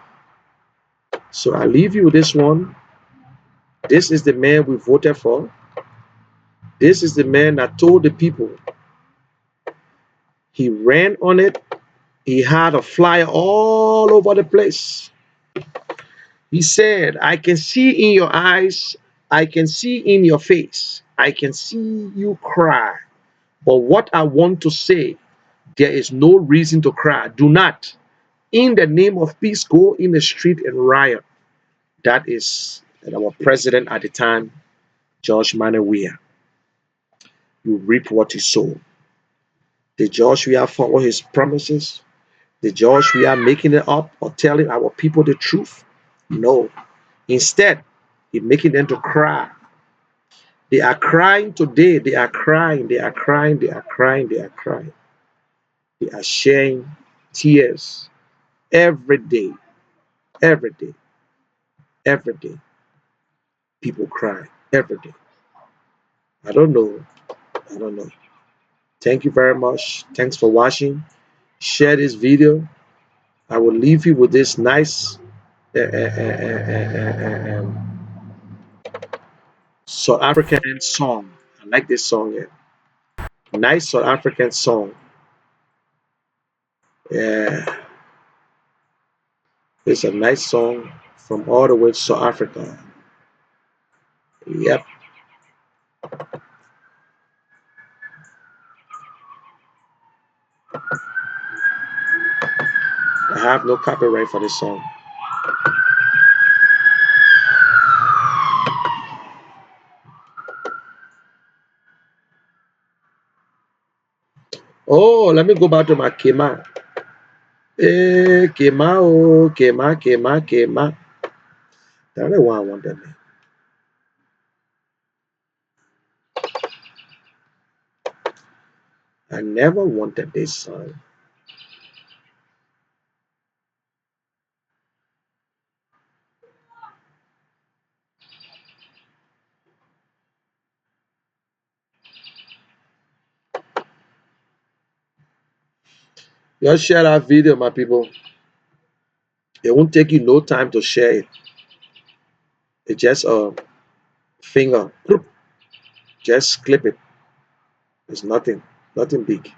S3: So I leave you with this one. This is the man we voted for. This is the man that told the people. He ran on it. He had a flyer all over the place. He said, I can see in your eyes. I can see in your face. I can see you cry. But what I want to say, there is no reason to cry. Do not, in the name of peace, go in the street and riot. That is our president at the time, George Manuel Weah. You reap what you sow. Did George Weah follow his promises? Did George Weah making it up or telling our people the truth? No. Instead, he making them to cry. They are crying today. They are crying. They are crying. They are crying. They are crying. They are sharing tears every day. Every day. Every day. People cry every day. I don't know. I don't know. Thank you very much. Thanks for watching. Share this video. I will leave you with this nice South African song. I like this song. Yeah. Nice South African song. Yeah, it's a nice song from all the way to South Africa. Yep. I have no copyright for this song. Oh, let me go back to my Kema. Kema, oh, Kema, Kema, Kema. That's the one I want them. I never wanted this son. Just share that video, my people. It won't take you no time to share it. It's just a finger. Just clip it. It's nothing. Nothing big.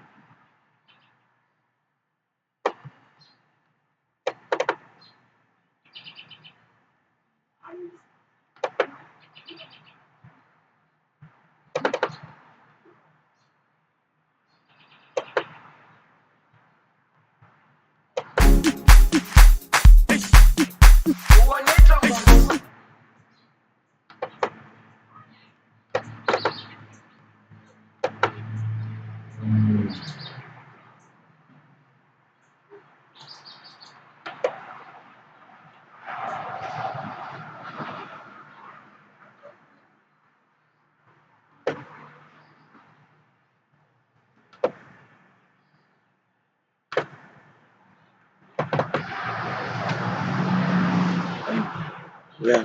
S3: Yeah.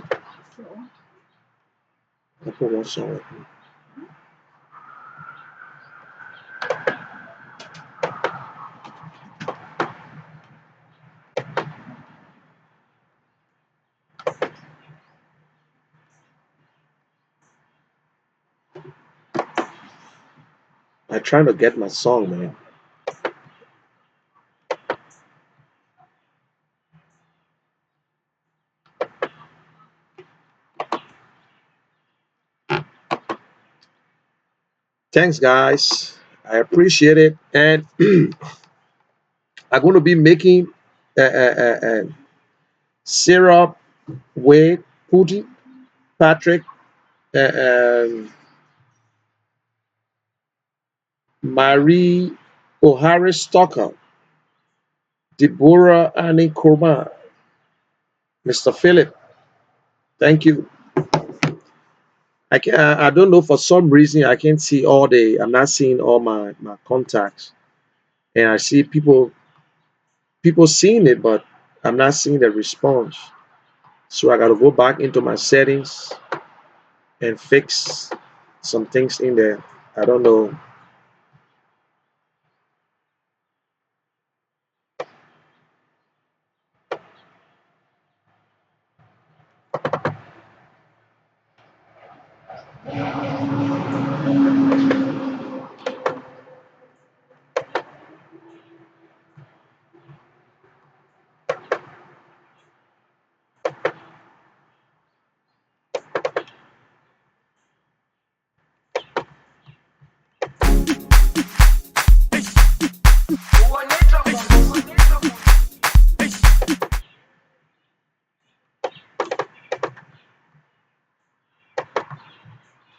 S3: I put one song with me. I'm trying to get my song, man. Thanks, guys. I appreciate it. And I'm going to be making syrup with Pooty, Patrick, and Marie O'Hara Stocker, Deborah Annie Kurma, Mr. Philip. Thank you. I don't know, for some reason I can't see all the, I'm not seeing all my contacts. And I see people seeing it, but I'm not seeing the response. So I got to go back into my settings and fix some things in there. I don't know.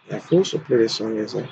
S3: I forced to play this song as a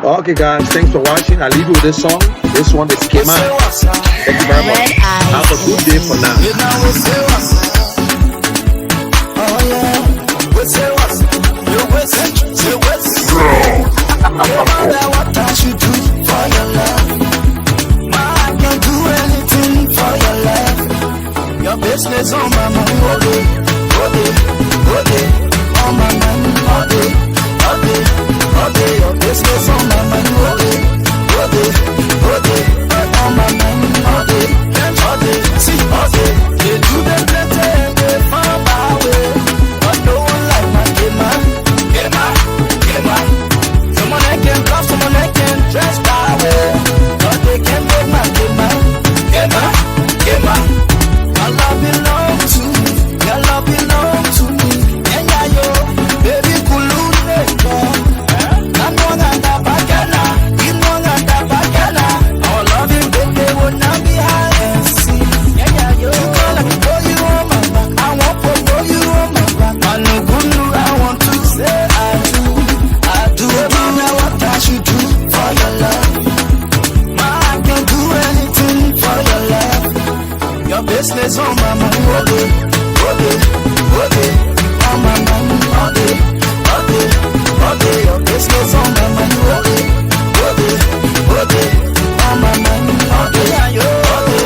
S3: Okay, guys, thanks for watching. I leave you with this song. This one is Came Out. Thank you very much. Have a good day for now.
S1: What I should do for your love. I can do anything for your love. Your business on my mind all day, all day, all day. On my mind all day, all day, all day. Your business on my mind all day, all day, all day. On my mind all day, all day. See, all day. They do them plenty and they far away, but no one like my game man, game man, game man. Someone I can love, someone I can dress by way, but they can't make my game man, game man, game man. Your love belong to me, your love belong to me. And yeah, yo, baby, kuluneko. Namwanga bagana, imwanga bagana. Our loving baby would not be high and see. Yeah, yeah, yo. You call me, throw you on my back. I want to throw you on my back. I know good news, I want to say I do. I do what I should do for your love. I can do anything for your love. Your business on my mind all day, all day, all day. On my mind all day, all day, all day. Your business on my mind all day, all day, all day. On my mind all day, all day,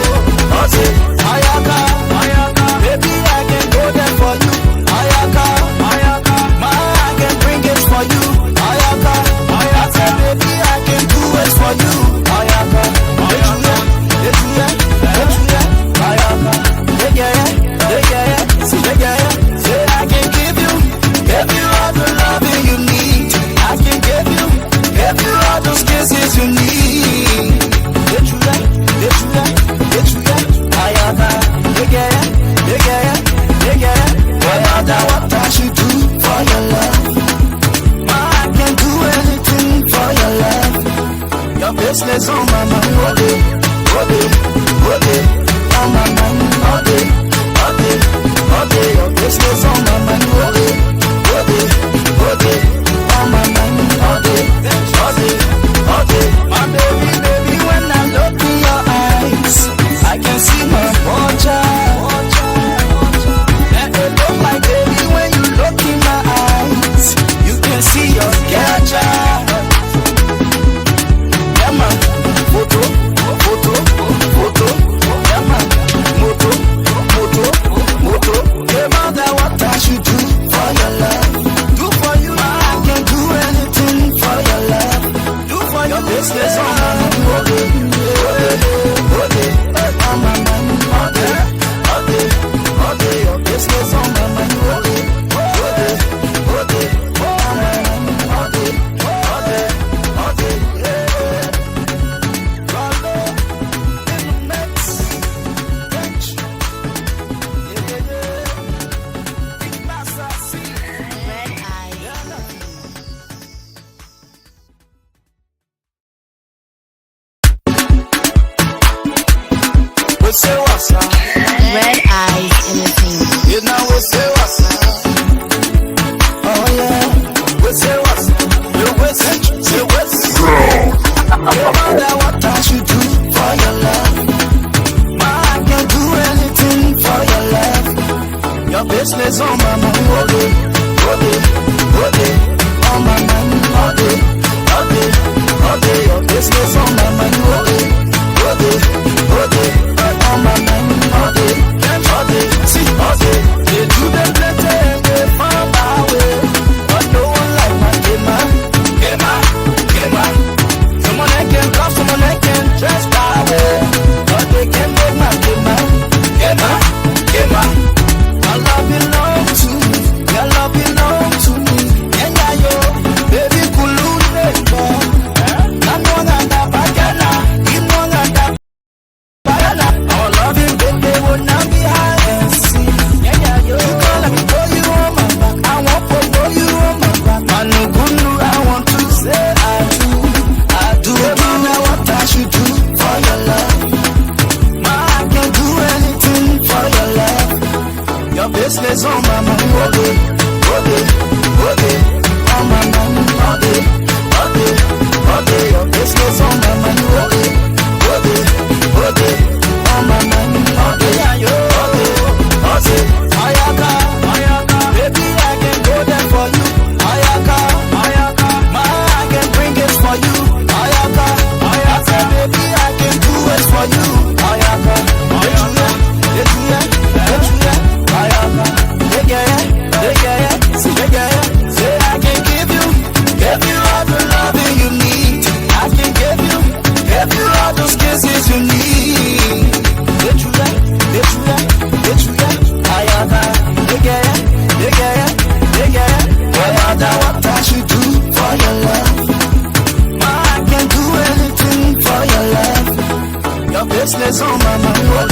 S1: all day. Ayaka, ayaka, baby I can go there for you. Ayaka, ayaka, I can bring it for you. Ayaka, ayaka, baby I can do it for you. Ayaka, ayaka, ayaka, ayaka, say I can give you all the loving you need. I can give you all those kisses you need. Ayaka, no matter what I should do for your love, I can do anything for your love. Your business on my mind all day, all day, all day. On my mind all day, all day, all day. Your business on my mind all day, all day, all day. On my mind all day, all day, all day. My baby, baby, when I look in your eyes, I can see my portrait. And it look like baby when you look in my eyes, you can see your gadget. Yeah, man, photo, photo, photo. Yeah, man, moto, moto, moto. No matter what I should do for your love, do for you. I can do anything for your love. Do for your business on my mind all day, all day, on my mind all day, all day, all day. Your business on my mind all day, all day, all day, on my mind all day, all day, all day. Yeah, Rollo in the mix.
S2: Red Eye. Red Eye Entertainment.
S1: You know we say what's up. Oh yeah, we say what's up. You say what's up. No matter what I should do for your love, I can do anything for your love. Your business on my mind all day, all day, all day. On my mind all day, all day, all day. Your business on my mind all day, all day, all day. On my mind all day, all day. See, all day. They do them plenty and they far away, but no one like my game man, game man, game man. Someone I can love, someone I can dress by way, but they can't make my game man, game man, game man. Your love belong to me, your love belong to me. And yeah, yo, baby, kuluneko. Namwanga bagana, imwanga bagana. Our loving baby would not be high and see. Yeah, yeah, yo. You call me, throw you on my back. I want to throw you on my back. I know good news, I want to say I do. I do what I should do for your love. I can do anything for your love. Your business on my mind all day, all day, all day. On my mind all day, all day, all day. business on my mind.